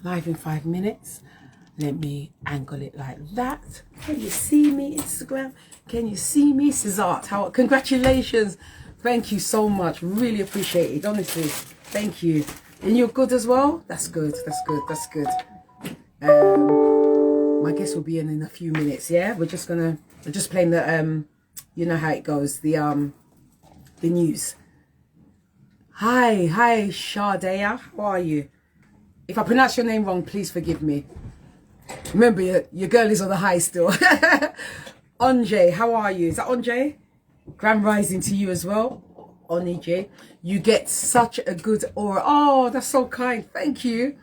Live in 5 minutes. Let me angle it like that. Can you see me, Instagram? Can you see me? Cesart, how? Congratulations. Thank you so much. Really appreciate it. Honestly, thank you. And you're good as well? That's good. That's good. That's good. My guest will be in a few minutes. Yeah, we're just playing the you know how it goes. The news. Hi, Shardea. How are you? If I pronounce your name wrong, please forgive me. Remember, your girl is on the high still. Onjay, how are you? Is that Onjay? Grand rising to you as well. Onjay, you get such a good aura. Oh, that's so kind. Thank you.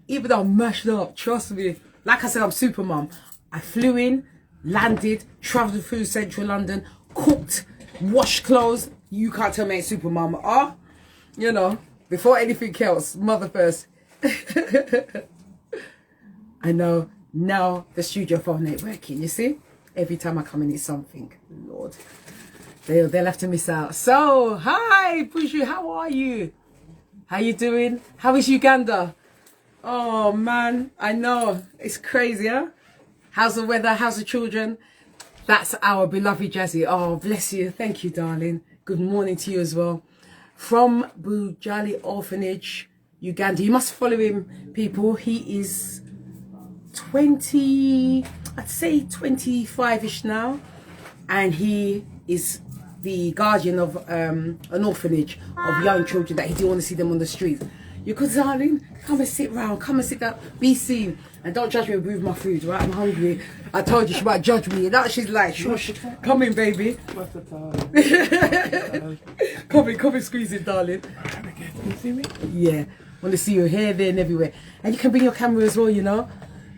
Even though I'm mashed up, trust me. Like I said, I'm super mum. I flew in, landed, travelled through central London, cooked, washed clothes. You can't tell me it's super mum. Oh, you know, before anything else, mother first. I know now the studio phone ain't working, you see? Every time I come in, it's something. Lord, they'll have to miss out. So, hi, Pushu, how are you? How you doing? How is Uganda? Oh, man, I know. It's crazy, huh? How's the weather? How's the children? That's our beloved Jazzy. Oh, bless you. Thank you, darling. Good morning to you as well. From Bujali Orphanage, Uganda. You must follow him, people. He is 20, I'd say 25-ish now. And he is the guardian of an orphanage of young children that he didn't want to see them on the streets. You good, darling? Come and sit round. Come and sit down. Be seen. And don't judge me with my food, right? I'm hungry. I told you she might judge me. Now she's like, shush. Come in, baby. Come in, squeeze it, darling. Can you see me? Yeah. Want to see your hair there and everywhere. And you can bring your camera as well, you know.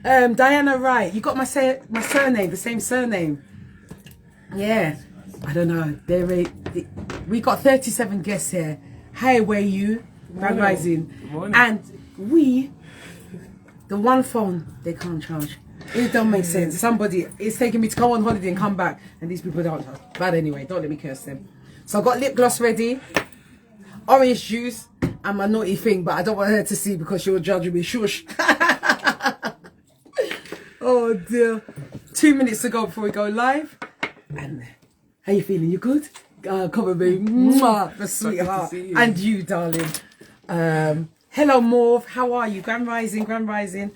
Diana Wright. You got my surname, the same surname. Yeah. I don't know. We got 37 guests here. Hi, where you? Grand rising. And the one phone they can't charge. It don't make sense. Somebody is taking me to go on holiday and come back, and these people don't. But anyway, don't let me curse them. So I've got lip gloss ready, orange juice, and my naughty thing, but I don't want her to see because she'll judge me. Shush. Oh dear. 2 minutes to go before we go live. And how you feeling? You good? Come on, baby. Mwah, the sweetheart. And you, darling. Hello, Morv. How are you? Grand rising, grand rising.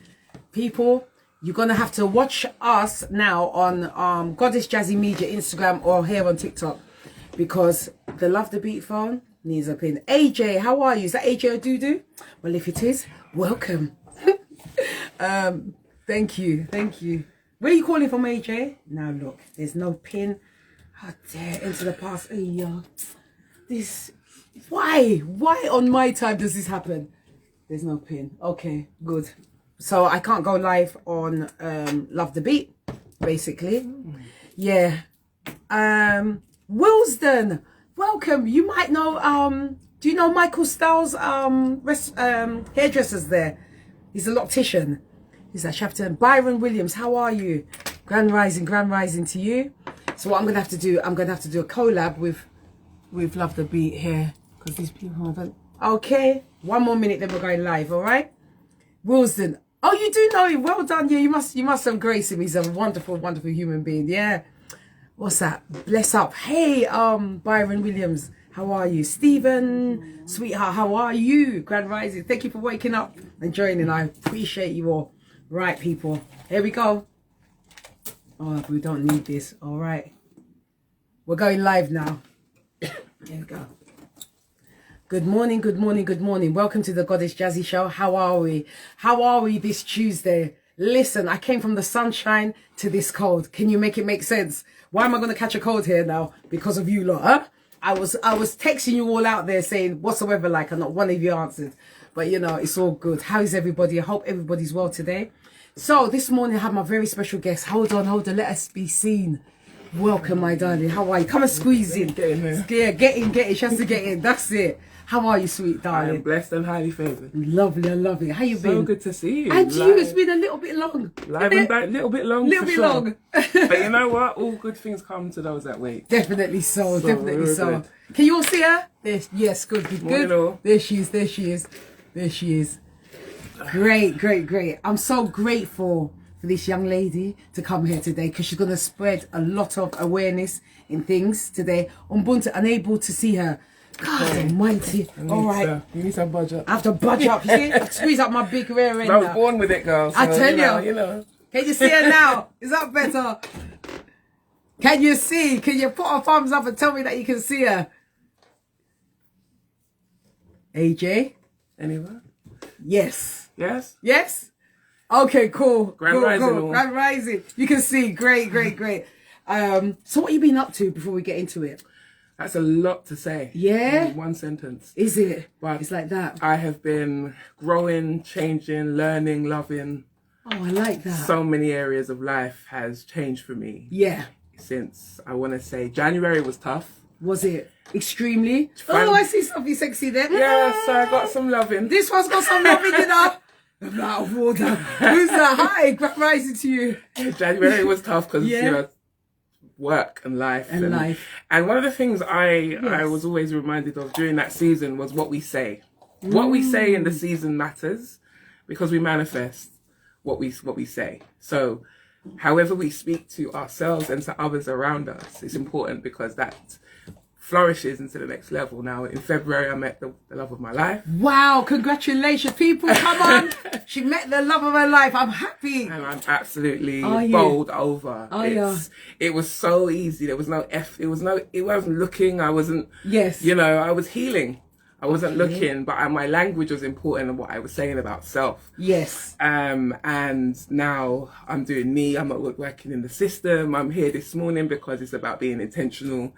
People, you're going to have to watch us now on Goddess Jazzy Media Instagram or here on TikTok because the Love the Beat phone needs a pin. AJ, how are you? Is that AJ Odudu? Well, if it is, welcome. Thank you. Thank you. Where are you calling from, AJ? Now, look, there's no pin. Oh, dear, into the past. This... Why on my time does this happen? There's no pin. Okay, good. So I can't go live on Love the Beat, basically. Yeah. Wilsden, welcome. You might know, do you know Michael Styles' hairdressers there? He's a loctician. He's a chapter. Byron Williams, how are you? Grand rising to you. So what I'm gonna have to do, I'm gonna have to do a collab with Love the Beat here. Because these people haven't. Okay, 1 more minute, then we're going live. All right, Wilson. Oh, you do know him. Well done. Yeah, you must have grace him. He's a wonderful, wonderful human being. Yeah. What's that? Bless up. Hey, Byron Williams. How are you, Stephen? Sweetheart, how are you? Grand rising. Thank you for waking up and joining. I appreciate you all. Right, people. Here we go. Oh, we don't need this. All right. We're going live now. Here we go. Good morning, good morning, good morning. Welcome to the Goddess Jazzy Show. How are we? How are we this Tuesday? Listen, I came from the sunshine to this cold. Can you make it make sense? Why am I going to catch a cold here now? Because of you lot, huh? I was texting you all out there saying, what's the weather like? And not one of you answered. But, you know, it's all good. How is everybody? I hope everybody's well today. So, this morning I have my very special guest. Hold on. Let us be seen. Welcome, my darling. How are you? Come and squeeze in. Get in there. Yeah, get in. She has to get in. That's it. How are you, sweet darling? I am blessed and highly favoured. Lovely, I love it. How you been? So good to see you. And you, it's been a little bit long. Live and back, little bit long. Little bit sure. long. But you know what? All good things come to those that wait. Definitely so, definitely so. Good. Can you all see her? Yes, good. Morning all. There she is. Great, great, great. I'm so grateful for this young lady to come here today because she's going to spread a lot of awareness in things today. Unable to see her. God almighty. All right. You need some budget. I have to budge up. You see? Squeeze up my big rear end. I was born with it, girl. So, I tell you know. Can you see her now? Is that better? Can you see? Can you put a thumbs up and tell me that you can see her? AJ? Anyone? Yes. Yes? Yes? Okay, cool. Grand Rising. Grand Rising. You can see. Great, great, great. So what have you been up to before we get into it? That's a lot to say. Yeah? In one sentence. Is it? But it's like that. I have been growing, changing, learning, loving. Oh, I like that. So many areas of life has changed for me. Yeah. Since, I want to say, January was tough. Was it? Extremely? Oh, I see something sexy there. Yeah, so I got some loving. This one's got some loving, you know. I'm out of order. Who's that? Hi, Grand Rising to you. January was tough because, you know, work and life. And one of the things I was always reminded of during that season was what we say. What we say in the season matters because we manifest what we say. So however we speak to ourselves and to others around us, it's important because that flourishes into the next level. Now, in February, I met the love of my life. Wow, congratulations, people. Come on. She met the love of her life. I'm happy. And I'm absolutely bowled over. It was so easy. There was no it wasn't looking. I wasn't, you know, I was healing. I wasn't looking, but my language was important and what I was saying about self. Yes. And now I'm doing me. I'm working in the system. I'm here this morning because it's about being intentional.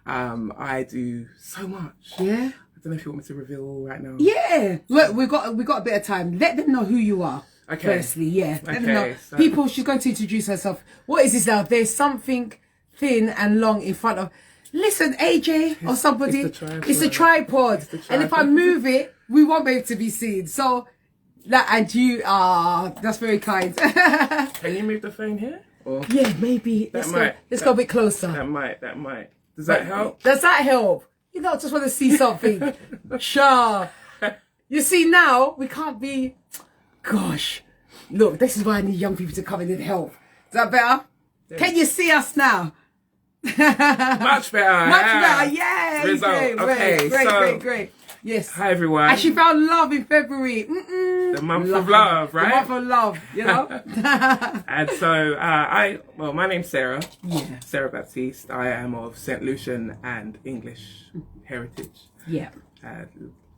I do so much. Yeah. I don't know if you want me to reveal all right now. Yeah. Look, we've got a bit of time. Let them know who you are. Okay. Firstly, yeah. Let them know. So people, she's going to introduce herself. What is this now? There's something thin and long in front of. Listen, AJ or somebody. It's the tripod. And if I move it, we won't be able to be seen. So, and you are. That's very kind. Can you move the phone here? Or? Yeah, maybe. Let's go a bit closer. That might. Does that help? Does that help? You know, I just want to see something. Sure. You see, now we can't be. Gosh, look, this is why I need young people to come in and help. Is that better? Yes. Can you see us now? Much better. Much better. Yeah. Result. Great. Yes. Hi everyone. And she found love in February. The month of love, right? The month of love, you know. And so my name's Sarah. Yeah. Sarah Baptiste. I am of St. Lucian and English heritage. Yeah.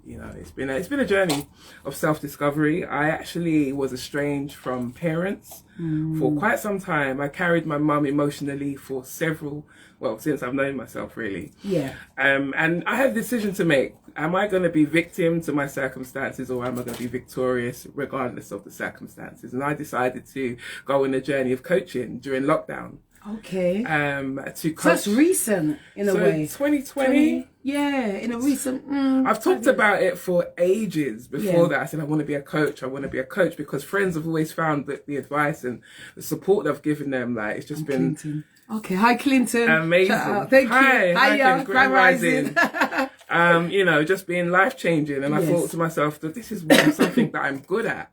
You know, it's been a journey of self-discovery. I actually was estranged from parents for quite some time. I carried my mum emotionally for since I've known myself, really. Yeah. And I had a decision to make. Am I going to be victim to my circumstances or am I going to be victorious regardless of the circumstances? And I decided to go on a journey of coaching during lockdown. Okay. To coach. So it's recent in a way. 2020. Yeah, in a recent. I've talked about it for ages before that. I said I want to be a coach. I want to be a coach because friends have always found that the advice and the support I've given them, like it's just been. Clinton. Okay, hi Clinton. Amazing. Thank you. Hi, Grand Rising. You know, just being life changing, and I thought to myself that this is something that I'm good at.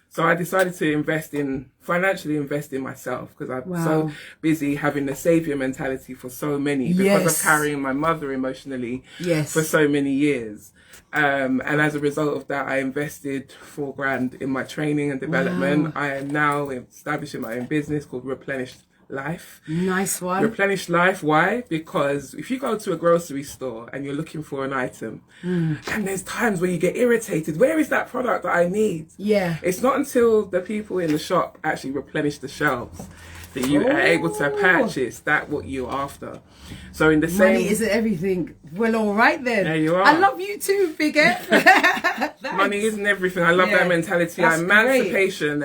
So I decided to financially invest in myself because I'm so busy having the savior mentality for so many because of carrying my mother emotionally for so many years. And as a result of that, I invested $4,000 in my training and development. I am now establishing my own business called Replenished Life. Nice one. Replenished Life. Why? Because if you go to a grocery store and you're looking for an item and there's times where you get irritated, where is that product that I need? Yeah. It's not until the people in the shop actually replenish the shelves that you are able to purchase what you're after. So in the same... Money isn't everything. Well, all right then. There you are. I love you too, Bigette. Money isn't everything. I love that mentality. Emancipation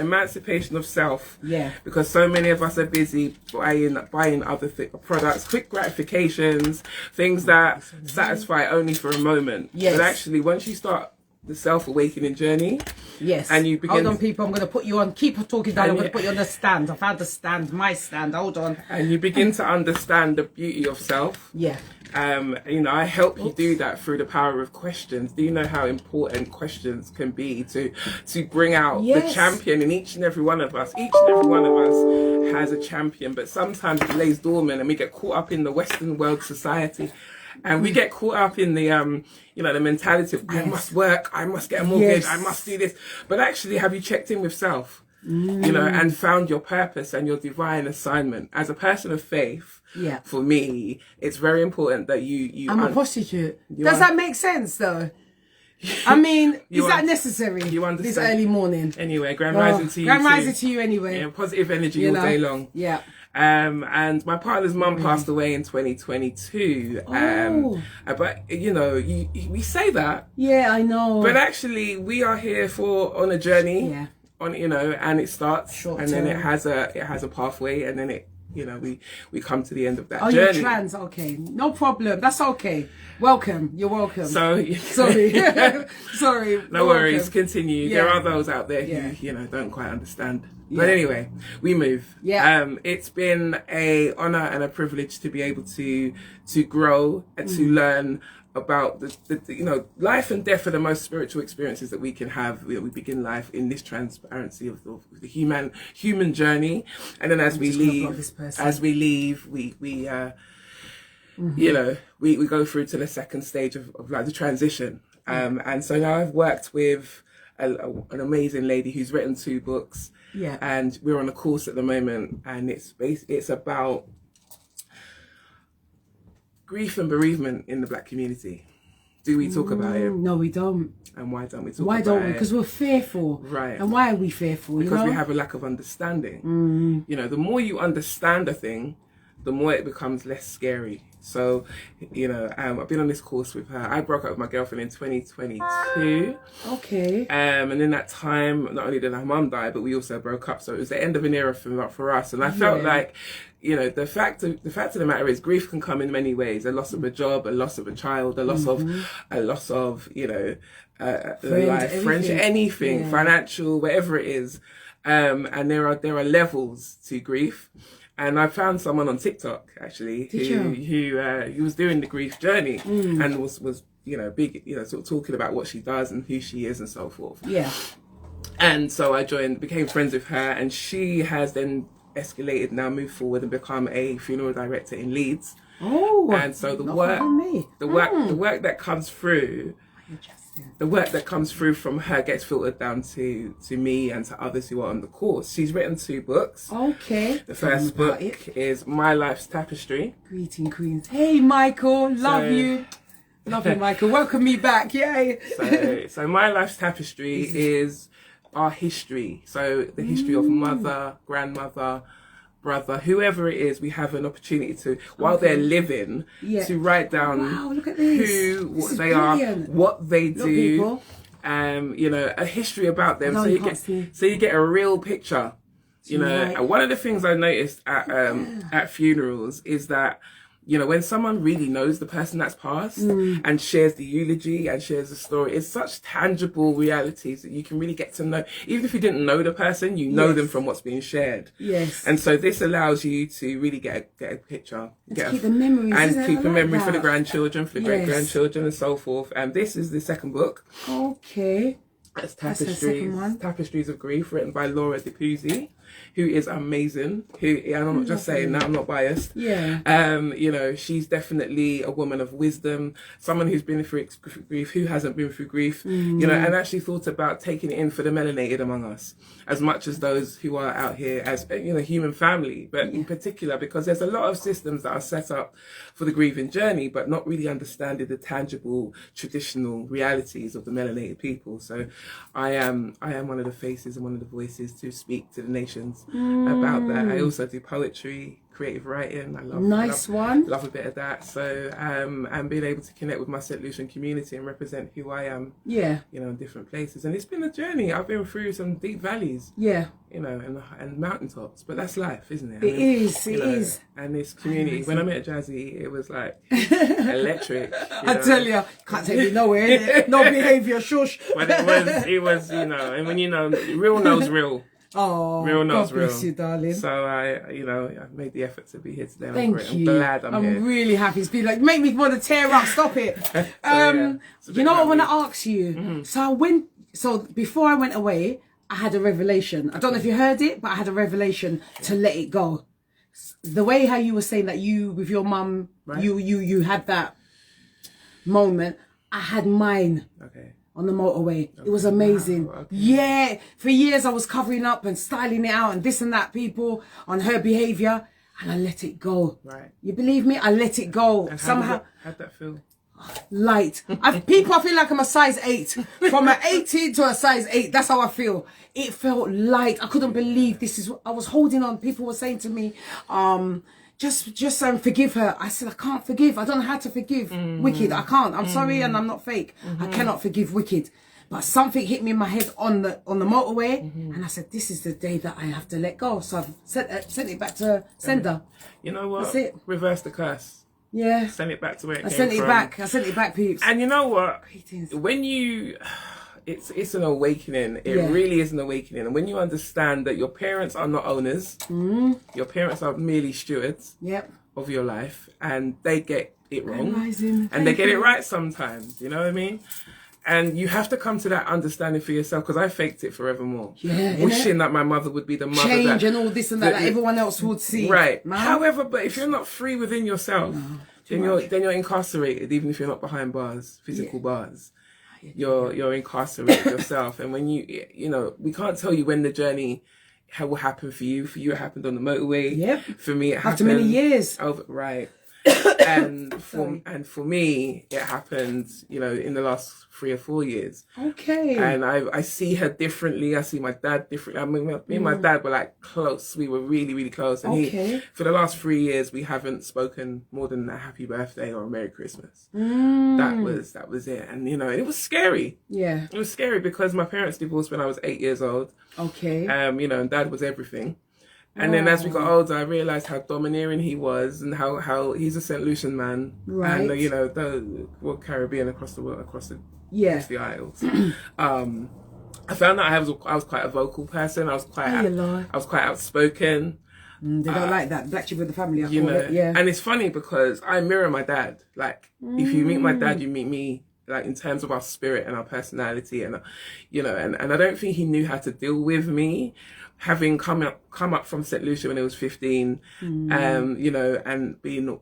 of self. Yeah. Because so many of us are busy buying other products, quick gratifications, things that satisfy only for a moment. Yes. But actually, once you start the self-awakening journey. Yes. And you begin... Hold on, people. I'm going to put you on. Keep talking down. I'm going to put you on the stand. I found the stand. My stand. Hold on. And you begin to understand the beauty of self. Yeah. You know, I help you do that through the power of questions. Do you know how important questions can be to bring out the champion in each and every one of us? Each and every one of us has a champion, but sometimes it lays dormant and we get caught up in the Western world society. And we get caught up in the, you know, the mentality of, I must work, I must get a mortgage, I must do this. But actually, have you checked in with self, you know, and found your purpose and your divine assignment? As a person of faith, for me, it's very important that you I'm a prostitute. Does that make sense, though? I mean, is that necessary? You understand? This early morning. Anyway, grand rising to you. Grand rising to you anyway. Yeah, positive energy all day long. Yeah. And my partner's mum passed away in 2022. But you know, we say that. Yeah, I know. But actually, we are here on a journey. Yeah. On, you know, and it starts, short and term. Then it has a pathway, and then it, you know, we come to the end of that journey. You're trans, okay, no problem. That's okay. Welcome, you're welcome. So sorry, sorry. No worries. Continue. Yeah. There are those out there who you know don't quite understand. Yeah. But anyway, we move. Yeah. It's been a honor and a privilege to be able to grow and to learn about the you know, life and death are the most spiritual experiences that we can have. We begin life in this transparency of the human journey, and then as we leave, we you know, we go through to the second stage of like the transition. And so now I've worked with an amazing lady who's written 2 books. Yeah. And we're on a course at the moment, and it's about grief and bereavement in the Black community. Do we talk about it? No, we don't. And why don't we talk about it? Why don't we? Because we're fearful. Right. And why are we fearful? Because we have a lack of understanding. You know, the more you understand a thing, the more it becomes less scary. So, you know, I've been on this course with her. I broke up with my girlfriend in 2022. Okay. And in that time, not only did her mum die, but we also broke up. So it was the end of an era for us. And I felt like, you know, the fact of the matter is, grief can come in many ways: a loss of a job, a loss of a child, a loss of you know, friendship, anything, financial, whatever it is. And there are levels to grief. And I found someone on TikTok actually who was doing the grief journey and was you know, big, you know, sort of talking about what she does and who she is and so forth. Yeah. And so I became friends with her, and she has then escalated, now moved forward and become a funeral director in Leeds. Oh. And so the work that comes through. The work that comes through from her gets filtered down to me and to others who are on the course. She's written 2 books. Okay. The first book is My Life's Tapestry. Greeting Queens. Hey, Michael. Love you. Love you, Michael. Welcome me back. Yay. So My Life's Tapestry is our history. So the history of mother, grandmother, brother, whoever it is, we have an opportunity to, while they're living, to write down look at this. what they are, what they do, you know, a history about them. So you get a real picture, you know. And one of the things I noticed at funerals is that, you know, when someone really knows the person that's passed and shares the eulogy and shares the story, it's such tangible realities that you can really get to know. Even if you didn't know the person, you know them from what's being shared. Yes. And so this allows you to really get a picture. Keep the memories. And keep a memory for the grandchildren, for the great-grandchildren and so forth. And this is the second book. Okay. It's Tapestries of Grief, written by Laura Depuzi, who is amazing. And I'm not just saying that, I'm not biased. Yeah. You know, she's definitely a woman of wisdom, someone who's been through grief, who hasn't been through grief, you know, and actually thought about taking it in for the melanated among us, as much as those who are out here as, you know, human family, but in particular, because there's a lot of systems that are set up for the grieving journey, but not really understanding the tangible, traditional realities of the melanated people. So I am one of the faces and one of the voices to speak to the nations about that. I also do poetry, creative writing. I love a bit of that. So and being able to connect with my St. Lucian community and represent who I am, you know, in different places. And it's been a journey. I've been through some deep valleys, you know, and mountaintops, but that's life, isn't it? It is. And this community, when I met Jazzy, it was like electric. I tell you, can't take me nowhere, innit? No behaviour, shush. But it was, you know, and when you know, real knows real. Oh, real, not God bless real. you, darling. So I've made the effort to be here today. Thank you. I'm glad I'm here. I'm really happy. It's been like, make me want to tear up. Stop it. You know what I want to ask you? So before I went away, I had a revelation. I don't know if you heard it, but I had a revelation to let it go. The way how you were saying that you, with your mum, right, you had that moment. I had mine. Okay. On the motorway. Okay. It was amazing. Wow, okay. Yeah. For years I was covering up and styling it out and this and that, people on her behaviour, and I let it go. Right. You believe me? I let it go. And somehow. How'd that feel? Light. I feel like I'm a size 8. From an 18 to a size 8. That's how I feel. It felt light. I couldn't believe this is what I was holding on. People were saying to me, just forgive her. I said, I can't forgive. I don't know how to forgive Wicked. I can't. I'm sorry, and I'm not fake. I cannot forgive Wicked. But something hit me in my head on the motorway, and I said, this is the day that I have to let go. So I've sent it back to sender. You know what? That's it. Reverse the curse. Yeah. Send it back to where it came from. I sent it back, peeps. And you know what? When you... It's an awakening. It really is an awakening. And when you understand that your parents are not owners, your parents are merely stewards of your life, and they get it wrong, and they get it right sometimes. You know what I mean? And you have to come to that understanding for yourself, because I faked it forevermore. Wishing that my mother would be the mother. Change and all this and that everyone else would see. Right. Man. However, but if you're not free within yourself, then you're incarcerated, even if you're not behind bars, physical bars. You're incarcerated yourself. And when we can't tell you when the journey will happen for you. For you, it happened on the motorway. Yep. For me, it happened after many years. Right. And for me, it happened, in the last 3 or 4 years. Okay. And I see her differently. I see my dad differently. I mean, me and my dad were like close. We were really, really close. And for the last 3 years, we haven't spoken more than a happy birthday or a Merry Christmas. That was it. And, it was scary. Yeah. It was scary because my parents divorced when I was 8 years old. Okay. And dad was everything. And then as we got older, I realised how domineering he was, and how he's a St. Lucian man. Right. And, the Caribbean across the world, across the aisles. I found that I was quite a vocal person. I was quite outspoken. They don't like that. Black sheep of the family, I call it. Yeah. And it's funny because I mirror my dad. Like, if you meet my dad, you meet me. Like, in terms of our spirit and our personality, and and I don't think he knew how to deal with me, having come up from St. Lucia when he was 15, and being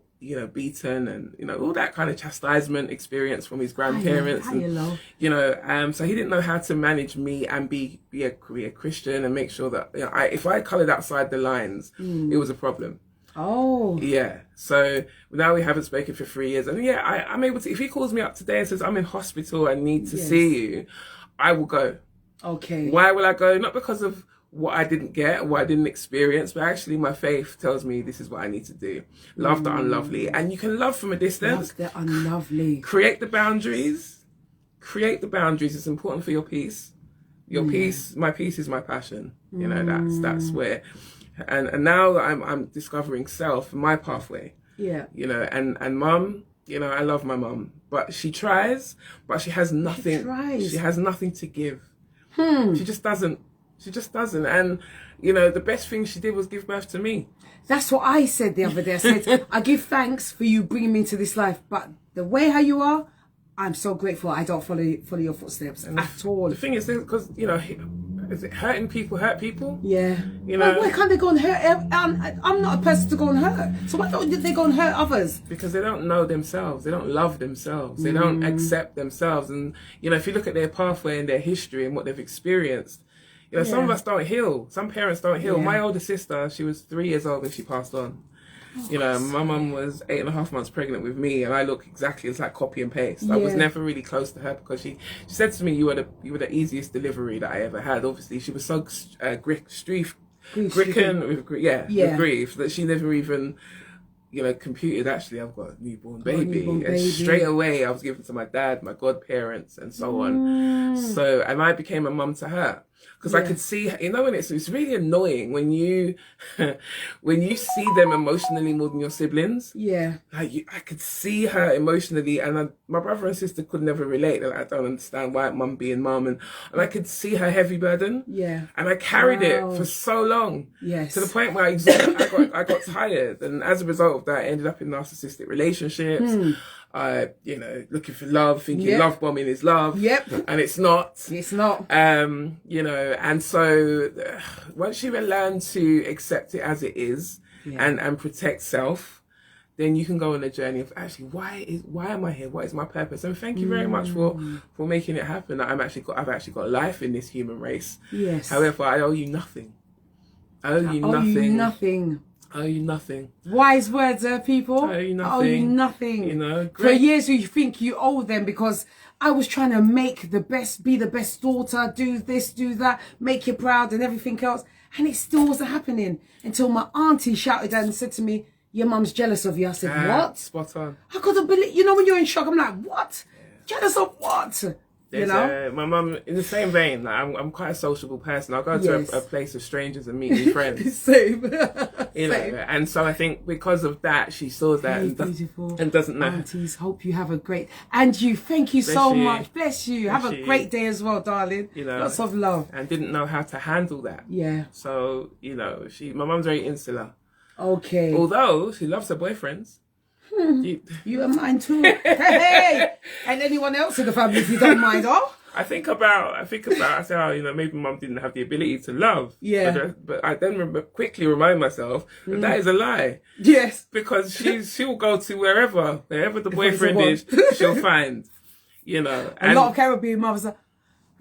beaten, and all that kind of chastisement experience from his grandparents, so he didn't know how to manage me and be a Christian and make sure that if I coloured outside the lines, it was a problem. Oh. Yeah. So now we haven't spoken for 3 years. And I'm able to, if he calls me up today and says, I'm in hospital, I need to see you, I will go. Okay. Why will I go? Not because of what I didn't get, what I didn't experience, but actually my faith tells me this is what I need to do. Love the unlovely. And you can love from a distance. Love the unlovely. Create the boundaries. It's important for your peace. Your peace, my peace is my passion. That's where... And now I'm discovering self, my pathway. Yeah. And mum, I love my mum, but she tries, but she has nothing. She has nothing to give. She just doesn't. And, the best thing she did was give birth to me. That's what I said the other day. I said, I give thanks for you bringing me into this life, but the way how you are, I'm so grateful I don't follow your footsteps at all. The thing is, because, is it hurting people hurt people? Yeah. Why can't they go and hurt? I'm not a person to go and hurt. So why don't they go and hurt others? Because they don't know themselves. They don't love themselves. They don't accept themselves. And, if you look at their pathway and their history and what they've experienced, some of us don't heal. Some parents don't heal. Yeah. My older sister, she was 3 years old when she passed on. My mum was 8.5 months pregnant with me, and I look exactly, it's like copy and paste. Yeah. I was never really close to her because she said to me, you were the easiest delivery that I ever had. Obviously, she was so gricken with grief that she never even computed, actually, I've got a newborn baby. And straight away I was given to my dad, my godparents, and so on. So, and I became a mum to her. Because I could see, you know, when it's really annoying when you when you see them emotionally more than your siblings. Yeah. Like I could see her emotionally, and my brother and sister could never relate. Like, I don't understand why mum being mum, and I could see her heavy burden. Yeah. And I carried it for so long. Yes. To the point where I got tired, and as a result of that, I ended up in narcissistic relationships. You know, looking for love, thinking love bombing is love. Yep. And it's not. It's not. You know, and so once you learn to accept it as it is and protect self, then you can go on a journey of actually why am I here? What is my purpose? And thank you very much for making it happen. I've actually got life in this human race. Yes. However, I owe you nothing. I owe you nothing. I owe you nothing. Wise words, people. I owe you nothing. I owe you nothing. You know, for years you think you owe them because I was trying to be the best daughter, do this, do that, make you proud and everything else. And it still wasn't happening until my auntie shouted and said to me, your mum's jealous of you. I said, what? Spot on. I couldn't believe, you know, when you're in shock, I'm like, what? Yeah. Jealous of what? You know? My mum, in the same vein, like, I'm quite a sociable person. I'll go to a place of strangers and meet new friends. Same. You know, and so I think because of that, she saw that and doesn't know. Aunties, hope you have a great, and you, thank you so much. Bless you. Have a great day as well, darling. You know, lots of love. And didn't know how to handle that. Yeah. So, you know, my mum's very insular. Okay. Although she loves her boyfriends. You and mine too. Hey, and anyone else in the family if you don't mind, oh? I say, oh, you know, maybe mum didn't have the ability to love. Yeah. But I then quickly remind myself that is a lie. Yes. Because she'll go to wherever the boyfriend is, she'll find. You know. A lot of Caribbean mothers are,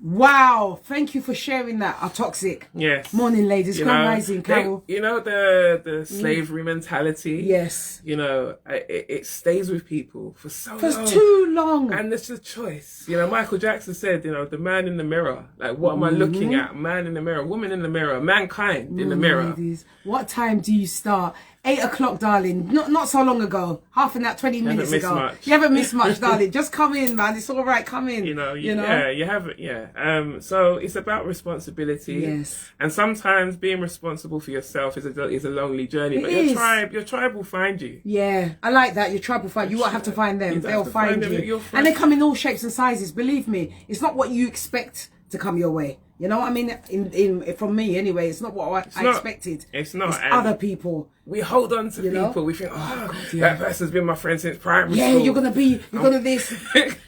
wow, thank you for sharing that. Are toxic. Yes. Morning, ladies. Grand rising, Carol. You know, the slavery mentality. Yes. You know, it stays with people for so long. For too long. And it's a choice. You know, Michael Jackson said, you know, the man in the mirror. Like, what am I looking at? Man in the mirror, woman in the mirror, mankind in the mirror. Ladies, what time do you start? 8 o'clock, darling. Not so long ago. Half an hour, 20 minutes ago. Much. You haven't missed much, darling. Just come in, man. It's all right. Come in. You know. Yeah, you haven't. Yeah. So it's about responsibility. Yes. And sometimes being responsible for yourself is a lonely journey. But your tribe will find you. Yeah, I like that. Your tribe will find you. You won't have to find them. They'll find you. And they come in all shapes and sizes. Believe me, it's not what you expect to come your way. You know what I mean? From me anyway, it's not what I expected. It's not. It's other people. We hold on to people. We think, that person's been my friend since primary school. Yeah, you're gonna this.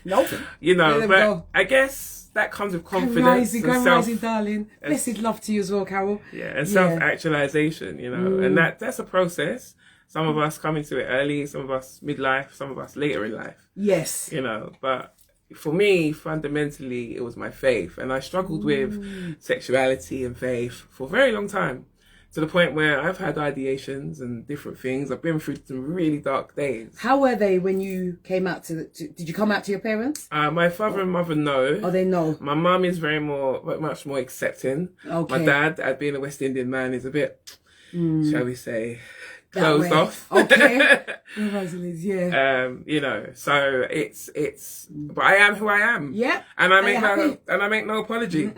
Nope. You know, but I guess that comes with confidence. Grand rising, darling. Blessed love to you as well, Carol. Yeah, and self-actualization, you know. And that's a process. Some of us come into it early, some of us midlife, some of us later in life. Yes. You know, but for me, fundamentally, it was my faith. And I struggled with sexuality and faith for a very long time. To the point where I've had ideations and different things. I've been through some really dark days. How were they when you came out did you come out to your parents? My father and mother know. Oh, they know. My mum is much more accepting. Okay. My dad, being a West Indian man, is a bit, shall we say, closed off. Okay. Yeah. You know, so but I am who I am. Yeah. And I make no apology.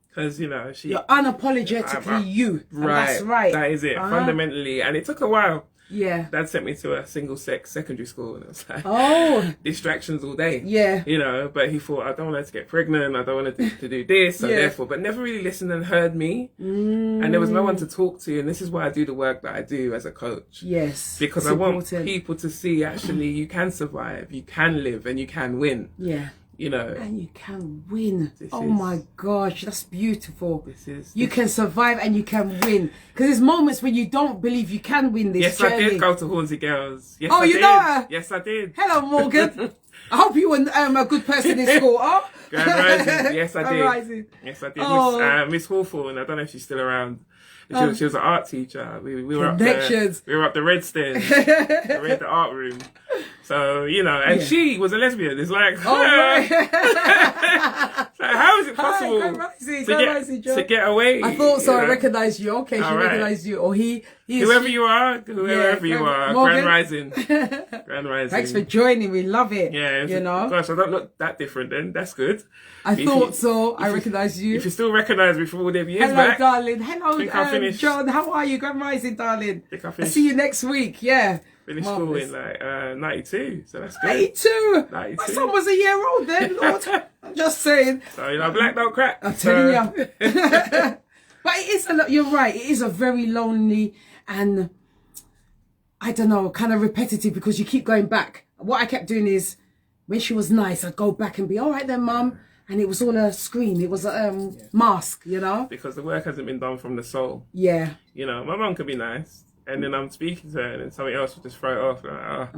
Because, you know, you're unapologetically you. Right. That's right. That is it. Fundamentally. And it took a while. Yeah. Dad sent me to a single-sex secondary school. And it was like, distractions all day. Yeah. You know, but he thought, I don't want her to get pregnant. I don't want her to do this. So therefore, but never really listened and heard me. And there was no one to talk to. And this is why I do the work that I do as a coach. Yes. Because I want people to see, actually, you can survive, you can live, and you can win. Yeah. You know. And you can win. My gosh, that's beautiful. You can survive and you can win. Because there's moments when you don't believe you can win this journey. I did go to Hornsey Girls. Yes, I did. Know her? Yes, I did. Hello, Morgan. I hope you were a good person in school. Oh? Grand Rising. Yes, I did. Rising. Yes, I did. Miss Hawthorne, I don't know if she's still around. She was an art teacher. We were up the Red Stairs. We were at the art room. So, you know, and she was a lesbian. It's like, Oh, right. so how is it possible to get away? I thought so. You know? I recognised you. Okay, she recognised you. Or whoever you are, Grand Rising. Grand Rising. Thanks for joining. We love it. Yeah. You know? Gosh, I don't look that different then. That's good. I thought so. I recognised you. If you still recognise me from all them years Hello, back. darling. Hello, John. How are you? Grand Rising, darling. I'll see you next week. Yeah. Finished school in like 92, so that's good. 92? My son was a year old then, Lord. I'm just saying. So, you know, black don't crack. I'm telling you. But it is you're right, it is a very lonely and, I don't know, kind of repetitive because you keep going back. What I kept doing is, when she was nice, I'd go back and be, all right then, mum. And it was all a screen. It was a mask, you know? Because the work hasn't been done from the soul. Yeah. You know, my mum could be nice. And then I'm speaking to her, and then something else will just throw it off. Like,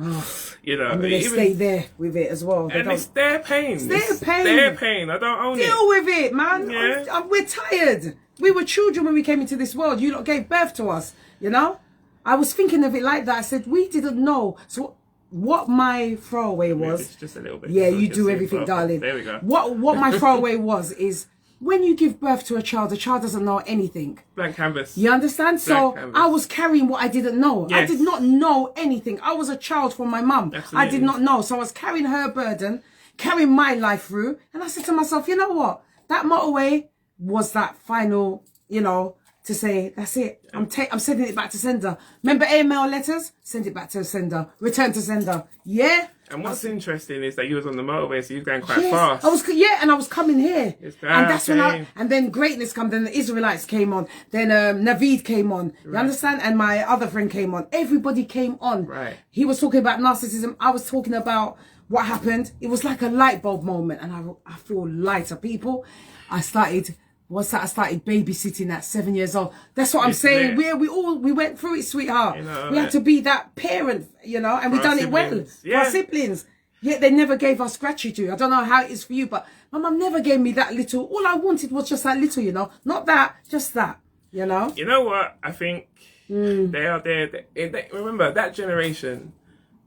you know, and then they stay there with it as well. And it's their pain. It's their pain. Their pain. I don't own it. Deal with it, man. Yeah. We're tired. We were children when we came into this world. You lot gave birth to us. You know, I was thinking of it like that. I said we didn't know. So what my throwaway was? It's just a little bit. Yeah, you do everything, darling. There we go. What my throwaway was is, when you give birth to a child, the child doesn't know anything. Blank canvas. You understand? So I was carrying what I didn't know. Yes. I did not know anything. I was a child from my mum. I did not know. So I was carrying her burden, carrying my life through. And I said to myself, you know what? That motorway was that final, you know, to say, that's it. I'm sending it back to sender. Remember email letters? Send it back to sender. Return to sender. Yeah? And what's interesting is that you was on the motorway, so you was going quite fast. And I was coming here. And that's when and then greatness came, then the Israelites came on, then Naveed came on. You understand? And my other friend came on. Everybody came on. Right. He was talking about narcissism. I was talking about what happened. It was like a light bulb moment, and I feel lighter. People, I started babysitting at 7 years old. That's what I'm saying. We went through it, sweetheart. You know, we had to be that parent, you know, and we done it well. For our siblings. Yet they never gave us gratitude. I don't know how it is for you, but my mum never gave me that little. All I wanted was just that little, you know. Not that, just that, you know. You know what? I think they are there. Remember, that generation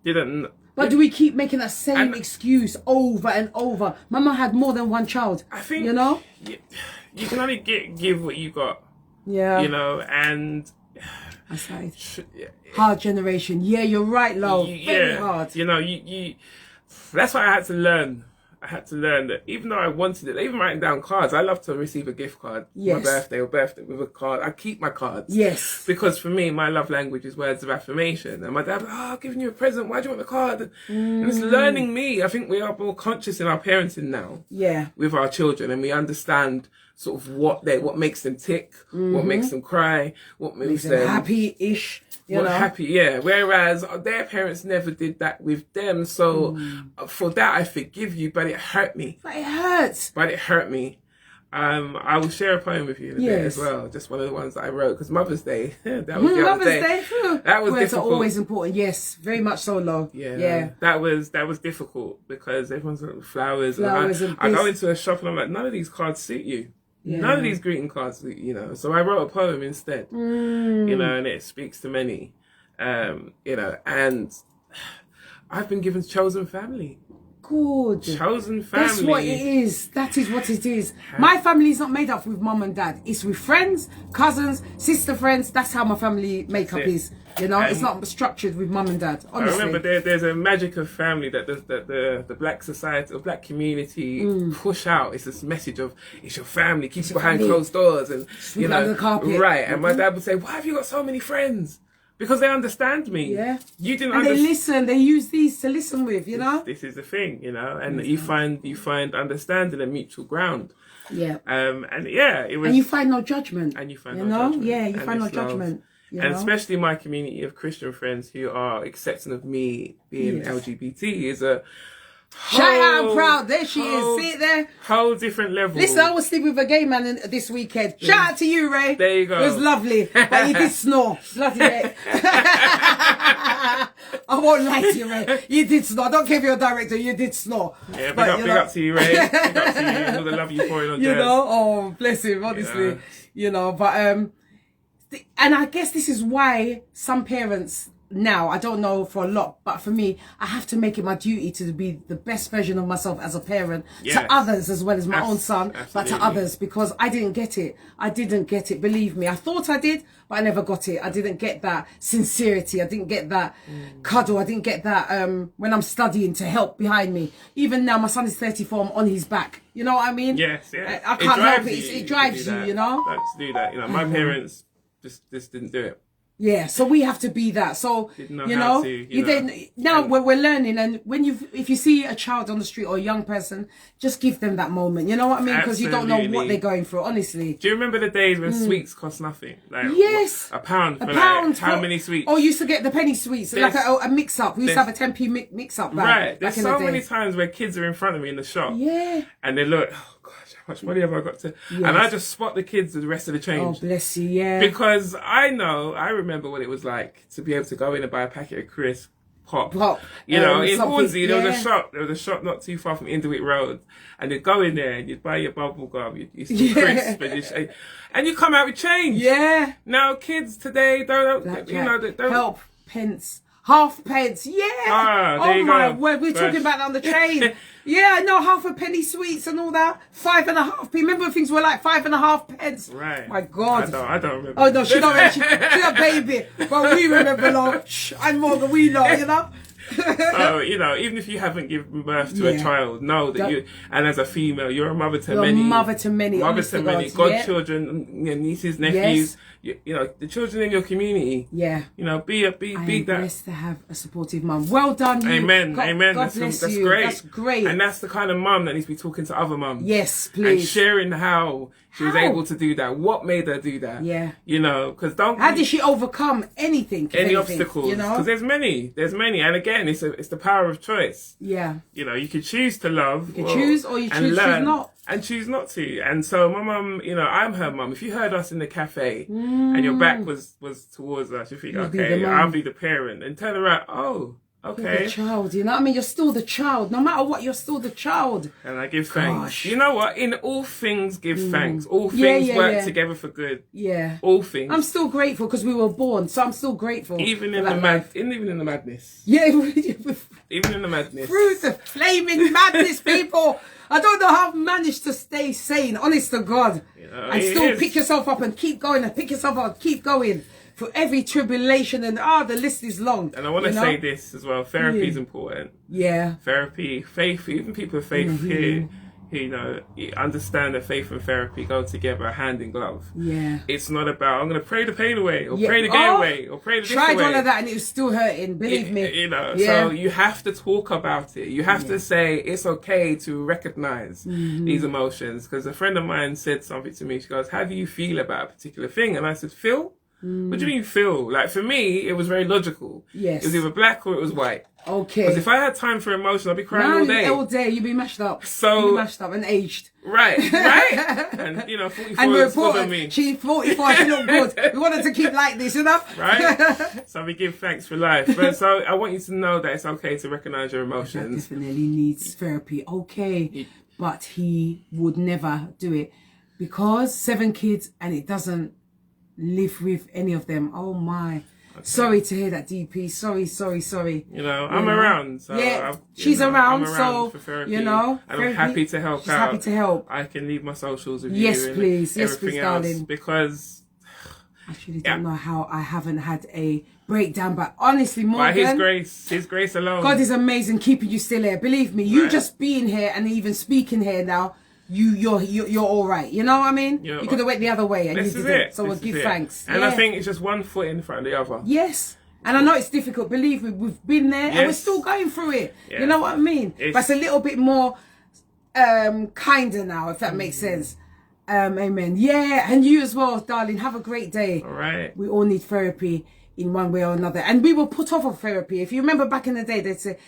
didn't. But do we keep making that same excuse over and over? Mama had more than one child. I think, you know. You can only give what you got. Yeah. You know, and that's right. Hard generation. Yeah, you're right, Lo. Very hard. You know, you that's why I had to learn. I had to learn that even though I wanted it, even writing down cards, I love to receive a gift card. My birthday with a card. I keep my cards. Yes. Because for me, my love language is words of affirmation. And my dad was like, I'm giving you a present. Why do you want the card? And it's learning me. I think we are more conscious in our parenting now. Yeah. With our children, and we understand sort of what makes them tick, what makes them cry, what makes them happy-ish. Whereas their parents never did that with them. So for that, I forgive you, but it hurt me. But it hurts. But it hurt me. I will share a poem with you in a bit as well. Just one of the ones that I wrote, because Mother's Day, that was the other day. That was Words difficult. are always important. Yes, very much so, Lo. Yeah. That was difficult because everyone's got flowers. And I go into a shop and I'm like, none of these cards suit you. Yeah. None of these greeting cards, you know. So I wrote a poem instead, you know, and it speaks to many, you know, and I've been given chosen family. Good. Chosen family. That's what it is. That is what it is. My family is not made up with mum and dad. It's with friends, cousins, sister friends. That's how my family makeup is. You know, it's not structured with mum and dad. Honestly. I remember there's a magic of family that the black society or black community push out. It's this message of it's your family, keep it behind closed doors, and you know, under the carpet. Right. And my dad would say, "Why have you got so many friends?" Because they understand me. Yeah. You didn't understand. They listen. They use these to listen with, you know. This is the thing, you know, and you find understanding and mutual ground. Yeah. And yeah, it was. And you find no judgment. And you find no judgment. Yeah, you find no judgment. And especially my community of Christian friends who are accepting of me being LGBT is a shout out, I'm proud. There she is. See it there? Whole different level. Listen, I was sleeping with a gay man this weekend. Shout out to you, Ray. There you go. It was lovely. But you did snore. Bloody heck. I won't lie to you, Ray. You did snore. I don't care if you're a director. You did snore. Yeah, big up to you, Ray. Big up to you. All the love you pouring on you jazz. Know? Oh, bless him, honestly. You know, but... and I guess this is why some parents now, I don't know for a lot, but for me, I have to make it my duty to be the best version of myself as a parent to others as well as my own son, but to others, because I didn't get it. I didn't get it. Believe me. I thought I did, but I never got it. I didn't get that sincerity. I didn't get that cuddle. I didn't get that when I'm studying to help behind me. Even now, my son is 34. I'm on his back. You know what I mean? Yes, yes. I can't help it. It drives you, you know? Like to do that. You know, my parents just didn't do it. Yeah, so we have to be that. So now we're learning, and if you see a child on the street or a young person, just give them that moment. You know what I mean? Because you don't know what they're going through. Honestly. Do you remember the days when sweets cost nothing? Like yes, a pound. For how many sweets? Oh, you used to get the penny sweets, like a mix up. We used to have a 10p mix up bag. Right. There's so many times where kids are in front of me in the shop. Yeah. And they look. How much money have I got to? Yes. And I just spot the kids with the rest of the change. Oh, bless you, yeah. Because I remember what it was like to be able to go in and buy a packet of crisp pop. You know, in Hornsey, there was a shop. There was a shop not too far from Inderwick Road, and you'd go in there and you'd buy your bubble gum, you'd crisp, and you come out with change. Yeah. Now kids today don't help pence. Half pence, yeah. Oh my word, we were talking about that on the train. Yeah, I know, half a penny sweets and all that. 5.5p. Remember when things were like 5.5 pence? Right. My God. I don't remember. Oh no, she don't remember. She's a baby. But we remember, like, I'm more than we know, you know? So, you know, even if you haven't given birth to a child, know that and as a female, you're a mother to many. Mother to many. Mother to many. Godchildren, nieces, nephews. Yes. You know, the children in your community. Yeah. You know, be that. I'm blessed to have a supportive mum. Well done, you. Amen. Amen. God bless you. Great. That's great. And that's the kind of mum that needs to be talking to other mums. Yes, please. And sharing how she was able to do that. What made her do that? Yeah. You know, because how did she overcome anything? Any obstacles? You know, because there's many. And again, it's the power of choice. Yeah. You know, you could choose to love. You can choose, or you choose not. And choose not to. And so my mum, you know, I'm her mum. If you heard us in the cafe and your back was towards us, you think, okay, I'll be the parent. And turn around, oh, okay. You're the child, you know what I mean? You're still the child. No matter what, you're still the child. And I give thanks. You know what? In all things, give thanks. All things work together for good. Yeah. All things. I'm still grateful because we were born, so I'm still grateful. Even in the madness. Yeah. Even in the madness. Through the flaming madness, people. I don't know how I've managed to stay sane, honest to God. You know, and still pick yourself up and keep going, and pick yourself up and keep going for every tribulation, and the list is long. And I want to say this as well, therapy is important. Yeah. Therapy, faith, even people of faith here, you know, understand that faith and therapy go together hand in glove. Yeah. It's not about, I'm going to pray the pain away, or pray the gay away, or pray the this away. Tried all of that and it was still hurting, believe me. You know, so you have to talk about it. You have to say it's okay to recognize these emotions. Because a friend of mine said something to me. She goes, how do you feel about a particular thing? And I said, feel? What do you mean feel? Like for me, it was very logical. Yes. It was either black or it was white. Okay. Because if I had time for emotion, I'd be crying all day. All day, you'd be mashed up. You'd be mashed up and aged. Right. And, you know, 44 looks good on me. She's 44, she looked good. We wanted to keep like this, you know? Right? So we give thanks for life. But so I want you to know that it's okay to recognize your emotions. That definitely needs therapy. Okay. But he would never do it. Because 7 kids and it doesn't live with any of them. Oh my. Okay. Sorry to hear that, DP. Sorry. You know, I'm around. So she's around, so for therapy, you know, and I'm happy to help out. She's happy to help. I can leave my socials with you. Yes, please, darling. Because I actually don't know how I haven't had a breakdown, but honestly, Morgan, by His grace alone. God is amazing, keeping you still here. Believe me, you just being here and even speaking here now. You're all right. You know what I mean? You could have went the other way and you didn't. So we'll give thanks. And I think it's just one foot in front of the other. Yes. And I know it's difficult. Believe me, we've been there and we're still going through it. Yeah. You know what I mean? But it's a little bit more kinder now, if that makes sense. Amen. Yeah. And you as well, darling. Have a great day. All right. We all need therapy in one way or another, and we were put off of therapy. If you remember back in the day, they'd say,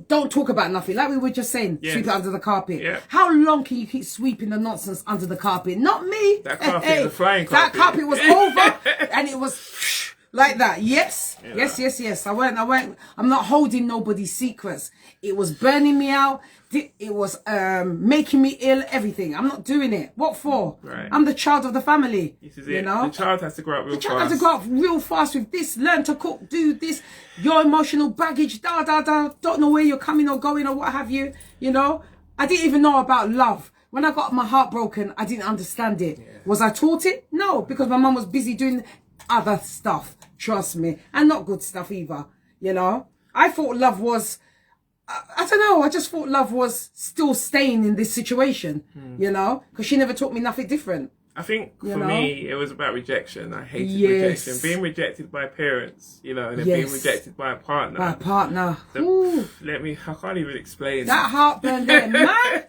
don't talk about nothing, like we were just saying. Sweep it under the carpet. How long can you keep sweeping the nonsense under the carpet? Not me. That carpet is a flying carpet. That carpet was over and it was like that. Yes, You know? Yes. I'm not holding nobody's secrets. It was burning me out. It was making me ill, everything. I'm not doing it. What for? Right. I'm the child of the family. This is it. You know? The child has to grow up real fast. The child has to grow up real fast with this. Learn to cook, do this. Your emotional baggage, don't know where you're coming or going or what have you. You know? I didn't even know about love. When I got my heart broken, I didn't understand it. Yeah. Was I taught it? No, because my mum was busy doing other stuff. Trust me. And not good stuff either. You know? I thought love was... I don't know. I just thought love was still staying in this situation, you know, because she never taught me nothing different. I think for me, it was about rejection. I hated rejection. Being rejected by parents, you know, and then being rejected by a partner. By a partner. I can't even explain. That heartburn there, man.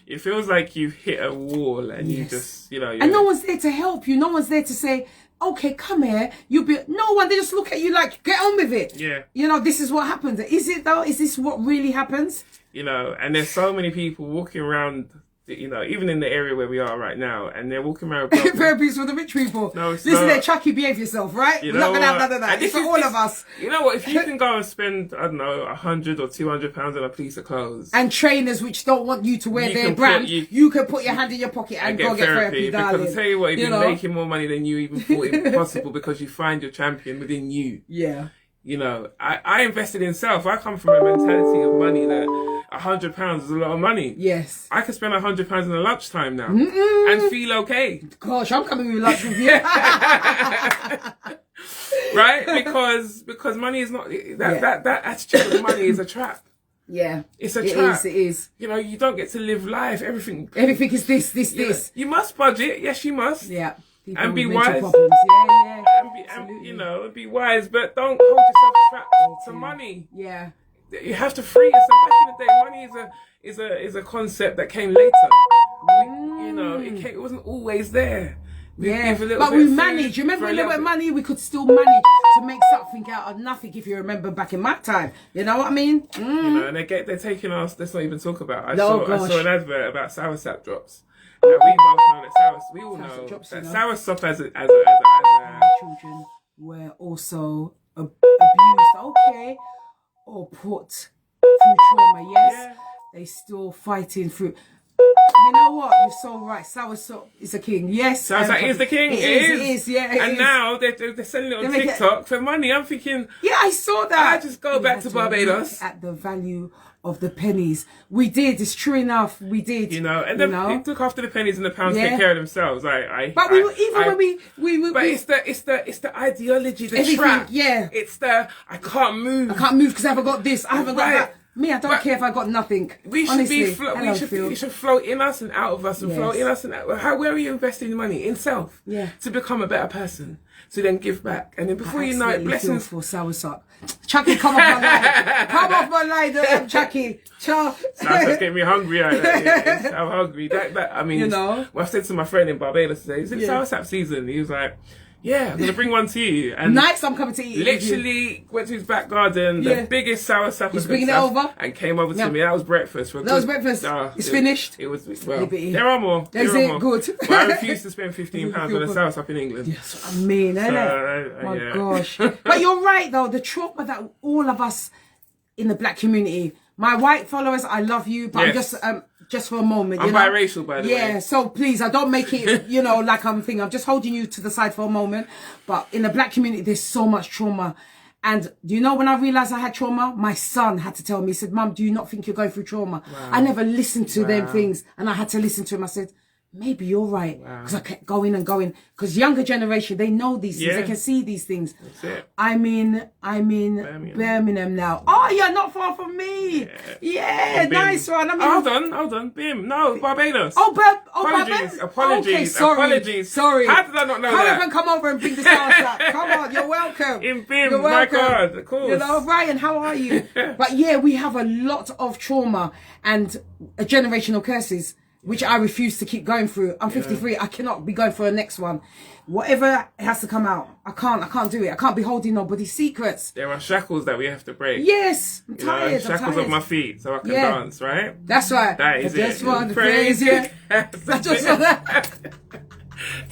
It feels like you've hit a wall and you just, you know. And no one's there to help you. No one's there to say, okay, come here. No one. They just look at you like, get on with it. Yeah. You know, this is what happens. Is it though? Is this what really happens? You know, and there's so many people walking around, you know, even in the area where we are right now, and they're walking around. Therapies for the rich people. No, listen there, Chucky, behave yourself, right? We're not going to have none of that. It's for all of us. You know what? If you can go and spend, I don't know, £100 or £200 on a piece of clothes. And trainers which don't want you to wear their brand, you can put your hand in your pocket and go get therapy, darling. Because I tell you what, you're making more money than you even thought it was possible because you find your champion within you. Yeah. You know, I invested in self. I come from a mentality of money that £100 is a lot of money. Yes. I can spend £100 in a lunchtime now and feel okay. Gosh, I'm coming with lunch with you. Right? Because money is not that attitude of money is a trap. Yeah. It's a trap. It is. You know, you don't get to live life. Everything is this. You must budget. Yes, you must. Yeah. People and be wise. Yeah. And you know, be wise, but don't hold yourself trapped to money. Yeah. You have to free yourself. Back in the day, money is a concept that came later. You know, it wasn't always there. But we managed. Remember, a little bit of money, we could still manage to make something out of nothing. If you remember back in my time, you know what I mean? You know, and they're taking us. Let's not even talk about. I saw an advert about soursop drops. Now, we both know that we all know that soursop as a children were also abused, okay, or put through trauma. Yes, they still fighting through. You know what? You're so right. Soursop is a king. Yes, soursop is the king. It is. Yeah. And now they're selling it on TikTok for money. I'm thinking. Yeah, I saw that. I just go back to Barbados. At the value of the pennies, we did. It's true enough. We did. You know, and then it took after the pennies and the pounds take care of themselves. But we it's the ideology, the trap. Yeah. It's the I can't move because I haven't got this. I haven't got that. Me, I don't care if I got nothing. We should we should flow in us and out of us and flow in us and out. Where are you investing your money? In self. Yeah. To become a better person. To then give back. And then before you know it, blessings. For soursop. Chucky, come off my line. Come off my line, Chucky. Sounds getting me hungry. I'm hungry. I mean, you know. Well, I said to my friend in Barbados today, it's soursop season. He was like, yeah, I'm going to bring one to you. And nice, I'm coming to eat. Literally went to his back garden, the biggest soursop. He's bringing it over. And came over to me. That was breakfast. It's finished. It was, well, there are more. Is it good? But I refuse to spend £15 on a soursop in England. Yes, what I mean, isn't it? My gosh. But you're right, though. The trauma that all of us in the black community, my white followers, I love you, but I'm just for a moment. I'm biracial, by the way. Yeah, so please, I don't make it, like I'm thinking. I'm just holding you to the side for a moment. But in the black community, there's so much trauma. And do you know when I realised I had trauma? My son had to tell me, he said, Mum, do you not think you're going through trauma? Wow. I never listened to them things. And I had to listen to him. I said, maybe you're right. Because I kept going and going. Because younger generation, they know these things. They can see these things. That's it. I'm in Birmingham now. Oh, you're not far from me. Yeah, nice one. Hold on. Bim. No, Barbados. Apologies. Okay, sorry. How did I not know that? Come even come over and bring the soursop. Come on, you're welcome. In Bim, my God, of course. You know, Ryan, how are you? But yeah, we have a lot of trauma and generational curses, which I refuse to keep going through. I'm 53. I cannot be going for the next one. Whatever has to come out. I can't do it. I can't be holding nobody's secrets. There are shackles that we have to break. Yes. I'm tired. Shackles of my feet so I can dance, right? That's right. That is I just want to praise you.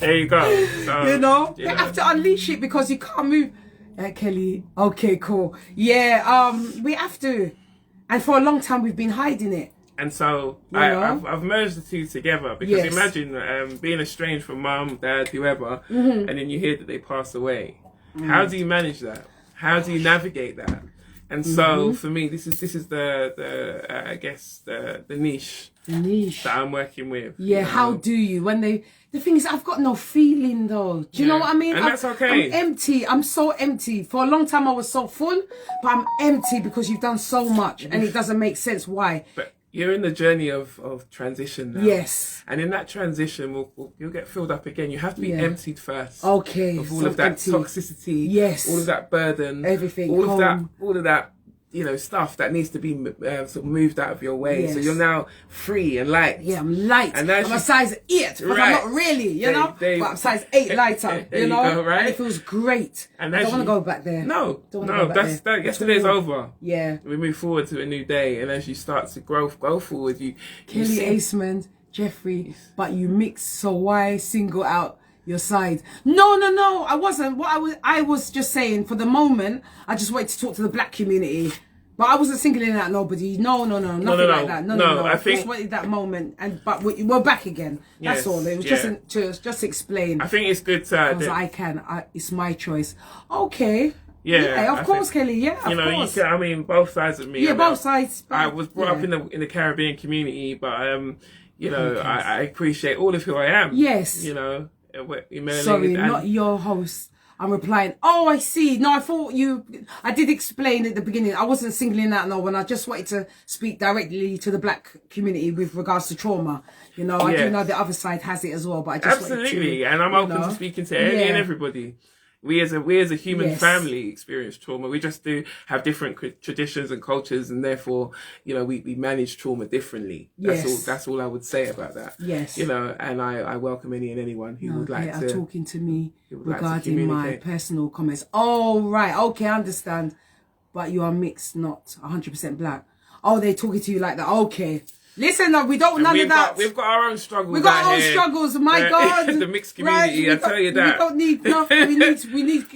There you go. So, you have to unleash it because you can't move. Kelly. Okay, cool. Yeah, we have to. And for a long time, we've been hiding it. And so I've merged the two together because imagine being estranged from mum, dad, whoever, and then you hear that they pass away. How do you manage that? How do you navigate that? And so for me, this is the I guess the niche that I'm working with. Yeah, how do you when they? The thing is, I've got no feeling though. Do you know what I mean? And that's okay. I'm empty. I'm so empty. For a long time, I was so full, but I'm empty because you've done so much, and it doesn't make sense why. But you're in the journey of transition now. Yes. And in that transition, you'll get filled up again. You have to be emptied first. Okay. Of all of that toxicity. Yes. All of that burden. Everything. All of that, stuff that needs to be sort of moved out of your way. Yes. So you're now free and light. Yeah, I'm light. And I'm a size 8, but I'm not really, but I'm size 8 lighter, you go, right? And it feels great. And I don't want to go back there. No, yesterday's over. Yeah. We move forward to a new day, and as you start to go forward, Kelly Aceman, Jeffrey, but you mix, so why single out your side? No, I wasn't. What I was just saying, for the moment, I just wanted to talk to the black community. But I wasn't singling out nobody. No, nothing like that. No. I just wanted that moment, but we're back again. That's all. It was just explain. I think it's good to because it's my choice. Okay. Yeah, of course, Kelly. Yeah, of course. You can. I mean, both sides of me. Yeah, both sides. I was brought up in the Caribbean community, but I appreciate all of who I am. Yes. Sorry, not your host. I'm replying, oh, I see. No, I thought I did explain at the beginning. I wasn't singling out no one. I just wanted to speak directly to the black community with regards to trauma. I do know the other side has it as well, but I just absolutely. And I'm open to speaking to any and everybody. We as a human family experience trauma. We just do have different traditions and cultures, and therefore, we manage trauma differently. That's all I would say about that. Yes. And I welcome anyone who would like to talking to me regarding my personal comments. Oh, right. Okay, I understand. But you are mixed, not 100% black. Oh, they're talking to you like that. Okay. Listen, we don't none of that. We've got our own struggles. We've got our own struggles. My God, the mixed community. I tell you that we don't need nothing. We need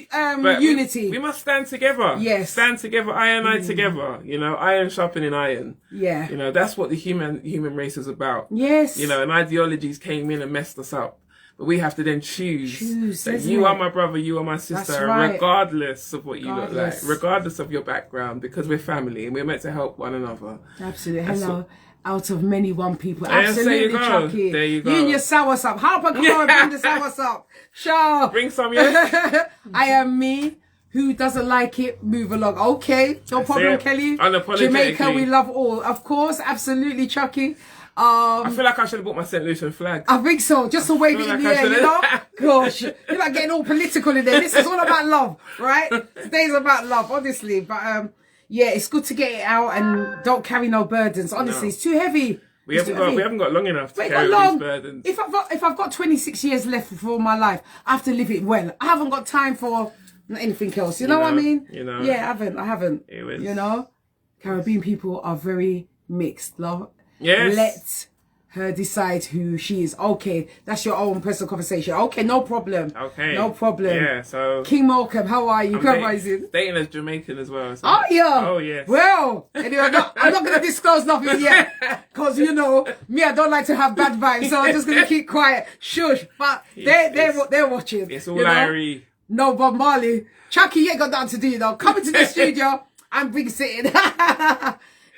unity. We must stand together. Yes, stand together. Eye together. Iron sharpening iron. Yeah. That's what the human race is about. Yes. And ideologies came in and messed us up. But we have to then choose that you are my brother, you are my sister, regardless of what you look like, regardless of your background, because we're family and we're meant to help one another. Absolutely. Hello. Out of many one people. Absolutely, Chucky. There you go. You and your soursop. Harper, come on, bring the soursop. Sure. Bring some, yes. I am me. Who doesn't like it? Move along. Okay. No problem, Kelly. Unapologetically. Jamaica, we love all. Of course. Absolutely, Chucky. I feel like I should have bought my St. Lucian flag. I think so. Just to wave it in the air, Gosh. You're like getting all political in there. This is all about love, right? Today's about love, honestly. But, yeah, it's good to get it out and don't carry no burdens. Honestly, it's too heavy. We haven't got long enough to carry these burdens. If I've got 26 years left for my life, I have to live it well. I haven't got time for anything else. You know what I mean? Yeah, I haven't. It was... Caribbean people are very mixed. Love. Yes. Let her decide who she is. Okay, that's your own personal conversation. Okay, no problem. Okay. No problem. Yeah, so... King Malcolm, how are you? Grand Rising. Dating as Jamaican as well. So. Are you? Oh, yes. Well, anyway, I'm not going to disclose nothing yet. Because, me, I don't like to have bad vibes. So I'm just going to keep quiet. Shush. But they're watching. It's all Irie. No, Bob Marley. Chucky, you ain't got nothing to do, though. Come into the studio and big sitting.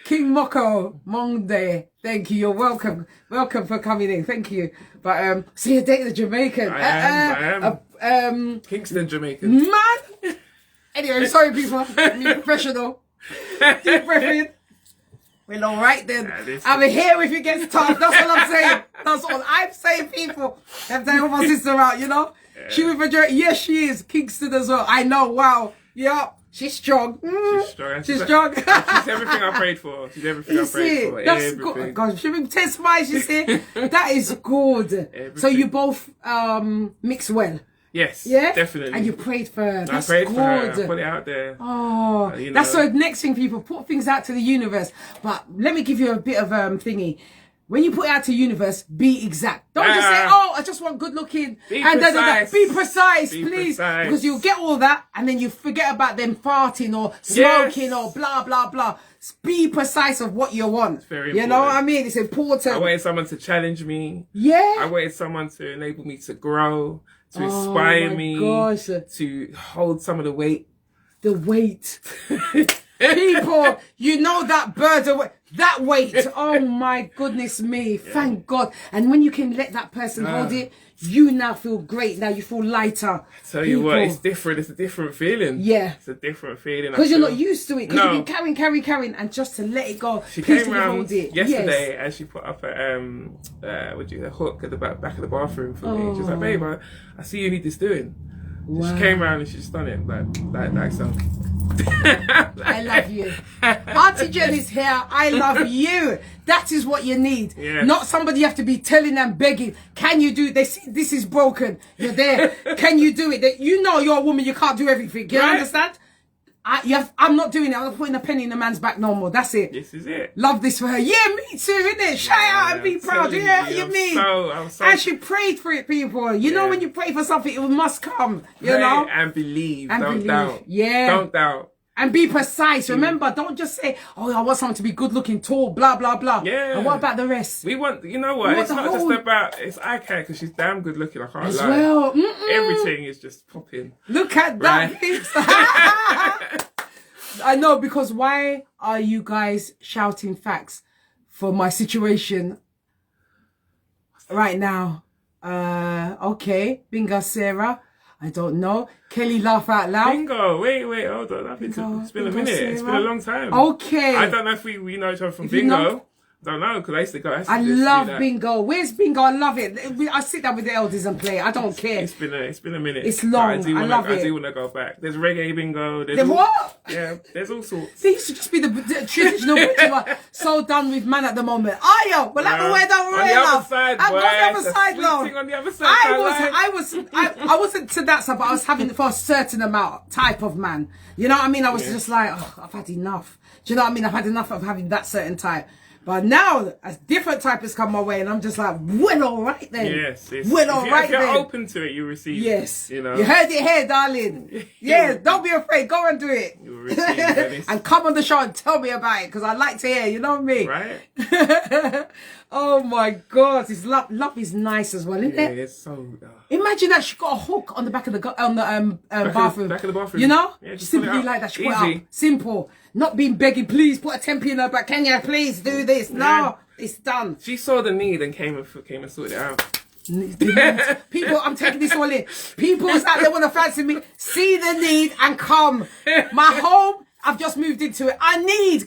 King Moko, Monday. Thank you. You're welcome. Welcome for coming in. Thank you. But so you're dating a Jamaican. I am. Kingston Jamaican. Man. Anyway, sorry people. I'm professional. Deep breath in. Well, all right then. I'm here if it gets tough. That's all I'm saying. That's all I'm saying, people. I'm saying help my sister out, Yeah. She with a drink. Yes, she is. Kingston as well. I know. Wow. Yeah. She's strong. She's strong. She's everything I prayed for. She's everything I prayed for. That's good. God, she been testifying. She said that is good. Everything. So you both mix well. Yes. Yeah. Definitely. And you prayed for her. That's I prayed good. for her. I put it out there. Oh, that's the next thing. People put things out to the universe. But let me give you a bit of thingy. when you put it out to the universe, be exact. Don't just say, oh, I just want good looking. Be and precise. Be precise, Be please. precise. Because you'll get all that and then you forget about them farting or smoking or blah, blah, blah. Be precise of what you want. It's very important. You know what I mean? It's important. I wanted someone to challenge me. Yeah. I wanted someone to enable me to grow, to inspire me, to hold some of the weight. The weight. People, you know that bird away. That weight, oh my goodness me, thank God. And when you can let that person hold it, you now feel great. Now you feel lighter. I tell you what, it's different. It's a different feeling. Yeah. It's a different feeling. Because you're not used to it. Because you've been carrying, and just to let it go. She came around yesterday and she put up a hook at the back of the bathroom for me. She was like, babe, I see you need this doing. Wow. She came around and she just done it like so. I love you. Auntie Jen is here. I love you. That is what you need. Yes. Not somebody you have to be telling and begging. Can you do it? They see this is broken. You're there. Can you do it? You know you're a woman. You can't do everything. You understand? I'm not doing it. I'm not putting a penny in a man's back no more. That's it. This is it. Love this for her. Yeah, me too, innit? Shout out and be proud. Yeah, you mean? And she prayed for it, people. You know when you pray for something, it must come. You know? And believe. Don't doubt. Yeah. Don't doubt. And be precise. Remember, don't just say, oh, I want someone to be good looking, tall, blah, blah, blah. Yeah. And what about the rest? We want, you know what? It's not just about, it's eye care because she's damn good looking. I can't lie. Well. Everything is just popping. Look at that. I know, because why are you guys shouting facts for my situation right now? Okay. Bingo, Sarah. I don't know. Kelly, laugh out loud. Bingo. Wait, hold on. It's been a minute. Sarah. It's been a long time. Okay. I don't know if we know each other from Bingo. Don't know, because I used to go. I love Bingo. Where's Bingo? I love it. I sit down with the elders and play. I don't care. It's been a minute. It's long. I love it. I do want to go back. There's reggae Bingo. There's what? Yeah, there's all sorts. They used to just be the traditional British one. So done with man at the moment. Are you? Well, that's the way that we're on the other side, boy. On the other side, love. On the other side. I wasn't to that side, but I was having it for a certain amount type of man. You know what I mean? I was just like, oh, I've had enough. Do you know what I mean? I've had enough of having that certain type. But now, a different type has come my way, and I'm just like, well, all right then. Yes. Well, all right then. If you're open to it, you receive it. Yes. You know. You heard it here, darling. Yeah, don't be afraid. Go and do it. You'll receive it. And come on the show and tell me about it, because I like to hear, you know me. Right? Oh my God, this love is nice as well, isn't it? Yeah, it's so. Imagine that she got a hook on the back of the bathroom. Back of the bathroom. You know, yeah, simply like that. She put Easy. it up. Simple. Not being begging. Please put a 10p in her back. Can you please do this? No, it's done. She saw the need and came and sorted it out. People, I'm taking this all in. People out there want to fancy me. See the need and come. My home, I've just moved into it.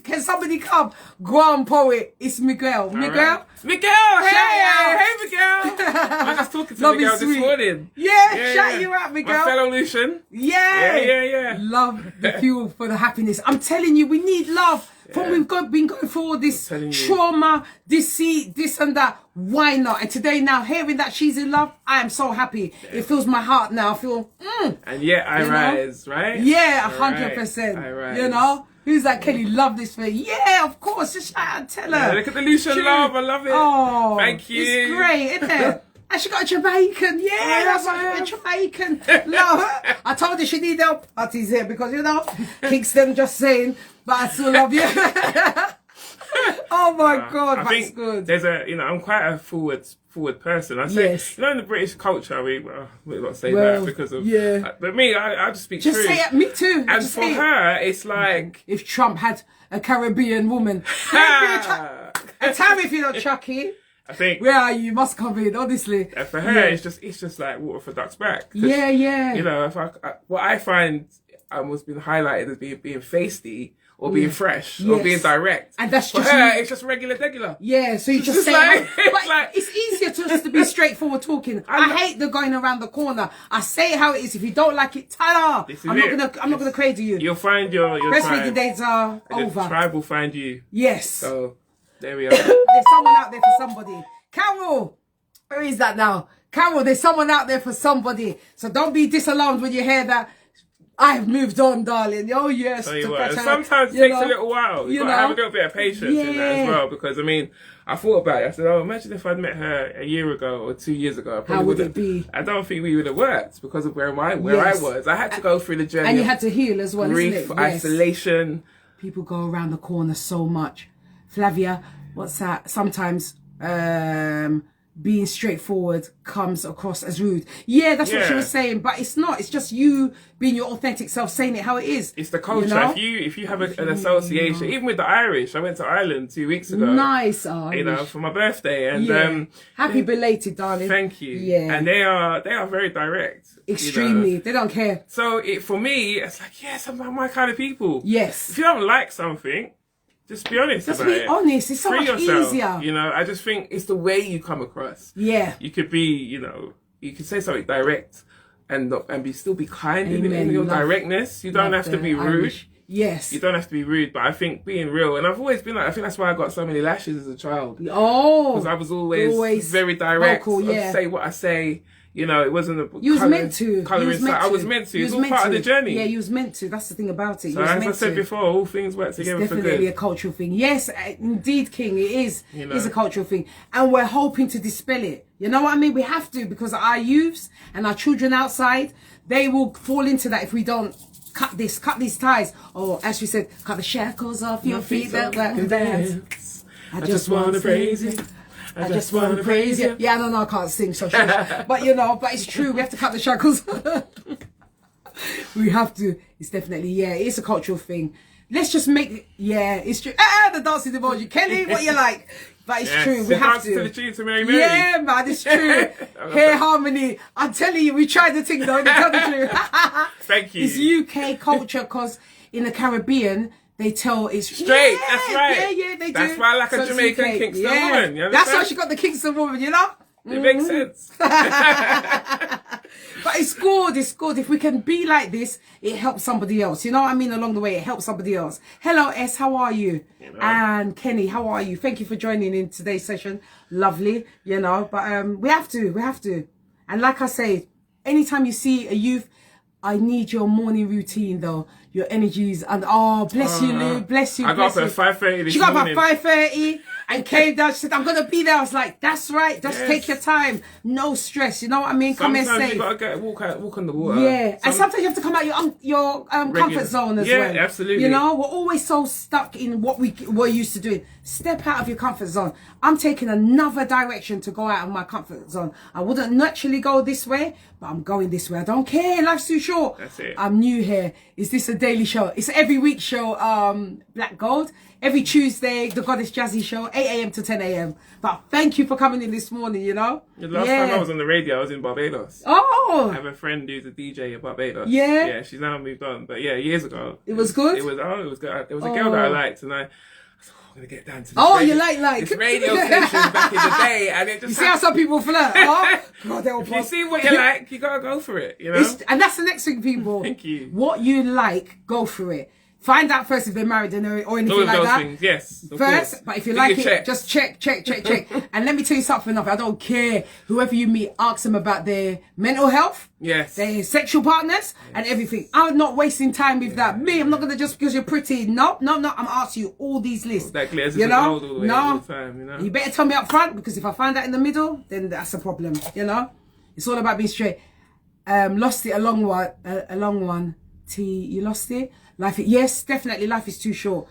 Can somebody come? Go on, poet. It's Miguel. Miguel? Miguel! Hey, Miguel! I was just talking to Miguel this morning. Yeah, shout you out, Miguel. My fellow Lucian. Yeah. Love the fuel for the happiness. I'm telling you, we need love. From we've been going through all this trauma, deceit, this and that. Why not? And today now, hearing that she's in love, I am so happy. Yeah. It fills my heart now. I feel, And yet I rise, right? Yeah, 100%. I rise. You know? Who's that, Kelly? Love this for you. Yeah, of course. Just shout out, tell her. Yeah, look at the Lucian love. I love it. Oh, thank you. It's great, isn't it? And she got a Jamaican. Yeah, that's a Jamaican. Love her. I told her she need help. Party's here because, you know, Kingston, just saying. But I still love you. Oh my God, I that's think good. There's I'm quite a forward person. I say, you know, in the British culture, we not say that because of, but me, I just speak just truth. Say it, me too. And for her, it's like if Trump had a Caribbean woman, a tariff, you know, Chucky. I think where are you? Must come in, honestly. For her, it's just like water for ducks back. Yeah. You know, what I find was being highlighted as being feisty or being fresh or being direct. And that's just for her, it's just regular. Yeah, so you just say it's easier just to be straightforward talking. I hate the going around the corner. I say it how it is. If you don't like it, ta-da! I'm not gonna cradle you. You'll find your breastfeeding days are over. The tribe will find you. Yes. So there we are. There's someone out there for somebody. Carol, where is that now? Carol, there's someone out there for somebody. So don't be disalarmed when you hear that. I've moved on, darling. Oh, yes. Sometimes it takes a little while. You've got to have a little bit of patience in that as well. Because, I mean, I thought about it. I said, oh, imagine if I'd met her a year ago or 2 years ago. I probably How would it be? I don't think we would have worked because of where I was. I had to go through the journey. And you had to heal as well, grief, isn't it? isolation. People go around the corner so much. Flavia, what's that? Sometimes being straightforward comes across as rude. Yeah, that's what she was saying, but it's not. It's just you being your authentic self, saying it how it is. It's the culture. You know? If you have an association, even with the Irish, I went to Ireland 2 weeks ago. Nice, Irish. You know, for my birthday, and happy belated, darling. Thank you. Yeah, and they are very direct. Extremely, you know? They don't care. So for me, it's like, yes, I'm my kind of people. Yes. If you don't like something, just be honest about it. Just be honest. It's so much easier. You know, I just think it's the way you come across. Yeah. You could be, you know, you could say something direct and still be kind in your directness. You don't have to be rude. Irish. Yes. You don't have to be rude, but I think being real, and I've always been like, I think that's why I got so many lashes as a child. Oh. Because I was always very direct. Vocal, I'd say what I say. You know, it wasn't a you was meant to. I was meant to. It's all part of the journey. Yeah, you was meant to. That's the thing about it. So as I said before, all things work together for good. It's definitely a cultural thing. Yes, indeed, King. It is. You know? It's a cultural thing. And we're hoping to dispel it. You know what I mean? We have to, because our youths and our children outside, they will fall into that if we don't cut these ties. Or as we said, cut the shackles off your feet that can dance. I just want to praise you. I just want to praise you. Yeah, no, I can't sing, so shush. But you know, but it's true. We have to cut the shackles. We have to. It's definitely, it's a cultural thing. Let's just make, it's true. The dancing emoji. Kelly, what you like? But it's true. We have to. To the tune to Mary Mary. Yeah, man, it's true. Hair harmony. I'm telling you, we tried the thing though. Tell the truth. Thank you. It's UK culture, because in the Caribbean, they tell it's straight. That's right. Yeah, they do. That's why I like a Jamaican Kingston woman. You That's why she got the Kingston woman, you know? It makes sense. But it's good. It's good. If we can be like this, it helps somebody else. You know what I mean? Along the way, it helps somebody else. Hello, S. How are you? And Kenny, how are you? Thank you for joining in today's session. Lovely. You know, but we have to. And like I say, anytime you see a youth, I need your morning routine though. Your energies and bless you, Lou. Bless you. I got up at 5:30 this morning. She got up at 5:30 and came down. She said, "I'm gonna be there." I was like, "That's right. Just take your time. No stress." You know what I mean? Come and Sometimes you gotta walk on the water. Yeah, and sometimes you have to come out your comfort zone as well. Yeah, absolutely. You know, we're always so stuck in what we're used to doing. Step out of your comfort zone. I'm taking another direction to go out of my comfort zone. I wouldn't naturally go this way, but I'm going this way. I don't care. Life's too short. That's it. I'm new here. Is this a daily show? It's every week show. Black Gold. Every Tuesday, the Goddess Jazzy show, 8 a.m. to 10 a.m. But thank you for coming in this morning, you know? The last time I was on the radio, I was in Barbados. Oh! I have a friend who's a DJ in Barbados. Yeah? Yeah, she's now moved on. But yeah, years ago. It was good? It was good. There was a girl that I liked, and I thought, I'm going to get down to this you like this radio station back in the day. And it just you see how some people flirt? God, if you see what you like, you got to go for it, you know? And that's the next thing, people. Thank you. What you like, go for it. Find out first if they're married or anything like that. Things, yes. First, but if you like it, just check. And let me tell you something. I don't care. Whoever you meet, ask them about their mental health, their sexual partners, and everything. I'm not wasting time with that. I'm not gonna just because you're pretty. No. I'm asking you all these lists. That glitters you know, all the way, all the time, you know. You better tell me up front, because if I find out in the middle, then that's a problem. You know, it's all about being straight. Lost it a long one. You lost it. Yes, definitely. Life is too short.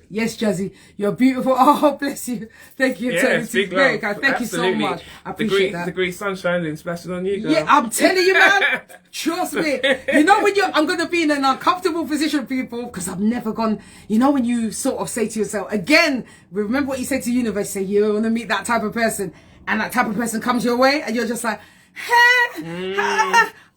Yes, Jazzy, you're beautiful. Oh, bless you. Thank you. Yes, big love. Thank you so much. I appreciate that. Degree sunshine and splashing on you, girl. Yeah, I'm telling you, man. Trust me. You know I'm going to be in an uncomfortable position, people, because I've never gone. You know when you sort of say to yourself, again, remember what you said to the universe. Say you want to meet that type of person, and that type of person comes your way, and you're just like,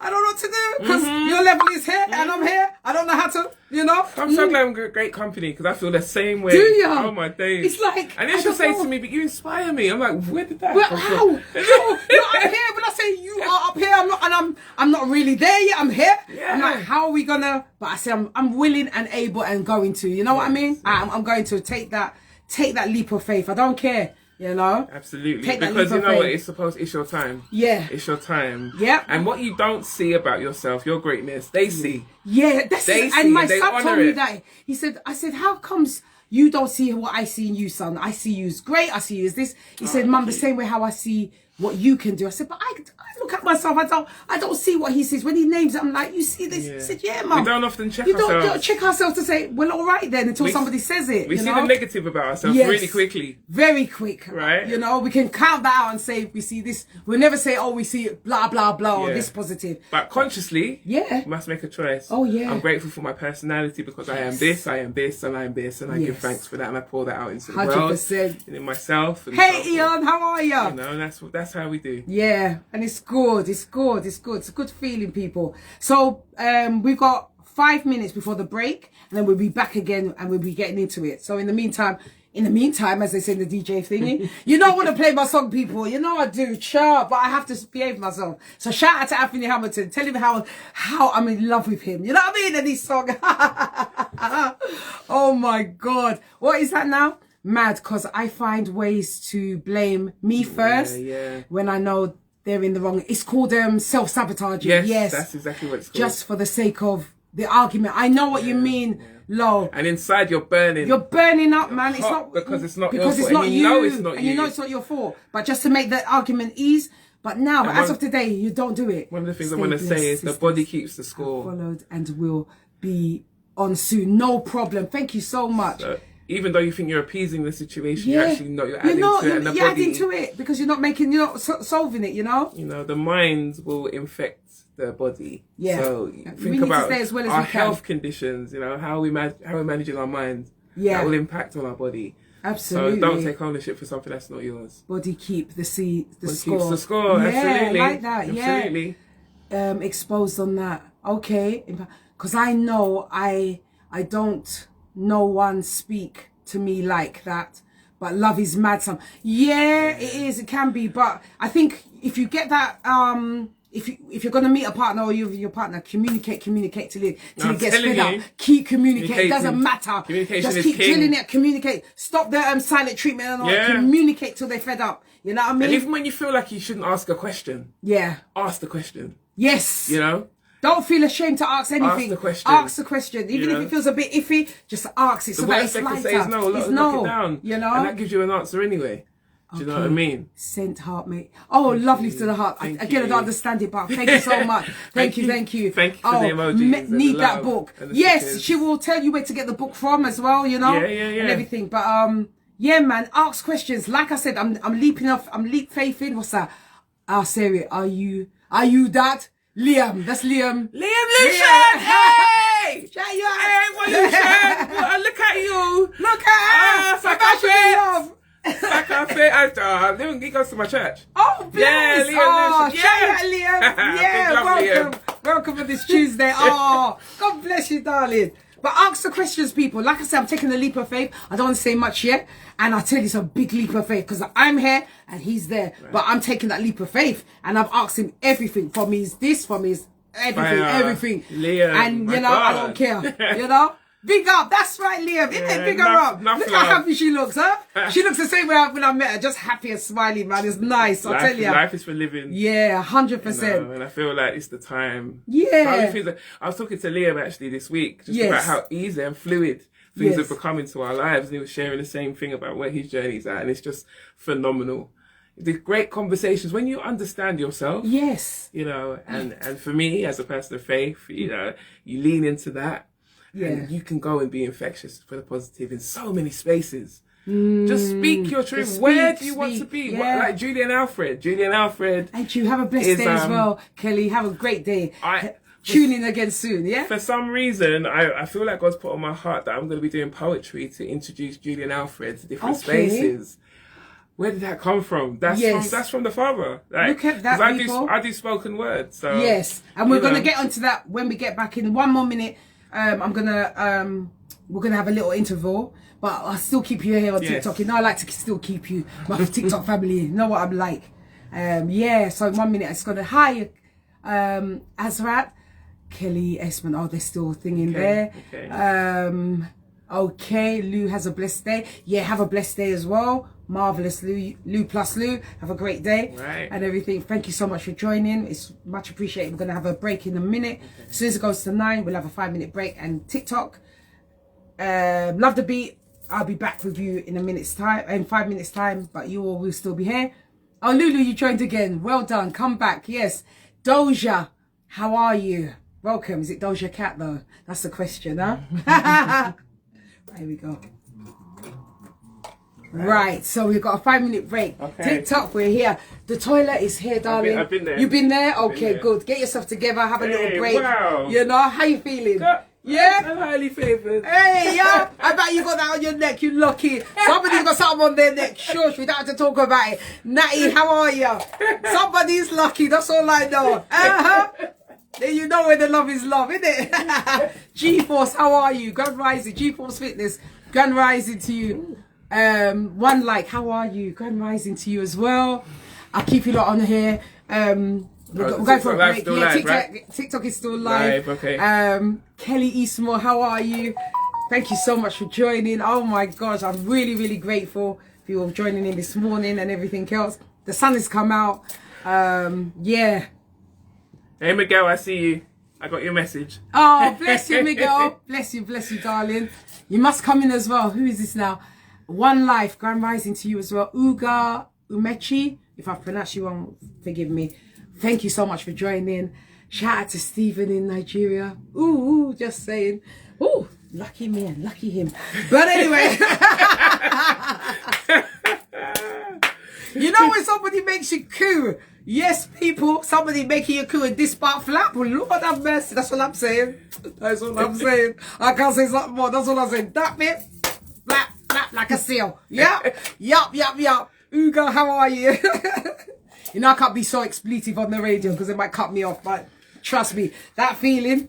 I don't know what to do, because your level is here and I'm here. I don't know how to, you know. I'm so glad I'm great company, because I feel the same way. Do you? Oh my days. It's like, and then she'll say to me, "But you inspire me." I'm like, where did that come how? from? You're up here. When I say you are up here, I'm not really there yet. I'm here. Yeah. I'm like, how are we gonna? But I say I'm willing and able and going to. You know what I mean? Yes. I'm going to take that leap of faith. I don't care. You know? Absolutely. Because you know what, it's your time. Yeah. It's your time. Yeah. And what you don't see about yourself, your greatness, they see. Yeah, that's they it. see, and my they son told me it. that. I said, how comes you don't see what I see in you, son. I see you as great. I see you as this. He said, Mum, the same way how I see what you can do. I said, but I look at myself. I don't see what he sees. When he names it, I'm like, you see this? He said, yeah, Mum. We don't often check ourselves. You don't check ourselves to say, well, all right then, until somebody says it. We see the negative about ourselves really quickly. Very quick. Right. You know, we can count that out and say, we see this. We'll never say, oh, we see blah, blah, blah, or this positive. But consciously, you must make a choice. Oh, yeah. I'm grateful for my personality because I am this, I am this, and I am this, and I give thanks for that, and I pour that out into the 100%. World, and in myself. And hey, Ian, how are you? You know, that's how we do. Yeah, and it's good. It's good. It's good. It's a good feeling, people. So we've got 5 minutes before the break, and then we'll be back again, and we'll be getting into it. So in the meantime, as they say in the DJ thingy, you know I want to play my song, people. You know I do, sure, but I have to behave myself. So shout out to Anthony Hamilton. Tell him how I'm in love with him. You know what I mean? And his song. Oh my God. What is that now? Mad, because I find ways to blame me first when I know they're in the wrong. It's called self-sabotaging. Yes, that's exactly what it's called. Just for the sake of the argument. I know what you mean, Lo. And inside you're burning. You're burning up, man. It's not because it's not because your it's fault. not And you. know it's not and you. You know it's not your fault. But just to make that argument ease. But now, as of today, you don't do it. One of the things I want to say is the body keeps the score. Followed and will be on soon. No problem. Thank you so much. So, even though you think you're appeasing the situation, you actually know you're adding to it. And you're adding to it because you're not solving it, you know? You know, the mind will infect the body. Yeah. So think about our health conditions, you know, how we're managing our mind. Yeah. That will impact on our body. Absolutely. So don't take ownership for something that's not yours. Body keep the score. Keeps the score, absolutely. Like that, absolutely. Exposed on that. Okay. Because I know I don't... No one speak to me like that, but love is mad. It is. It can be, but I think if you get that, if you're gonna meet a partner or your partner, communicate till it gets fed up. Keep communicating. It doesn't matter. Communication Just keep is king. drilling it. Communicate. Stop the silent treatment and all. Communicate till they're fed up. You know what I mean? And even when you feel like you shouldn't ask a question, ask the question. Yes. You know. Don't feel ashamed to ask anything. Ask the question. Ask the question. Even if it feels a bit iffy, just ask it so that it's lighter. The worst they can say is no. Lock it down. You know? And that gives you an answer anyway. Do you know what I mean? Sent heart, mate. Oh, lovely to the heart. Again, I don't understand it, but thank you so much. Thank you. Thank you for the emojis. Need that book. Yes, she will tell you where to get the book from as well, you know? Yeah. And everything. But, yeah, man, ask questions. Like I said, I'm leaping off. I'm leap faith in. What's that? Sarah, are you that? Liam, that's Liam. Liam, hey! Hey, what you saying? Look at you. Look at her. Liam, he goes to my church. Oh, bless. Yeah, Liam. Shout out, Liam. Yeah, welcome for this Tuesday. Oh, God bless you, darling. But ask the questions, people. Like I said, I'm taking a leap of faith. I don't want to say much yet. And I tell you, it's a big leap of faith because I'm here and he's there. Right. But I'm taking that leap of faith. And I've asked him everything. From his this, from his everything. Liam, and, you know, I don't care. You know? Big up. That's right, Liam. Isn't it? Big her up. Look how happy she looks, huh? She looks the same way when I met her. Just happy and smiling, man. It's nice. I'll tell you. Life is for living. Yeah, 100%. You know, and I feel like it's the time. Yeah. I was talking to Liam actually this week just about how easy and fluid things have become into our lives. And he was sharing the same thing about where his journey's at. And it's just phenomenal. The great conversations when you understand yourself. Yes. You know, and for me as a person of faith, you know, you lean into that. Yeah. And you can go and be infectious for the positive in so many spaces. Just speak your truth. Where do you want to be? Yeah. Like Julian Alfred. And you have a blessed day as well, Kelly. Have a great day. Tune in again soon, yeah? For some reason, I feel like God's put on my heart that I'm going to be doing poetry to introduce Julian Alfred to different spaces. Where did that come from? That's from the Father. Like, look at that, I do spoken word. So yes, and we're going to get onto that when we get back in 1 more minute. We're gonna have a little interval, but I'll still keep you here on TikTok. You know, I like to still keep you, my TikTok family. You know what I'm like. So 1 minute, it's gonna hi, Azrat, Kelly, Esmond. Oh, they're still thinging there. Okay. Okay, Lou has a blessed day. Yeah, have a blessed day as well. Marvelous, Lou plus Lou. Have a great day. Right. And everything. Thank you so much for joining. It's much appreciated. We're going to have a break in a minute. As soon as it goes to 9, we'll have a 5-minute break. And TikTok, Love the Beat, I'll be back with you in a minute's time, in 5 minutes time, but you all will still be here. Oh, Lulu, you joined again. Well done. Come back. Yes. Doja, how are you? Welcome. Is it Doja Cat though? That's the question, huh? Here we go. Right, so we've got a 5-minute break. Okay. TikTok, we're here. The toilet is here, darling. I've been there. You've been there? Okay, been there. good. Get yourself together, have a little break. Wow. You know, how you feeling? Yeah? I'm highly favoured. Hey, yeah. I bet you got that on your neck, you lucky. Somebody's got something on their neck. Shush, we don't have to talk about it. Natty, how are you? Somebody's lucky, that's all I know. Then you know where the love is love, isn't it? G-Force, how are you? Grand Rising, G-Force Fitness, Grand Rising to you. One like, how are you? Grand Rising to you as well. I'll keep you lot on here. We're going for a break. Yeah, live, TikTok, right? TikTok is still live. Okay. Kelly Eastmore, how are you? Thank you so much for joining. Oh my gosh, I'm really, really grateful for you all joining in this morning and everything else. The sun has come out. Yeah. Hey Miguel, I see you. I got your message. Oh, bless you, Miguel. Bless you, darling. You must come in as well. Who is this now? One Life, Grand Rising to you as well. Uga Umechi, if I've pronounced you wrong, forgive me. Thank you so much for joining. Shout out to Stephen in Nigeria. Ooh, just saying. Ooh, lucky man, lucky him. But anyway. You know when somebody makes you coo? Yes, people, somebody making you coo in this part flap. Well, Lord have mercy. That's what I'm saying. That's what I'm saying. I can't say something more. That's what I'm saying. That bit, flap, flap like a seal. Yep, yup. Uga, how are you? You know, I can't be so expletive on the radio because it might cut me off, but trust me, that feeling,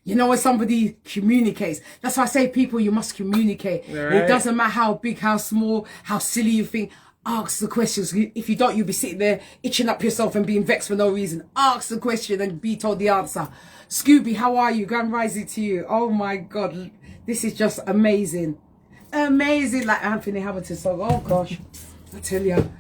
you know, when somebody communicates, that's why I say, people, you must communicate. Right. It doesn't matter how big, how small, how silly you think. Ask the questions. If you don't, you'll be sitting there itching up yourself and being vexed for no reason. Ask the question and be told the answer. Scooby, how are you? Grand Rising to you. Oh my God, this is just amazing. Amazing, like Anthony Hamilton song. Oh gosh, I tell you.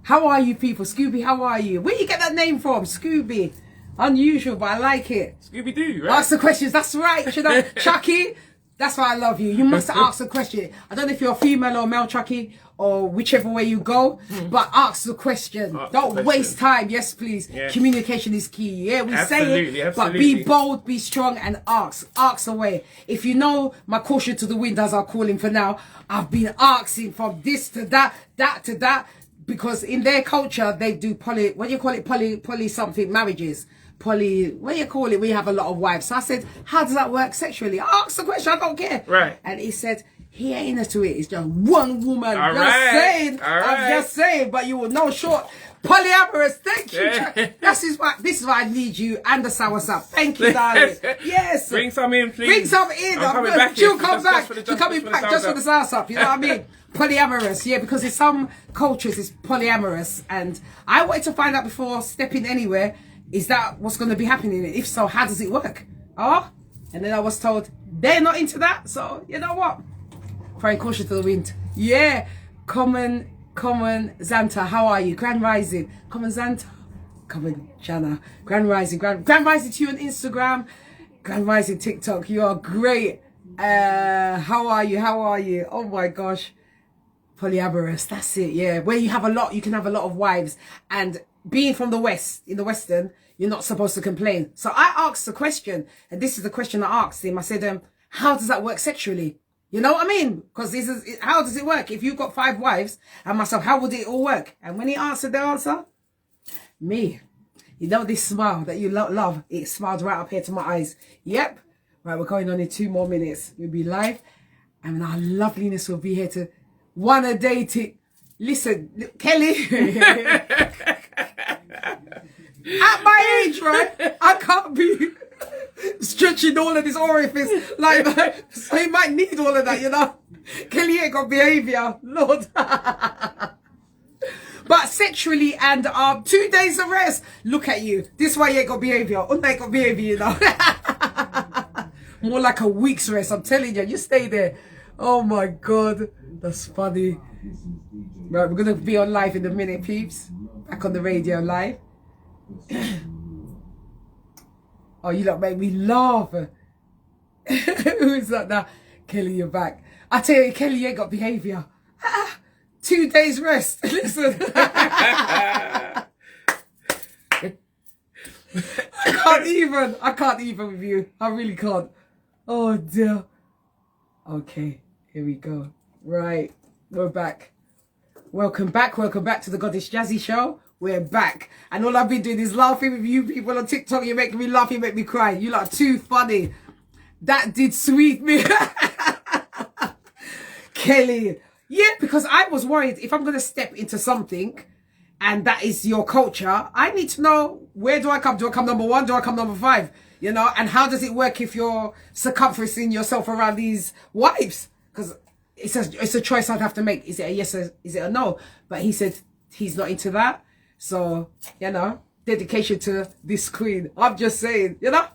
How are you, people? Scooby, how are you? Where you get that name from? Scooby. Unusual, but I like it. Scooby-Doo, right? Ask the questions. That's right. Should I? Chucky, that's why I love you. You must ask the question. I don't know if you're a female or male, Chucky, or whichever way you go, but ask the question. Don't waste time. Yes, please. Yes. Communication is key. Yeah, we say it, but be bold, be strong, and ask. Ask away. If you know my caution to the wind, as I call him for now, I've been asking from this to that, that to that. Because in their culture, they do what do you call it? Poly something marriages. What do you call it? We have a lot of wives. So I said, how does that work sexually? I asked the question, I don't care. Right. And he said, he ain't into it. It's just one woman. All just right. saying. All right. I'm just saying, but you will know short. Polyamorous. Thank you. This is why I need you and the sour sap. Thank you, darling. Yes. Bring some in, please. Bring some in. I'm coming back. She'll come back. She'll come back just for the sour sap. You know what I mean? Polyamorous, yeah, because in some cultures it's polyamorous, and I wanted to find out before stepping anywhere, is that what's going to be happening? If so, how does it work? Oh, and then I was told they're not into that, so you know what? Throwing caution to the wind. Yeah, common Zanta, how are you? Grand Rising, common Zanta, common Jana, Grand Rising, Grand Rising to you on Instagram, Grand Rising TikTok. You are great. How are you? Oh my gosh. Polyamorous, that's it, yeah. Where you can have a lot of wives, and being from the West, in the Western, you're not supposed to complain. So I asked the question, and this is the question I asked him. I said, how does that work sexually? You know what I mean? Because how does it work? If you've got 5 wives and myself, how would it all work? And when he answered the answer, me, you know this smile that you love, it smiled right up here to my eyes. Yep. Right, we're going on in 2 more minutes. We'll be live, and our loveliness will be here to wanna date it. Listen, Kelly, at my age, right, I can't be stretching all of this orifice like that. So you might need all of that, you know. Kelly ain't got behaviour, Lord. But sexually and 2 days of rest. Look at you. This why you ain't got behaviour. I ain't got behaviour, you know. More like a week's rest. I'm telling you. You stay there. Oh my God. That's funny. Right, we're going to be on live in a minute, peeps. Back on the radio live. Oh, you lot make me laugh. Who is that now? Kelly, you're back. I tell you, Kelly, you ain't got behaviour. 2 days rest. Listen. I can't even with you. I really can't. Oh dear. Okay, here we go. Right, we're back. Welcome back to the Goddess Jazzy Show. We're back. And all I've been doing is laughing with you people on TikTok. You make me laugh, you make me cry. You lot are too funny. That did sweet me. Kelly. Yeah, because I was worried if I'm going to step into something and that is your culture, I need to know, where do I come? Do I come number 1? Do I come number 5? You know, and how does it work if you're circumferencing yourself around these wives? Because it's a choice I'd have to make. Is it a yes or is it a no? But he said he's not into that. So, you know, dedication to this queen. I'm just saying, you know.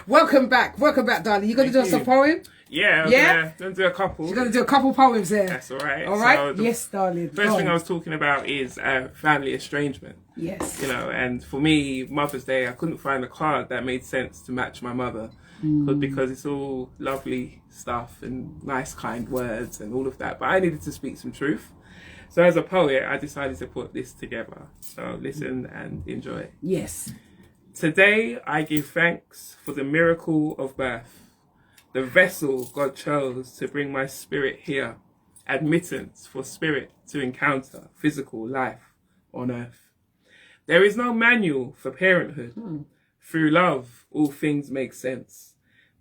Welcome back, darling. You going to do us a poem? Yeah, going to do a couple. You're going to do a couple poems there. That's all right. All right? So yes, darling. First thing I was talking about is family estrangement. Yes. You know, and for me, Mother's Day, I couldn't find a card that made sense to match my mother. Because it's all lovely stuff and nice, kind words and all of that. But I needed to speak some truth. So as a poet, I decided to put this together. So listen and enjoy. Yes. Today, I give thanks for the miracle of birth. The vessel God chose to bring my spirit here. Admittance for spirit to encounter physical life on earth. There is no manual for parenthood. Through love, all things make sense.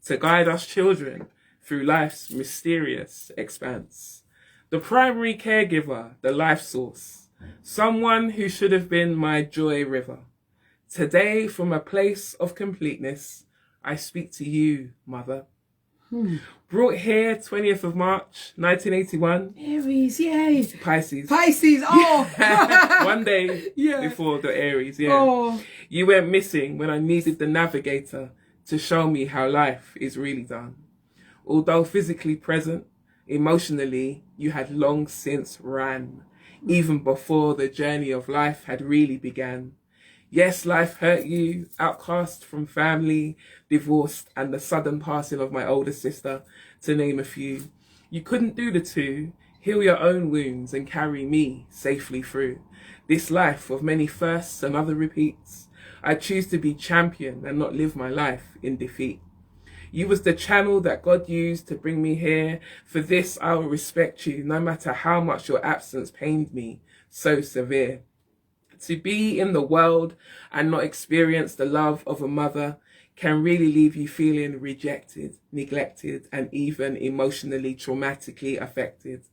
To guide us children through life's mysterious expanse. The primary caregiver, the life source. Someone who should have been my joy river. Today, from a place of completeness, I speak to you, Mother. Brought here 20th of March 1981. Aries, yay. Pisces, oh. One day before the Aries, Oh. You went missing when I needed the navigator to show me how life is really done. Although physically present, emotionally you had long since ran, even before the journey of life had really began. Yes, life hurt you, outcast from family, divorced, and the sudden passing of my older sister, to name a few. You couldn't do the two, heal your own wounds and carry me safely through. This life of many firsts and other repeats, I choose to be champion and not live my life in defeat. You was the channel that God used to bring me here. For this I will respect you, no matter how much your absence pained me so severe. To be in the world and not experience the love of a mother can really leave you feeling rejected, neglected, and even emotionally, traumatically affected.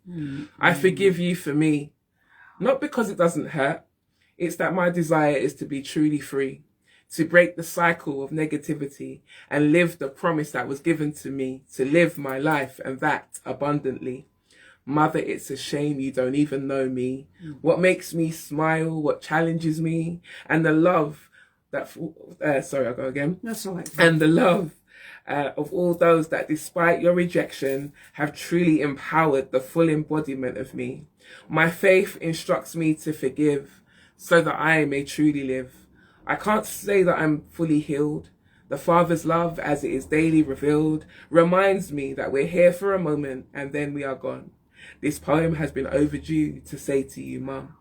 I forgive you for me, not because it doesn't hurt. It's that my desire is to be truly free, to break the cycle of negativity and live the promise that was given to me, to live my life, and that abundantly. Mother, it's a shame you don't even know me. What makes me smile, what challenges me, and the love that, I'll go again. That's all right. And the love of all those that, despite your rejection, have truly empowered the full embodiment of me. My faith instructs me to forgive so that I may truly live. I can't say that I'm fully healed. The Father's love, as it is daily revealed, reminds me that we're here for a moment and then we are gone. This poem has been overdue to say to you, Mum.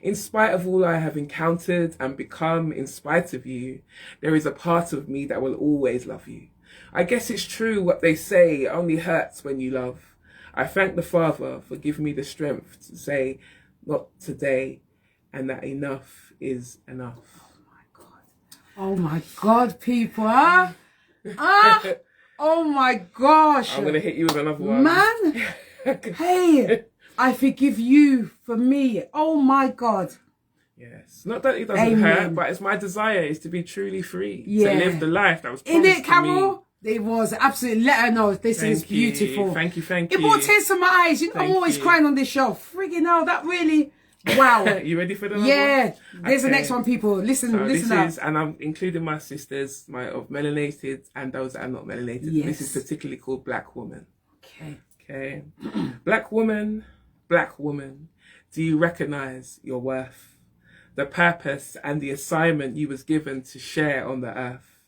In spite of all I have encountered and become, in spite of you, there is a part of me that will always love you. I guess it's true what they say, it only hurts when you love. I thank the Father for giving me the strength to say, not today, and that enough is enough. Oh my God, people, huh? Oh my gosh. I'm going to hit you with another one. Man. Hey, I forgive you for me. Oh my God. Yes. Not that it doesn't hurt, but it's my desire is to be truly free. Yeah. To live the life that was in promised it, Carol? to me. It was absolutely. Let her know this is beautiful. Thank you. It brought tears to my eyes. You know, I'm always crying on this show. Friggin' hell, that really. Wow. You ready for the Yeah. There's the next one, people. Listen up. And I'm including my sisters, of melanated and those that are not melanated. Yes. This is particularly called Black Woman. Okay. Black woman, do you recognize your worth? The purpose and the assignment you was given to share on the earth.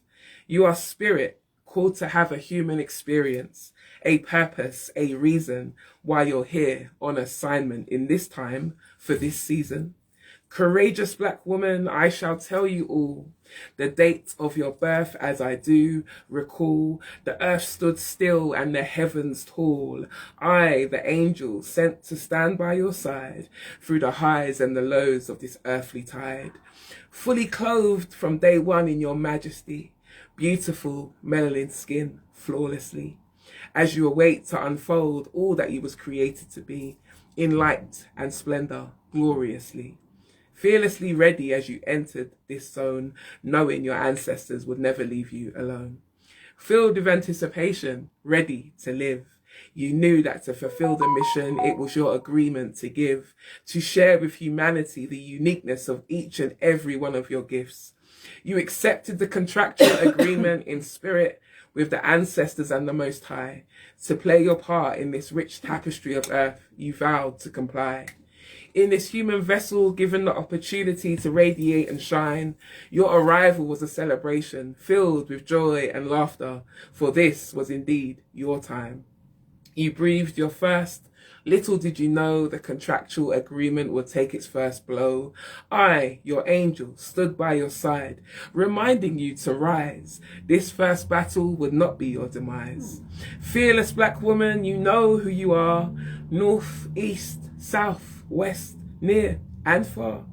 You are spirit, called to have a human experience, a purpose, a reason why you're here on assignment in this time for this season. Courageous black woman, I shall tell you all the date of your birth as I do recall. The earth stood still and the heavens tall. I, the angel, sent to stand by your side through the highs and the lows of this earthly tide. Fully clothed from day one in your majesty, beautiful melanin skin flawlessly, as you await to unfold all that you was created to be, in light and splendor gloriously. Fearlessly ready as you entered this zone, knowing your ancestors would never leave you alone. Filled with anticipation, ready to live. You knew that to fulfill the mission, it was your agreement to give, to share with humanity the uniqueness of each and every one of your gifts. You accepted the contractual agreement in spirit with the ancestors and the Most High. To play your part in this rich tapestry of earth, you vowed to comply. In this human vessel, given the opportunity to radiate and shine, your arrival was a celebration filled with joy and laughter, for this was indeed your time. You breathed your first. Little did you know the contractual agreement would take its first blow. I, your angel, stood by your side, reminding you to rise. This first battle would not be your demise. Fearless black woman, you know who you are. North, east, south, west, near and far.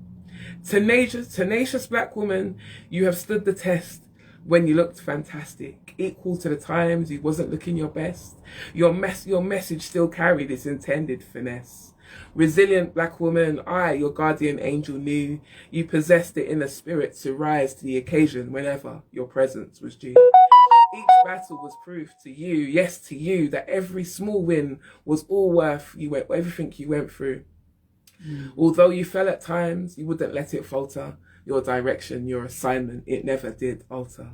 Tenacious black woman, you have stood the test when you looked fantastic, equal to the times you wasn't looking your best. Your message still carried its intended finesse. Resilient black woman, I, your guardian angel, knew you possessed it in the spirit to rise to the occasion whenever your presence was due. Each battle was proof to you, yes to you, that every small win was all worth everything you went through. Although you fell at times, you wouldn't let it falter. Your direction, your assignment, it never did alter.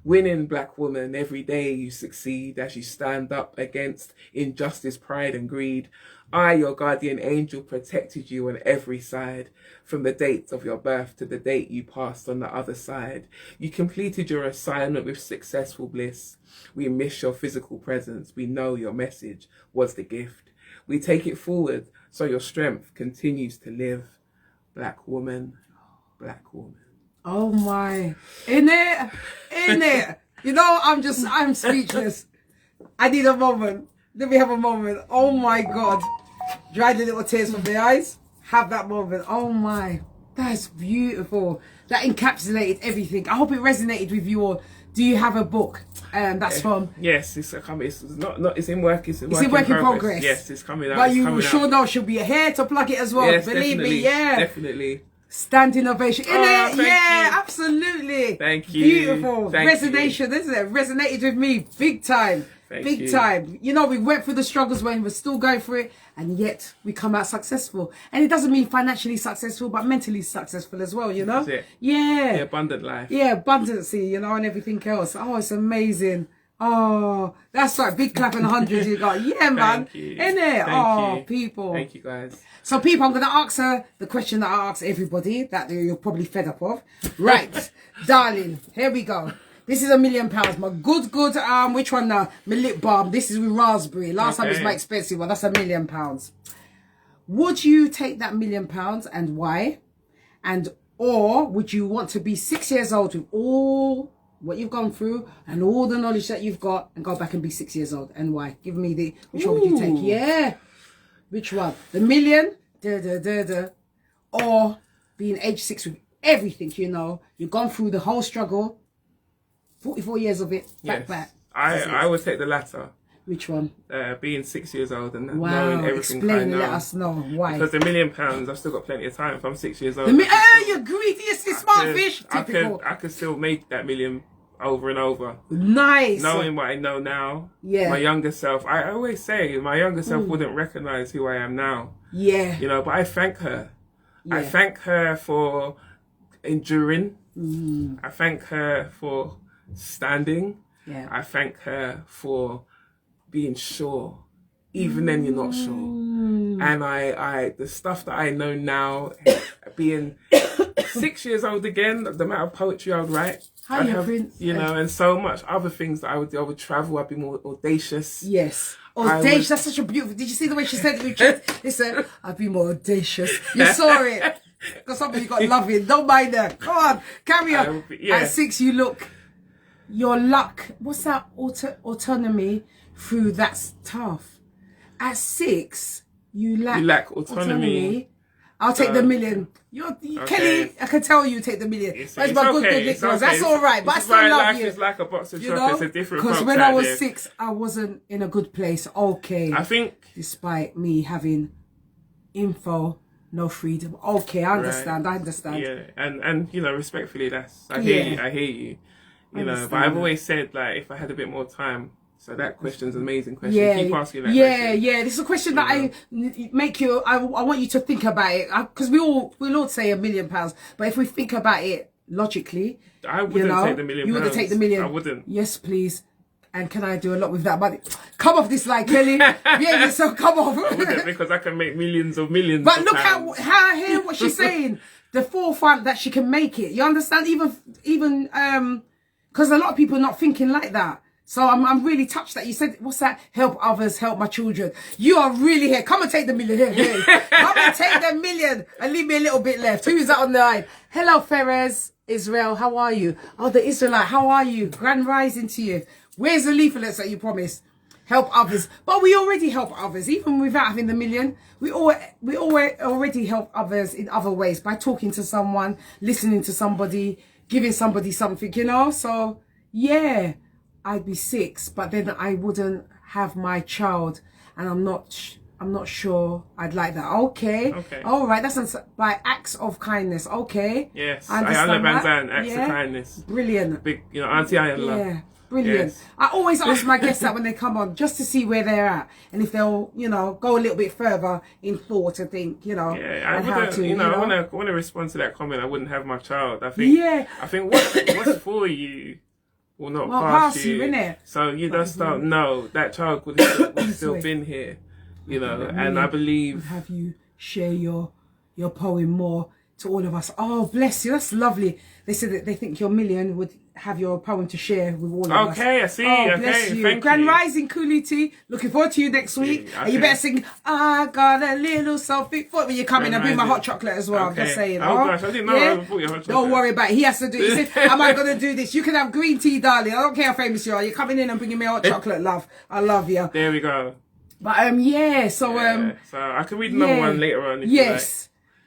Winning black woman, every day you succeed as you stand up against injustice, pride and greed. I, your guardian angel, protected you on every side, from the date of your birth to the date you passed on the other side. You completed your assignment with successful bliss. We miss your physical presence. We know your message was the gift. We take it forward so your strength continues to live. Black woman, black woman. Oh my. In it. You know, I'm speechless. I need a moment. Let me have a moment. Oh my God. Dry the little tears from the eyes. Have that moment. Oh my. That's beautiful. That encapsulated everything. I hope it resonated with you all. Do you have a book? That's from... Yes, it's not. It's in work. It's in work in progress. Yes, it's coming out. But you sure know she'll be here to plug it as well. Yes, believe definitely, me. Yeah, definitely. Standing ovation. Thank Yeah, you. absolutely. Thank you. Beautiful. Thank Resonation, you. isn't it? Resonated with me big time. Big time. You know, we went through the struggles when we're still going through it, and yet we come out successful. And it doesn't mean financially successful, but mentally successful as well, you know? That's it. Yeah. The abundant life. Yeah, abundancy, you know, and everything else. Oh, it's amazing. Oh, that's right. Big clap and hundreds you got. Yeah, man. Thank you. Innit? Thank Oh, people. Thank you, guys. So, people, I'm going to ask her the question that I ask everybody that you're probably fed up of. Right. Darling, here we go. This is £1 million. My good, which one now? My lip balm. This is with raspberry. Last time it's my expensive one. That's £1 million. Would you take that £1 million and why? Or would you want to be 6 years old with all what you've gone through and all the knowledge that you've got and go back and be 6 years old, and why? Give me which one would you take? Yeah. Which one? The $1 million? Or being age 6 with everything, you know? You've gone through the whole struggle. 44 years of it, back. I would take the latter. Which one? Being 6 years old and knowing everything Explain I know. Let us know why. Because the £1 million, I've still got plenty of time. If I'm 6 years old, you're greedy, smart fish. Typical. I could still make that $1 million over and over. Nice. Knowing what I know now. Yeah. My younger self. I always say my younger self wouldn't recognise who I am now. Yeah. You know, but I thank her. Yeah. I thank her for enduring. I thank her for standing. Yeah. I thank her for being sure, even then you're not sure. And I the stuff that I know now, being 6 years old again, the amount of poetry I would write, Hiya, Prince. You know, and so much other things that I would do. I would travel. I'd be more audacious. Yes. Audacious. That's such a beautiful. Did you see the way she said it? Listen, I'd be more audacious. You saw it. Because somebody got loving. Don't mind her. Come on. Carry on. At 6, you look. Your luck. What's that? Autonomy through that's tough. At 6, you lack autonomy. I'll take the million. Kelly, I can tell you take the million. It's my good listeners. That's all right. But I still love you. It's like a box of chocolates. It's a different. Because when I was 6, I wasn't in a good place. Okay. I think, despite me having info, no freedom. Okay, I understand. I understand. Yeah, and you know, respectfully, I hear you. You know, but I've always said, like, if I had a bit more time. So that question's an amazing question. Yeah, keep asking that question. Yeah. This is a question that I want you to think about it, because we'll all say £1 million, but if we think about it logically, I wouldn't take the £1 million. You wouldn't take the million. I wouldn't. Yes, please. And can I do a lot with that money? Come off this line, Kelly. Yeah, so come off. I wouldn't, because I can make millions of millions. But of look pounds. how I hear what she's saying. The forefront that she can make it. You understand? Even because a lot of people are not thinking like that. So I'm really touched that you said, what's that? Help others, help my children. You are really here. Come and take the million. Here. Come and take the million and leave me a little bit left. Who is that on the line? Hello, Ferez, Israel. How are you? Oh, the Israelite. How are you? Grand rising to you. Where's the leaflets that you promised? Help others. But we already help others, even without having the million. We already help others in other ways, by talking to someone, listening to somebody, giving somebody something, you know? So, yeah. I'd be 6, but then I wouldn't have my child, and I'm not sure I'd like that. Okay. All right. That's by acts of kindness. Okay. Yes. I understand acts of kindness. Brilliant. Big, you know, Auntie Ayala. Yeah. Brilliant. Yes. I always ask my guests that when they come on, just to see where they're at, and if they'll, you know, go a little bit further in thought and think, you know, yeah, I want to respond to that comment. I wouldn't have my child. I think what's for you will not pass you, innit? So you just don't know that child would have still been here, you know. And I believe have you share your poem more to all of us. Oh, bless you. That's lovely. They said that they think your million would have your poem to share with all of us. Okay, I see. Oh, bless you. Thank Grand you. Rising, Coolity. Looking forward to you next week. Okay. And you better sing, I got a little something for when you come in. I bring my hot chocolate as well. Okay. I'm just saying. Oh, gosh, I didn't know I brought your hot chocolate. Don't worry about it. He has to do it. He said, am I going to do this? You can have green tea, darling. I don't care how famous you are. You're coming in and bringing me hot chocolate, love. I love you. There we go. But, so I can read another one later on if you like.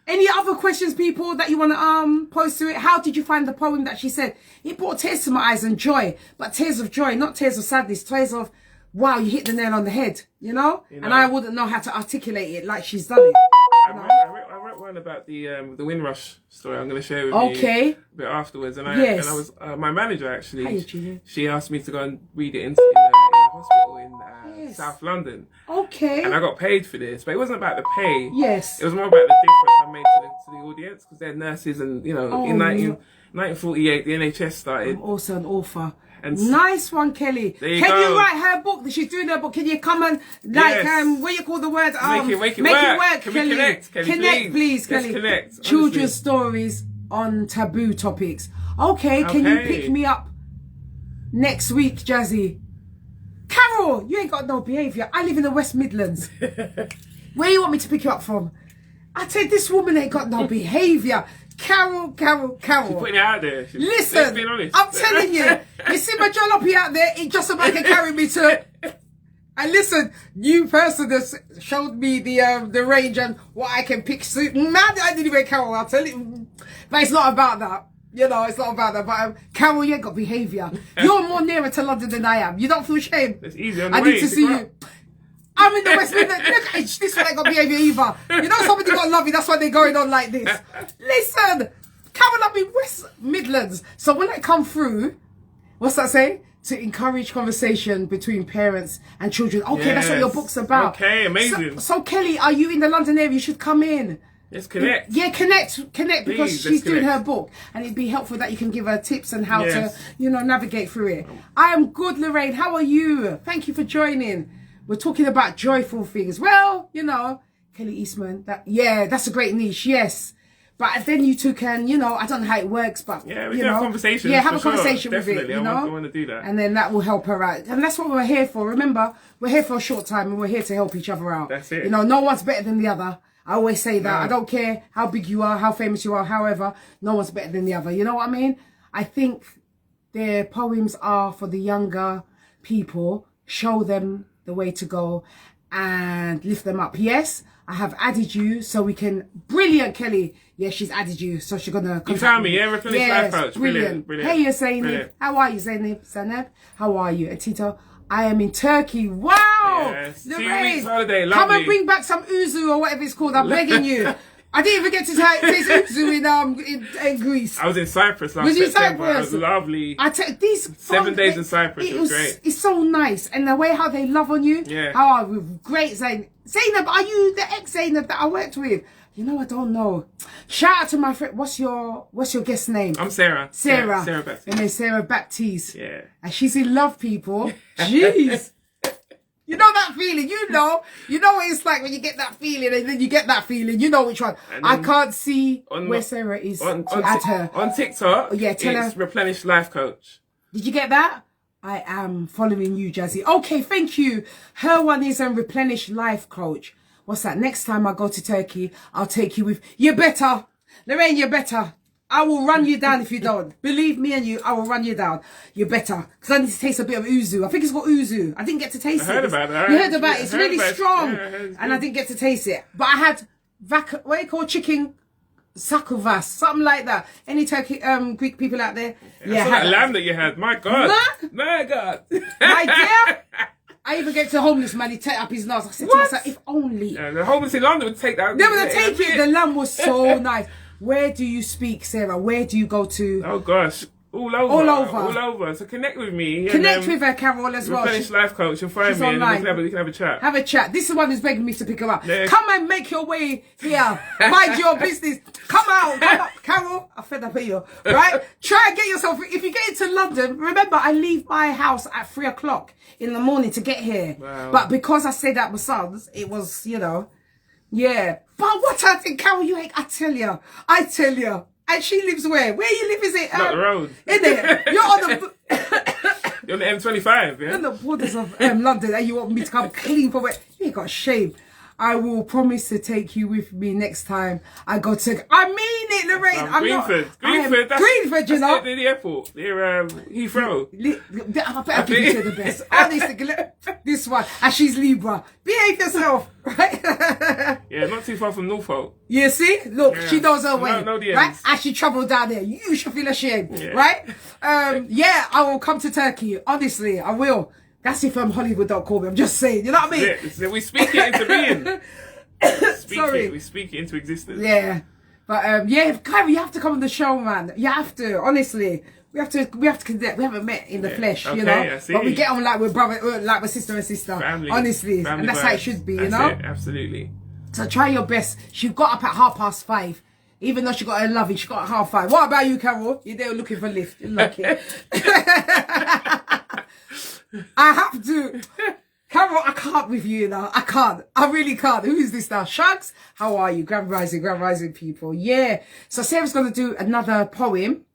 Any other questions, people, that you want to post to it? How did you find the poem that she said? It brought tears to my eyes and joy, but tears of joy, not tears of sadness, tears of, wow, you hit the nail on the head, you know? And I wouldn't know how to articulate it like she's done it. I wrote one about the Windrush story. I'm going to share with you a bit afterwards. And I was my manager actually. She asked me to go and read it in a hospital in South London. Okay. And I got paid for this, but it wasn't about the pay. Yes. It was more about the difference I made to the audience, because they're nurses, and you know, in 1948 the NHS started. I'm also an author. And nice one, Kelly. Can you write her book? She's doing her book. Can you come and what you call the word? Make it work. Can Kelly. We connect? Connect, please, Kelly. Connect. Children's stories on taboo topics. Okay, can you pick me up next week, Jazzy? Carol, you ain't got no behaviour. I live in the West Midlands. Where you want me to pick you up from? I tell you, this woman ain't got no behaviour. Carol. She's putting it out there. Listen, being honest. I'm telling you. You see my jalopy out there, it just about can carry me to... And listen, new person has showed me the range and what I can pick. Man, I didn't even Carol, I'll tell you. But it's not about that. You know, it's not about that. But Carol, you ain't got behaviour. You're more nearer to London than I am. You don't feel shame? It's easy on the I need to see you. I'm in the West Midlands. Look, this one ain't got behaviour either. You know somebody got love you, that's why they're going on like this. Listen, Carol, I'm in West Midlands. So when I come through, what's that saying? To encourage conversation between parents and children. Okay, that's what your book's about. Okay, amazing. So Kelly, are you in the London area? You should come in. Let's connect. Yeah, connect, because she's doing her book, and it'd be helpful that you can give her tips on how to, you know, navigate through it. I am good, Lorraine. How are you? Thank you for joining. We're talking about joyful things. Well, you know, Kelly Eastman. That's a great niche. Yes, But then you two can, you know, I don't know how it works, but yeah, we you can know, have conversations. yeah, have a for conversation sure. with it. Definitely. You know, I want to do that, and then that will help her out. And that's what we're here for. Remember, we're here for a short time, and we're here to help each other out. That's it. You know, no one's better than the other. I always say that. I don't care how big you are, how famous you are. However, no one's better than the other. You know what I mean? I think their poems are for the younger people. Show them the way to go and lift them up. Yes, I have added you so we can... Brilliant, Kelly. Yeah, she's added you. So she's going to... You found me, yeah? Replenish Life Coach. Brilliant. Hey, you're Zainab. How are you, Zainab? How are you? And Tito, I am in Turkey. Wow! Yes. 2 Lorraine, weeks holiday, lovely. come and bring back some uzu or whatever it's called. I'm begging you. I didn't even get to taste uzu in Greece. I was in Cyprus last September. It was lovely. These 7 days in Cyprus. It was great. It's so nice. And the way how they love on you. Yeah. How are we? Great, Zainab, are you the ex-Zainab that I worked with? You know, I don't know. Shout out to my friend. What's your guest name? I'm Sarah. Sarah. Sarah Baptiste. And then Sarah Baptiste. Yeah. And she's in love, people. Jeez. You know that feeling, you know what it's like when you get that feeling, and then you get that feeling, you know which one. I can't see where Sarah is to add her. On TikTok, yeah, tell it's her. Replenish Life Coach. Did you get that? I am following you, Jazzy. Okay, thank you. Her one is a Replenish Life Coach. What's that? Next time I go to Turkey, I'll take you with... You better. Lorraine, you better. I will run you down if you don't. Believe me and you, I will run you down. You better. Because I need to taste a bit of uzu. I think it's got uzu. I didn't get to taste it. I heard about it. You heard about it. It's really strong. Yeah, and I didn't get to taste it. But I had, what do you call chicken? Sakovas. Something like that. Any Turkey, Greek people out there? Yeah. I saw that lamb that you had. My God. Nah? My God. My dear. I even get to a homeless man, he take up his nose. I said to myself, if only. Yeah, the homeless in London would take that. They would take it. The lamb was so nice. Where do you speak, Sarah? Where do you go to? Oh gosh, all over. All over. So connect with me. Connect with her, Carol, as well. Replenish Life Coach. You'll find me and we can have a chat. Have a chat. This is one who's begging me to pick her up. Yeah. Come and make your way here. Mind your business. Come out. Come up. Carol, I fed up at you. Right? Try and get yourself... If you get into London, remember, I leave my house at 3 o'clock in the morning to get here. Wow. But because I stayed at my son's, it was, you know... Yeah. But what I think, Carol, you ain't... I tell you. And she lives where? Where you live, is it? Not the road. In there. You're on the... You're on the M25, yeah? On the borders of London, and you want me to come clean for it? You ain't got shame. I will promise to take you with me next time I go to... I mean it, Lorraine. I'm Greenford. Not, Greenford, you know? The airport. Near Heathrow. I better give you to the best. Honestly, this one. And she's Libra. Behave yourself, right? Yeah, not too far from Norfolk. You see? Look, she knows her way. No DMs. Right? As she travelled down there, you should feel ashamed, yeah. right? Yeah, I will come to Turkey. Honestly, I will. That's if Hollywood don't call me. I'm just saying. You know what I mean? Yeah, so we speak it into being. We speak it into existence. Yeah. But yeah, Kyrie, you have to come on the show, man. You have to. Honestly. We have to connect. We haven't met in the flesh, okay, you know. I see. But we get on like we're brother, like we're sister and sister. Family. Honestly. Family and that's vibes. how it should be, you That's know? it, absolutely. So try your best. She got up at 5:30. Even though she got her lovey, she got at 5:30. What about you, Carol? You're there looking for lift. You're lucky. I have to. Carol, I can't with you now. I can't. I really can't. Who is this now? Shugs? How are you? Grand Rising people. Yeah. So Sarah's going to do another poem.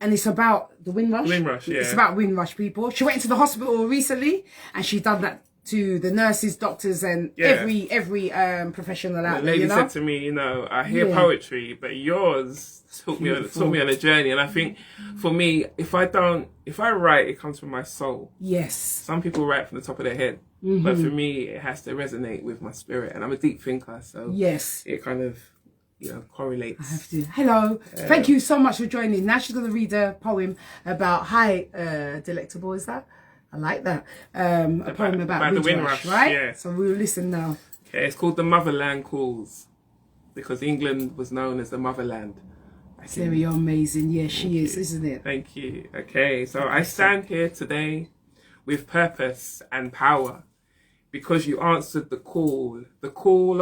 And it's about the Windrush. Windrush, yeah. It's about Windrush people. She went into the hospital recently and she done that to the nurses, doctors, and every professional out there. The lady you know? said to me, you know, I hear poetry, but yours took me on a journey. And I think for me, if I write, it comes from my soul. Yes. Some people write from the top of their head, but for me, it has to resonate with my spirit. And I'm a deep thinker, so yes, it kind of, you know, correlates. I have to. Hello. Thank you so much for joining. Now she's going to read a poem about Delectable, is that? I like that. A poem about the Windrush, right? Yeah. So we'll listen now. Okay, it's called The Motherland Calls, because England was known as the motherland. Sarah, you're amazing. Yeah, she is, isn't it? Thank you. Okay, so I stand here today with purpose and power, because you answered the call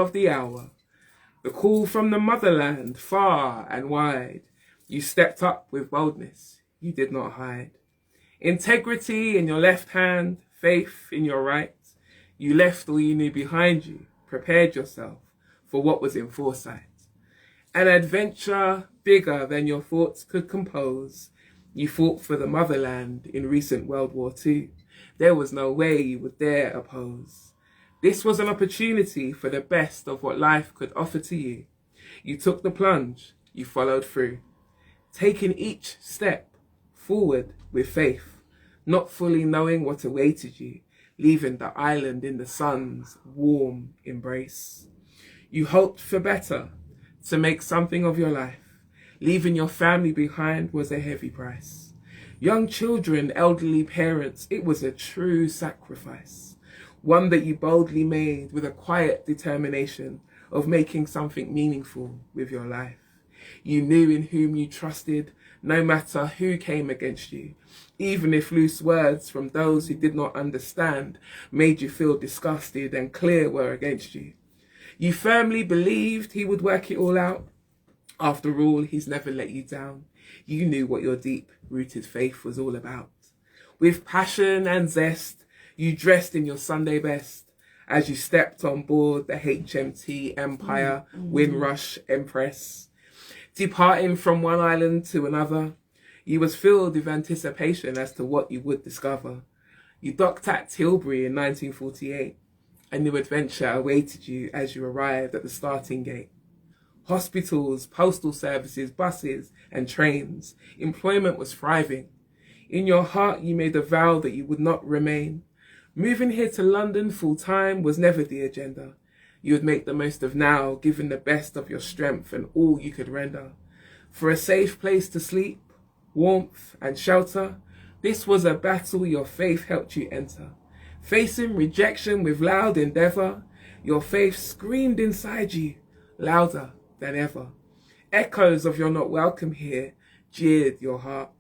of the hour, the call from the motherland, far and wide. You stepped up with boldness, you did not hide. Integrity in your left hand, faith in your right. You left all you knew behind you, prepared yourself for what was in foresight. An adventure bigger than your thoughts could compose. You fought for the motherland in recent World War II. There was no way you would dare oppose. This was an opportunity for the best of what life could offer to you. You took the plunge, you followed through, taking each step forward with faith, not fully knowing what awaited you, leaving the island in the sun's warm embrace. You hoped for better, to make something of your life. Leaving your family behind was a heavy price. Young children, elderly parents, it was a true sacrifice. One that you boldly made with a quiet determination of making something meaningful with your life. You knew in whom you trusted, no matter who came against you, even if loose words from those who did not understand made you feel disgusted and clear were against you. You firmly believed he would work it all out. After all, he's never let you down. You knew what your deep-rooted faith was all about. With passion and zest, you dressed in your Sunday best as you stepped on board the HMT Empire, Windrush Empress. Departing from one island to another, you was filled with anticipation as to what you would discover. You docked at Tilbury in 1948. A new adventure awaited you as you arrived at the starting gate. Hospitals, postal services, buses and trains. Employment was thriving. In your heart you made a vow that you would not remain. Moving here to London full-time was never the agenda. You would make the most of now, giving the best of your strength and all you could render. For a safe place to sleep, warmth and shelter, this was a battle your faith helped you enter. Facing rejection with loud endeavour, your faith screamed inside you, louder than ever. Echoes of you're not welcome here jeered your heart.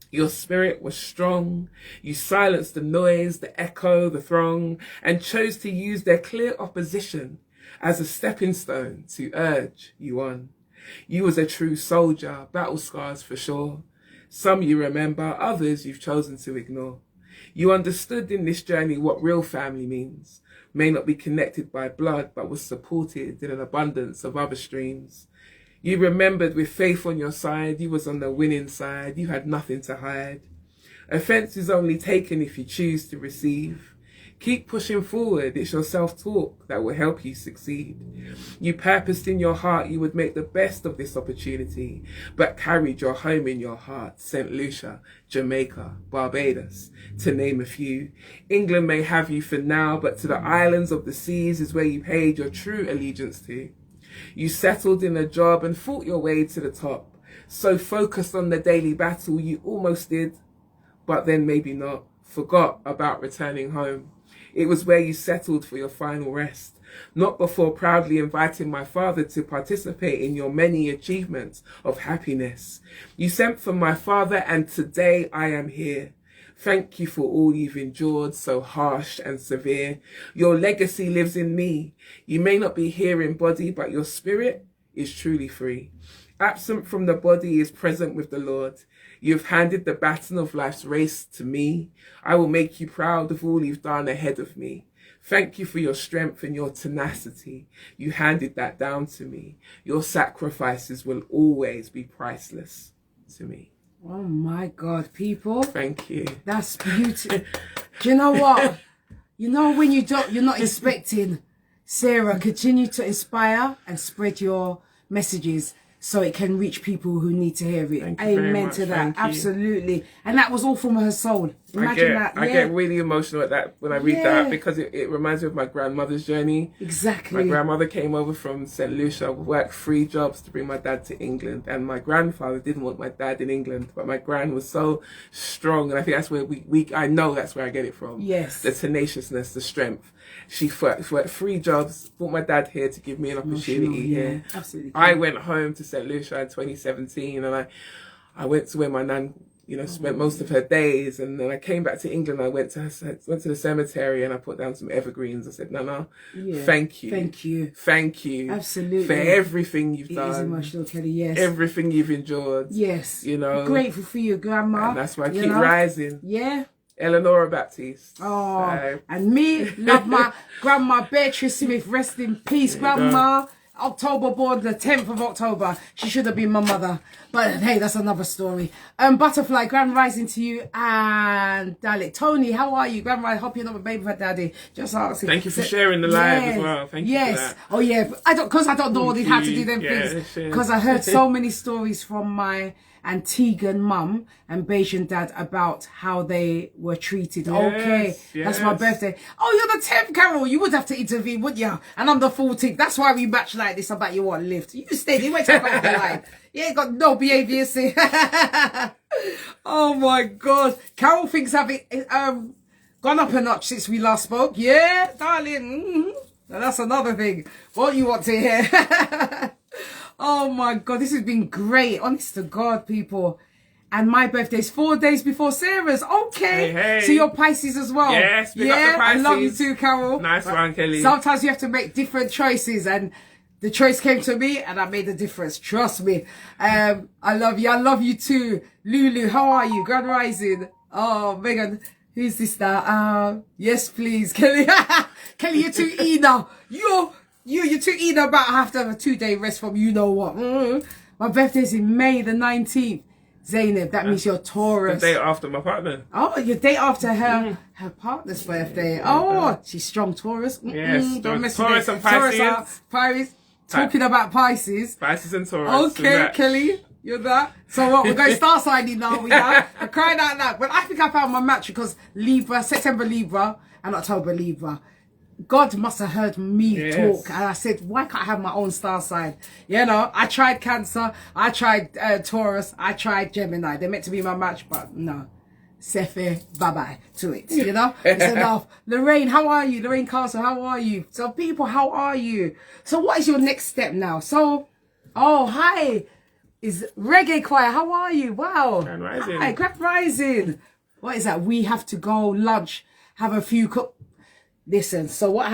Your spirit was strong. You silenced the noise, the echo, the throng, and chose to use their clear opposition as a stepping stone to urge you on. You was a true soldier, battle scars for sure. Some you remember, others you've chosen to ignore. You understood in this journey what real family means. May not be connected by blood, but was supported in an abundance of other streams. You remembered with faith on your side, you was on the winning side, you had nothing to hide. Offence is only taken if you choose to receive. Keep pushing forward, it's your self-talk that will help you succeed. You purposed in your heart you would make the best of this opportunity, but carried your home in your heart, St. Lucia, Jamaica, Barbados, to name a few. England may have you for now, but to the islands of the seas is where you paid your true allegiance to. You settled in a job and fought your way to the top, so focused on the daily battle you almost did, but then maybe not, forgot about returning home. It was where you settled for your final rest, not before proudly inviting my father to participate in your many achievements of happiness. You sent for my father and today I am here. Thank you for all you've endured, so harsh and severe. Your legacy lives in me. You may not be here in body, but your spirit is truly free. Absent from the body is present with the Lord. You've handed the baton of life's race to me. I will make you proud of all you've done ahead of me. Thank you for your strength and your tenacity. You handed that down to me. Your sacrifices will always be priceless to me. Oh my God, people. Thank you. That's beautiful. Do you know what? You know when you're not expecting, Sarah, continue to inspire and spread your messages so it can reach people who need to hear it. Amen to that. Absolutely. And that was all from her soul. Imagine that. I get really emotional at that when I read that, because it reminds me of my grandmother's journey. Exactly. My grandmother came over from St. Lucia, worked 3 jobs to bring my dad to England. And my grandfather didn't want my dad in England, but my gran was so strong. And I think that's where I know that's where I get it from. Yes. The tenaciousness, the strength. She worked 3 jobs, brought my dad here to give me an opportunity here. Absolutely. I went home to St. Lucia in 2017 and I went to where my nan, spent most of her days, and then I came back to England. I went to the cemetery and I put down some evergreens. I said, Nana, thank you, absolutely, for everything you've done. It is emotional, Kelly. Yes, everything you've endured. Yes, grateful for you, Grandma, and that's why I keep rising. Yeah. Eleanor Baptiste. Oh, and me love my Grandma Beatrice Smith. Rest in peace, Grandma. October born, the 10th of October. She should have been my mother. But hey, that's another story. Butterfly, grand rising to you. And Dalek. Tony, how are you? Grand rising, hope you're not a baby for daddy. Just asking. Thank you for sharing the live as well. Thank you for that. Oh yeah, because I don't know how to do them things. Because I heard so many stories from my Antiguan mum and Bayesian dad about how they were treated. That's my birthday. Oh, you're the 10th, Carol. You would have to intervene, wouldn't you? And I'm the 14th. That's why we match like this. I bet you want lift. You stayed. You went to the line. You ain't got no behaviour, see. Oh my God. Carol thinks I've gone up a notch since we last spoke. Yeah, darling. Now that's another thing. What you want to hear? Oh my God, this has been great. Honest to God, people. And my birthday's 4 days before Sarah's. Okay. Hey. So you're Pisces as well. Yes, we got the Pisces. I love you too, Carol. Nice one, Kelly. Sometimes you have to make different choices, and the choice came to me and I made a difference. Trust me. I love you. I love you too. Lulu, how are you? Grand rising. Oh, Megan. Who's this now? Yes, please. Kelly. Kelly, you're too E now. You're too eager about I have to have a 2-day rest from you know what. My birthday's in May the 19th. Zainab, that means you're Taurus. The day after my partner. Oh, your day after her partner's birthday. Oh, she's strong Taurus. Yes, don't mess Taurus with and Pisces. Pisces. Talking about Pisces. Pisces and Taurus. Okay, Kelly, you're that. So what, we're going star signing now. We're crying out loud. But I think I found my match because Libra, September Libra and October Libra. God must have heard me talk, and I said, why can't I have my own star sign? You know, I tried Cancer, I tried Taurus, I tried Gemini. They're meant to be my match, but no. Sefe, bye-bye to it, you know? It's enough. Lorraine, how are you? Lorraine Castle, how are you? So people, how are you? So what is your next step now? So, oh, hi. Is Reggae Choir, how are you? Wow. Grand rising. Hi, Grand rising. What is that? We have to go lunch, have a few Listen, so why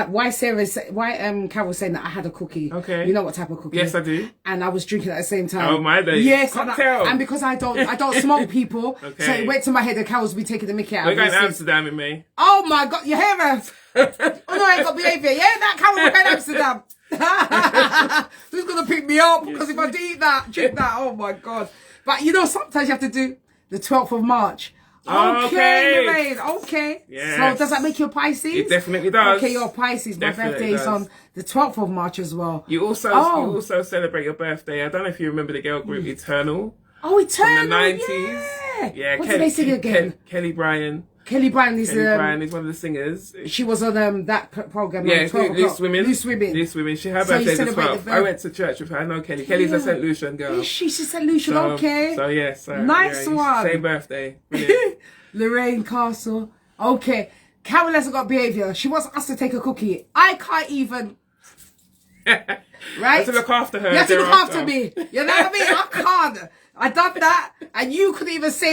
Carol's saying that I had a cookie. Okay. You know what type of cookie? Yes, I do. And I was drinking at the same time. Oh my days. Yes, cocktail. and because I don't smoke people, Okay. so it went to my head that Carol's be taking the mickey out. We're going to Amsterdam in May. Oh my God, you hear her? Oh no, I ain't got behaviour. Yeah, that Carol, we're going to Amsterdam. Who's gonna pick me up? Because if I drink that, oh my God. But you know, sometimes you have to do the 12th of March. Okay, Lorraine. Okay. Yes. So does that make you a Pisces? It definitely does. Okay, you're a Pisces. My birthday is on the 12th of March as well. You also celebrate your birthday. I don't know if you remember the girl group Eternal. Oh, Eternal. From the 90s. Yeah. What did they sing again? Kelly Bryan. Kelly Bryan is one of the singers. She was on that program. Yeah, on 12 Loose Women. Loose Women. Loose Women. Her birthday's the 12th. I went to church with her. I know Kelly. Kelly's a St. Lucian girl. Is she? She's St. Lucian. Okay. So yes. Nice one. Same birthday. Lorraine Castle. Okay. Carol hasn't got behaviour. She wants us to take a cookie. I can't even. Right? You have to look after her. You have to look after me. You know what I mean? I can't. I done that, and you couldn't even say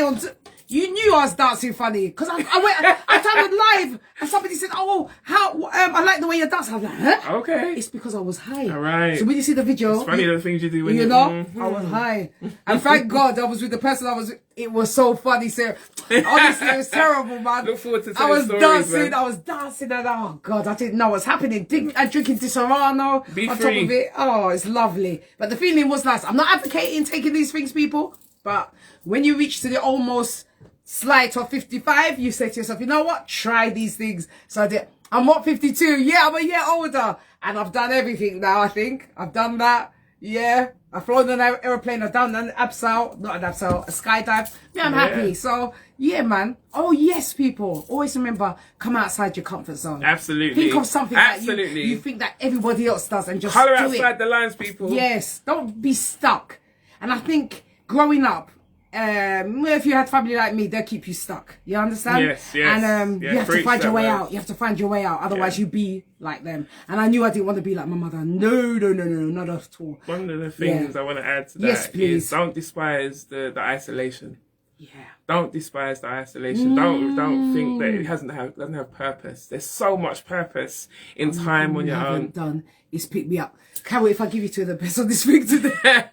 you knew I was dancing funny because I done it live, and somebody said, "Oh, how I like the way you dance." I was like, "Huh?" Okay. It's because I was high. All right. So when you see the video, it's funny the things you do when you know I was high, and thank God I was with the person I was. It was so funny, Sarah. Honestly, it was terrible, man. Look forward to telling stories, man. I was dancing, and oh God, I didn't know what's happening. And drinking Disaronno on top of it. Oh, it's lovely. But the feeling was nice. I'm not advocating taking these things, people, but when you reach to the almost slight of 55, you say to yourself, you know what? Try these things. So I did. I'm what, 52? Yeah, I'm a year older, and I've done everything now. I think I've done that. Yeah, I've flown an aeroplane. I've done an abseil, not an abseil, a skydive. Yeah, I'm happy. So yeah, man. Oh yes, people. Always remember, come outside your comfort zone. Absolutely. Think of something that you think that everybody else does, and just colour do outside the lines, people. Yes, don't be stuck. And I think growing up, if you had family like me, they'll keep you stuck. You understand? Yes, yes. And you have to find your way out. You have to find your way out. Otherwise, you be like them. And I knew I didn't want to be like my mother. No, not at all. One of the things I want to add to that is don't despise the isolation. Yeah. Don't despise the isolation. Don't think that it doesn't have purpose. There's so much purpose in time on your own. Done is pick me up. Can't wait if I give you two of the best on this week today.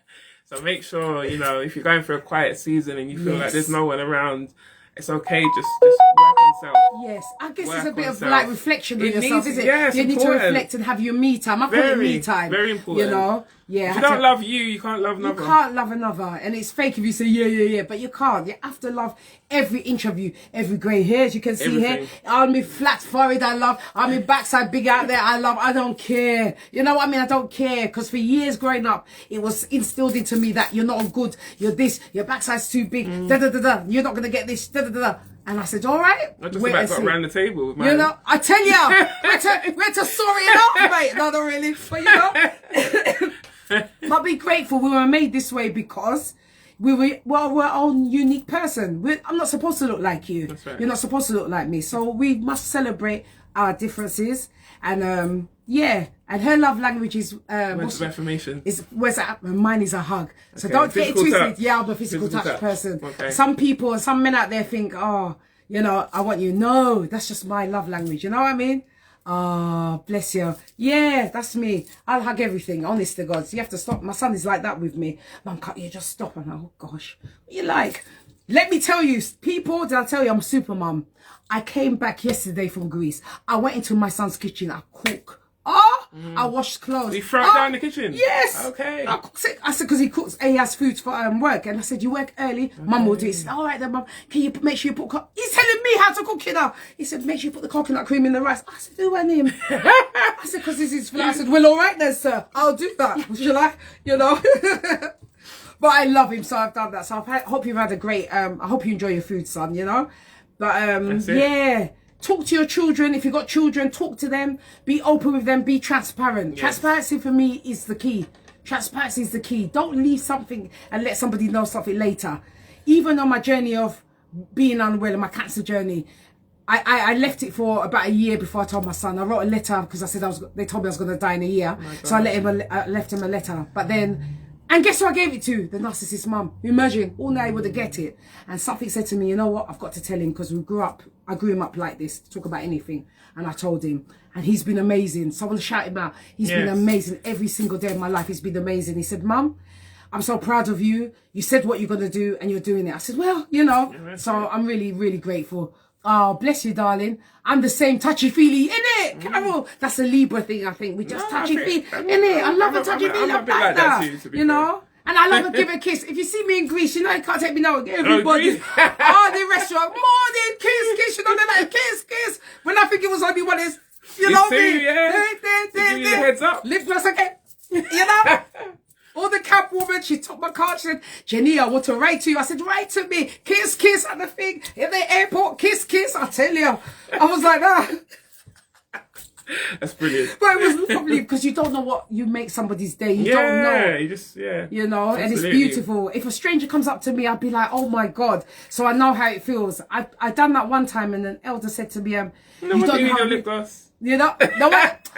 So make sure, if you're going for a quiet season and you feel like there's no one around, it's okay. Just work on self. Yes, I guess work it's a bit on of self. like reflection on It yourself, needs- is it? yeah, it's you need important. to reflect and have your me time. I call it me time. Very important. You know? Yeah. If you don't love you, you can't love another. You can't love another. And it's fake if you say, yeah, but you can't. You have to love every inch of you, every grey hairs you can see here. Everything. I'm in flat forehead, I love. I'm in backside big out there, I love. I don't care. You know what I mean? I don't care. Because for years growing up, it was instilled into me that you're not good, you're this, your backside's too big, you're not going to get this, And I said, all right. I just about got around the table with mine. You know, I tell you, we're to sort it out, mate. No, not really. But you know. But be grateful we were made this way because we're our own unique person. I'm not supposed to look like you. That's right. You're not supposed to look like me. So we must celebrate our differences. And yeah, and her love language is Words of affirmation. Mine is a hug. So Okay. don't get it Physical twisted. touch. Yeah, I'm a physical touch person. Okay. Some people, some men out there think, oh, you know, I want you. No, that's just my love language. You know what I mean? Oh, bless you. Yeah, that's me. I'll hug everything, honest to God. So you have to stop. My son is like that with me. Mum, can't you just stop? And oh gosh, what you like? Let me tell you, people, did I tell you I'm super mum? I came back yesterday from Greece. I went into my son's kitchen. I cook. Oh, I washed clothes. You throw it down in the kitchen? Yes. Okay. I said, because he cooks, he has food for work. And I said, you work early? Okay. Mum will do it. He said, all right then, Mum, can you make sure you put, he's telling me how to cook it now. He said, make sure you put the coconut cream in the rice. I said, who and him? I said, because this is, I said, well, all right then, sir. I'll do that. Shall I? You know? But I love him, so I've done that. So I hope you've had a great, I hope you enjoy your food, son, you know? But yeah. Talk to your children. If you've got children, talk to them. Be open with them. Be transparent. Yes. Transparency for me is the key. Transparency is the key. Don't leave something and let somebody know something later. Even on my journey of being unwell, and my cancer journey, I left it for about a year before I told my son. I wrote a letter because I said they told me I was going to die in a year. So I left him a letter. But then, and guess who I gave it to? The narcissist mum. Imagine, all night he would have get it. And something said to me, you know what? I've got to tell him because I grew him up like this, to talk about anything. And I told him. And he's been amazing. Someone shout him out. He's been amazing. Every single day of my life, he's been amazing. He said, Mum, I'm so proud of you. You said what you're going to do and you're doing it. I said, well, you know. So I'm really, really grateful. Oh, bless you, darling. I'm the same touchy-feely, innit? Carol, that's a Libra thing, I think. We just touchy-feely, innit? I love a touchy-feely. I'm like that, too, you know? And I love to give a kiss. If you see me in Greece, you know, you can't take me now. Everybody, the restaurant, morning, kiss, you know, they're like, kiss. When I think it was only one is, you know me. Yeah. Give you the heads up. Lift us again. You know? All the cab woman, she took my card, she said, Jenny, I want to write to you. I said, write to me. Kiss at the thing. In the airport, kiss. I tell you. I was like, ah. That's brilliant. But it was lovely because you don't know what you make somebody's day. You don't know. You just, You know, absolutely. And it's beautiful. If a stranger comes up to me, I'd be like, oh my God. So I know how it feels. I done that one time and an elder said to me, you don't need your lip gloss. You know, no,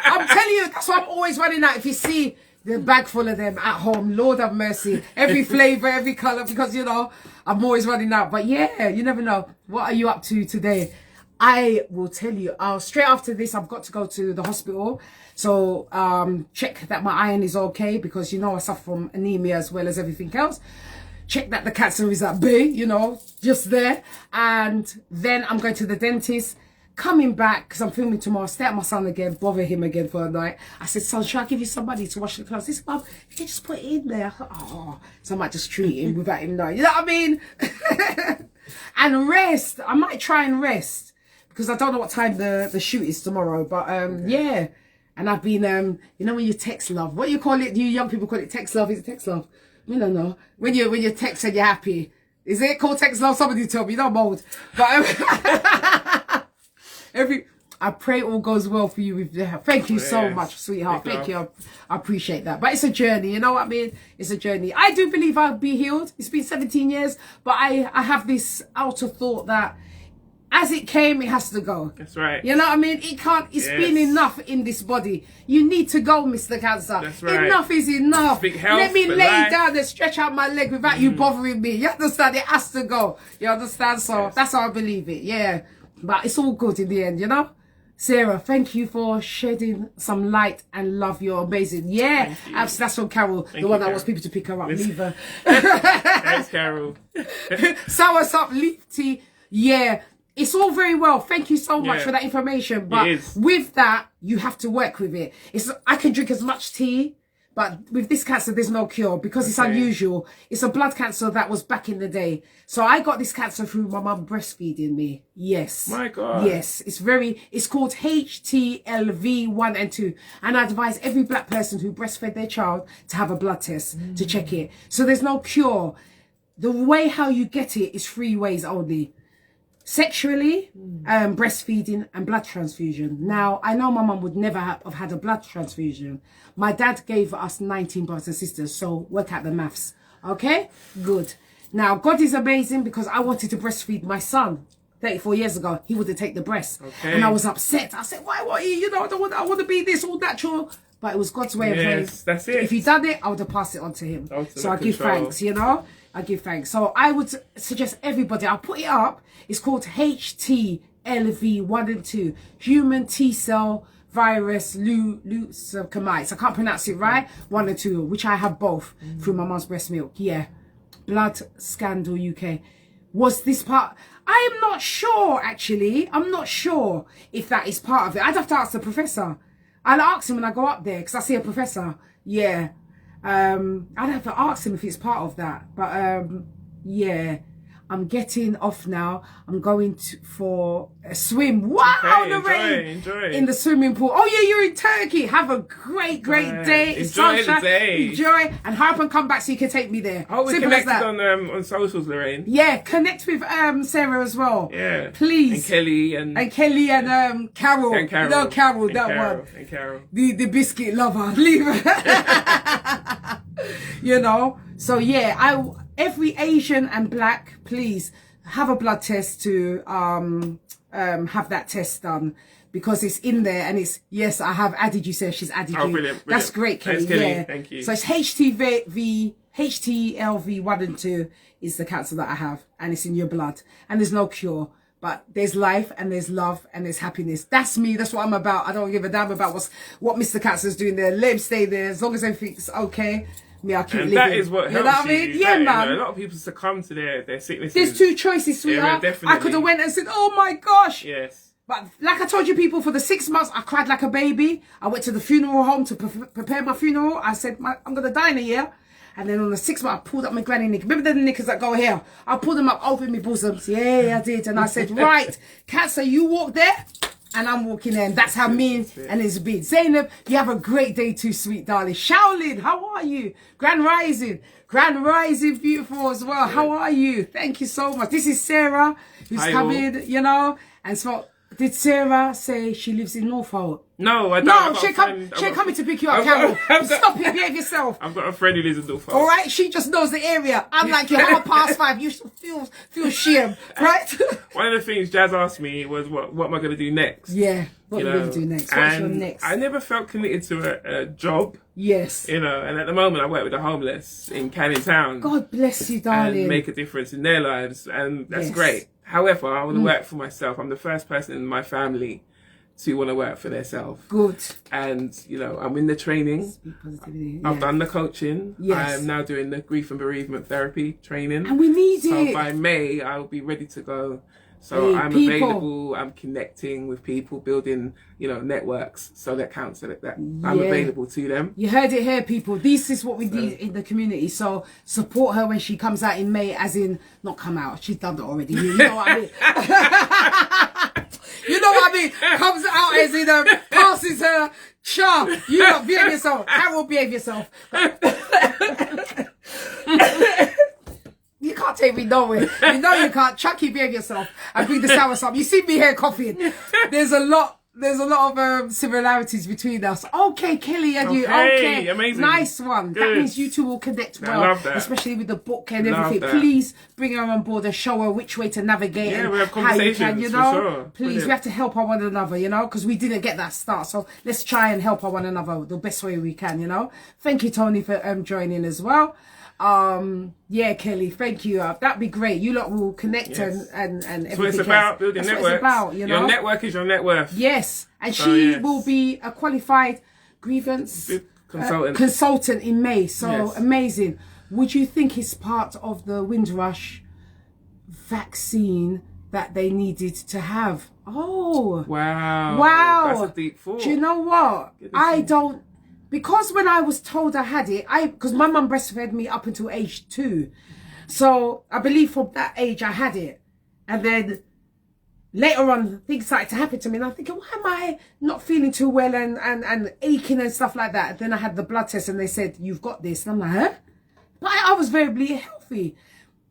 I'm telling you, that's why I'm always running out. If you see the bag full of them at home, Lord have mercy. Every flavour, every colour, because, you know, I'm always running out. But yeah, you never know. What are you up to today? I will tell you, straight after this, I've got to go to the hospital. So check that my iron is okay because, you know, I suffer from anemia as well as everything else. Check that the cancer is at bay, you know, just there. And then I'm going to the dentist. Coming back, because I'm filming tomorrow, stay at my son again, bother him again for a night. I said, son, should I give you some money to wash the clothes? He said, Mum, you can just put it in there. I thought, oh, so I might just treat him without him knowing. You know what I mean? And rest. I might try and rest because I don't know what time the shoot is tomorrow. But yeah. And I've been, you know when you text love, what do you call it? You young people call it text love. Is it text love? I don't know. When you text and you're happy. Is it called text love? Somebody tell me. You don't mold. But I pray all goes well for you with that. Thank you so much, sweetheart. Thank you. I appreciate that. But it's a journey, you know what I mean? It's a journey. I do believe I'll be healed. It's been 17 years, but I have this outer thought that as it came, it has to go. That's right. You know what I mean? It can't, it's been enough in this body. You need to go, Mr. Cancer. That's right. Enough is enough. Let me lay life. down and stretch out my leg without you bothering me. You understand? It has to go. You understand? So that's how I believe it. Yeah. But it's all good in the end, you know? Sarah, thank you for shedding some light and love. You're amazing. Yeah, that's from Carol, the one that wants people to pick her up. Leave her. Thanks, Carol. Sour up, leaf tea. Yeah, it's all very well. Thank you so much for that information. But with that, you have to work with it. I can drink as much tea, but with this cancer, there's no cure because it's unusual. It's a blood cancer that was back in the day. So I got this cancer through my mum breastfeeding me. Yes. My God. Yes. It's called HTLV 1 and 2. And I advise every black person who breastfed their child to have a blood test to check it. So there's no cure. The way how you get it is 3 ways only. Sexually, breastfeeding and blood transfusion. Now, I know my mum would never have had a blood transfusion. My dad gave us 19 brothers and sisters, so work out the maths. Okay? Good. Now, God is amazing because I wanted to breastfeed my son 34 years ago. He wouldn't take the breast. Okay. And I was upset. I said, why won't he? You know, I want to be this all natural. But it was God's way of life. That's it. If he done it, I would have passed it on to him. So I give thanks, you know? I give thanks. So I would suggest everybody, I'll put it up. It's called HTLV 1 and 2. Human T-cell virus leukocytes. I can't pronounce it right. 1 and 2, which I have both through my mum's breast milk. Yeah. Blood Scandal UK. Was this part? I am not sure, actually. I'm not sure if that is part of it. I'd have to ask the professor. I'll ask him when I go up there because I see a professor. Yeah. I'd have to ask him if it's part of that. But yeah. I'm getting off now. I'm going for a swim. Wow, enjoy. In the swimming pool. Oh yeah, you're in Turkey. Have a great day. Enjoy the day. Enjoy and hurry up and come back so you can take me there. Oh, we're connected on socials, Lorraine. Yeah, connect with Sarah as well. Yeah, please. And Kelly and Carol. And Carol. No, Carol. And that Carol. one. And Carol. The biscuit lover. Leave her. You know. So yeah, every Asian and black, please have a blood test to have that test done because it's in there and it's yes, I have added you. Says she's added you. Brilliant. That's great, Kelly. Thanks, Kelly. Yeah, thank you. So it's HTLV 1 and 2 is the cancer that I have, and it's in your blood, and there's no cure. But there's life and there's love and there's happiness. That's me. That's what I'm about. I don't give a damn about what Mr. Cancer's doing there. Let him stay there as long as everything's okay. I'll keep living. That is what helps you. Know what I mean? Yeah, man. A lot of people succumb to their sicknesses. There's 2 choices, sweetheart. Yeah, definitely. I could have went and said, oh my gosh. Yes. But like I told you people, for the 6 months, I cried like a baby. I went to the funeral home to prepare my funeral. I said, I'm going to die in a year. And then on the 6th month, I pulled up my granny knickers. Remember the knickers that go here? I pulled them up over my bosoms. Yeah, I did. And I said, right, Cancer, you walk there. And I'm walking there, and that's how me and it's been. Zainab, you have a great day too, sweet darling. Shaolin, how are you? Grand Rising, beautiful as well. How are you? Thank you so much. This is Sarah, who's coming, you know. And so, did Sarah say she lives in Norfolk? No, I don't. No, she's coming to pick you up, Carol. Stop it, behave yourself. I've got a friend who lives in Norfolk. All right, she just knows the area. I'm like, you're 5:30. You feel shame, right? One of the things Jazz asked me was, what am I going to do next? Yeah, what are you going to do next? What's your next? I never felt committed to a job. Yes. You know, and at the moment I work with the homeless in Canning Town. God bless you, darling. And make a difference in their lives, and that's great. However, I want to work for myself. I'm the first person in my family to want to work for themselves. Good. And, you know, I'm in the training. I've done the coaching. Yes. I'm now doing the grief and bereavement therapy training. And we need it. So by May, I'll be ready to go. So I'm available, I'm connecting with people, building, you know, networks. So that counts, so that I'm available to them. You heard it here, people. This is what we need in the community. So support her when she comes out in May, as in, not come out, she's done it already. You know what I mean? You know what I mean? Comes out as in, passes her, sure, you don't behave yourself. Carol, behave yourself. You can't take me nowhere. You know you can't. Chucky, behave yourself. And bring the sour up. You see me here coughing. There's a lot of similarities between us. Okay, Kelly and you. Okay, amazing. Nice one. Good. That means you two will connect well. I love that. Especially with the book and everything. Please bring her on board and show her which way to navigate. Yeah, we have conversations, how you can, you know. For sure. Please, brilliant. We have to help our one another, you know, because we didn't get that start. So let's try and help our one another the best way we can, you know. Thank you, Tony, for joining as well. Yeah, Kelly, thank you. That'd be great. You lot will connect and everything. So it's about building networks. What it's about, you know? Your network is your net worth. Yes, and so, she will be a qualified grievance consultant in May. So amazing. Would you think it's part of the Windrush vaccine that they needed to have. Oh. Wow. Wow. That's a deep thought. Do you know what? I don't, because when I was told I had it, because my mum breastfed me up until age 2. So I believe from that age I had it. And then later on, things started to happen to me. And I'm thinking, why am I not feeling too well and aching and stuff like that? And then I had the blood test and they said, you've got this. And I'm like, huh? But I was very healthy.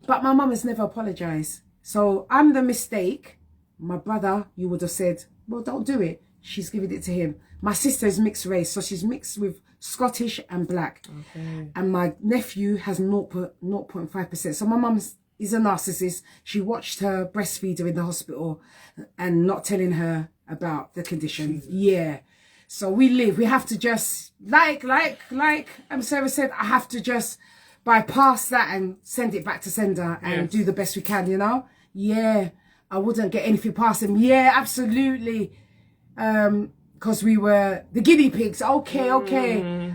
But my mum has never apologized. So I'm the mistake. My brother, you would have said, well, don't do it. She's giving it to him. My sister is mixed race. So she's mixed with Scottish and black. Okay. And my nephew has 0.5%. So my mum is a narcissist. She watched her breastfeeder in the hospital and not telling her about the condition. Jesus. Yeah. So we have to just, like Sarah said, I have to just bypass that and send it back to sender and do the best we can, you know? Yeah. I wouldn't get anything past him. Yeah, absolutely. Because we were the guinea pigs. Okay.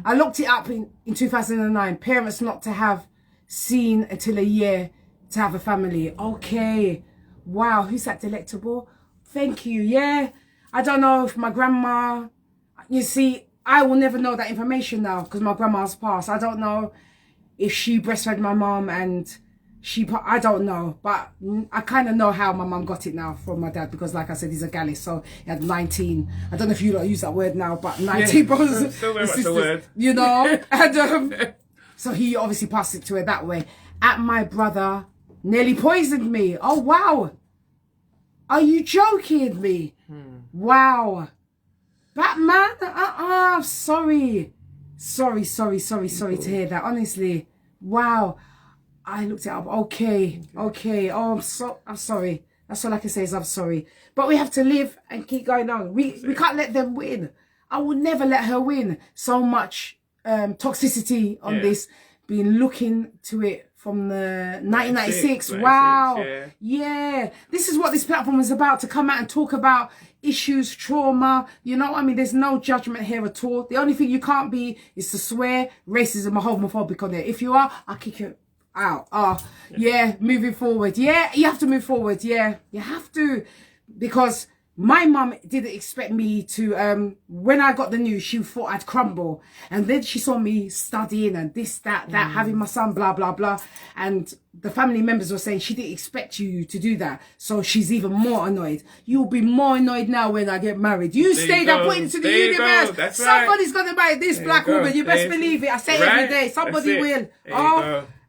I looked it up in 2009. Parents not to have seen until a year to have a family. Okay. Wow. Who's that delectable? Thank you. Yeah. I don't know if my grandma, you see, I will never know that information now because my grandma's passed. I don't know if she breastfed my mom and I don't know, but I kind of know how my mum got it now from my dad because, like I said, he's a gallus, so he had 19. I don't know if you don't use that word now, but 19 brothers, still very much a word, you know. And so he obviously passed it to her that way. My brother nearly poisoned me. Oh wow, are you joking me? Wow, Batman. Sorry to hear that. Honestly, wow. I looked it up. Okay. Oh, I'm sorry. That's all I can say is I'm sorry. But we have to live and keep going on. We can't let them win. I will never let her win. So much toxicity on this. Been looking to it from the 1996. Wow. Yeah. This is what this platform is about, to come out and talk about issues, trauma. You know what I mean? There's no judgment here at all. The only thing you can't be is to swear racism or homophobic on it. If you are, I'll kick you out. Moving forward. Yeah, you have to move forward. Yeah, you have to, because my mum didn't expect me to, when I got the news, she thought I'd crumble. And then she saw me studying and this, that, having my son, blah, blah, blah. And the family members were saying she didn't expect you to do that. So she's even more annoyed. You'll be more annoyed now when I get married. You stayed and put into the universe. Somebody's going to marry this black woman. You best believe it. I say it every day. Somebody will.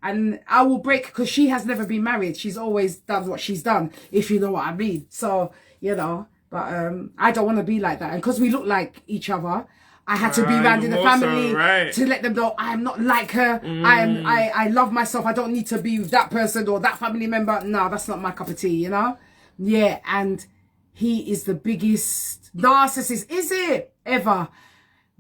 And I will break, because she has never been married. She's always done what she's done, if you know what I mean. So, you know, but I don't want to be like that. And because we look like each other, I had to be around in the family to let them know I am not like her. I love myself. I don't need to be with that person or that family member. No, that's not my cup of tea, you know? Yeah, and he is the biggest narcissist, is it? Ever.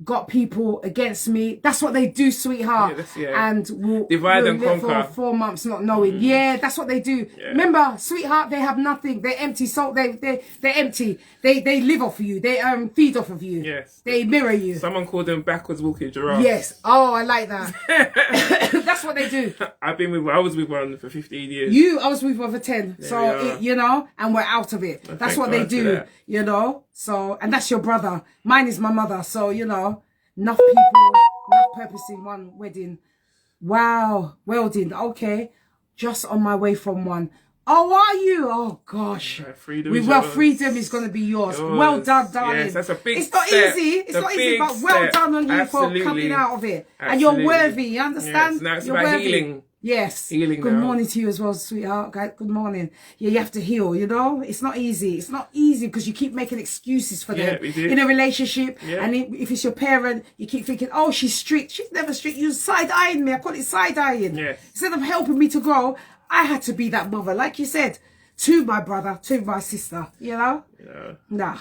Got people against me. That's what they do, sweetheart. And we'll divide and conquer for 4 months not knowing. Yeah, that's what they do. Remember, sweetheart, they have nothing. They're empty. So they're empty. They live off of you. They feed off of you. Yes. They mirror you. Someone called them backwards walking giraffes. Yes. Oh, I like that. That's what they do. I was with one for 15 years. I was with one for 10. So you know, and we're out of it. That's what they do. You know. So, and that's your brother. Mine is my mother. So, you know, enough people, enough purpose in one wedding. Wow. Welding. Okay. Just on my way from one. Oh, are you? Oh, gosh. Freedom is going to be yours. Well done, darling. Yes, that's a big It's not easy. It's not easy, but well done on you for coming out of it. And you're worthy. You understand? Yes, now it's you're about worthy. healing. Yes. Healing Good now. morning to you as well, sweetheart. Good morning. Yeah, you have to heal, you know? It's not easy. It's not easy because you keep making excuses for them in a relationship. Yeah. And if it's your parent, you keep thinking, oh, she's strict. She's never strict. You're side-eyeing me. I call it side-eyeing. Yes. Instead of helping me to grow, I had to be that mother, like you said, to my brother, to my sister, you know? Yeah. Nah.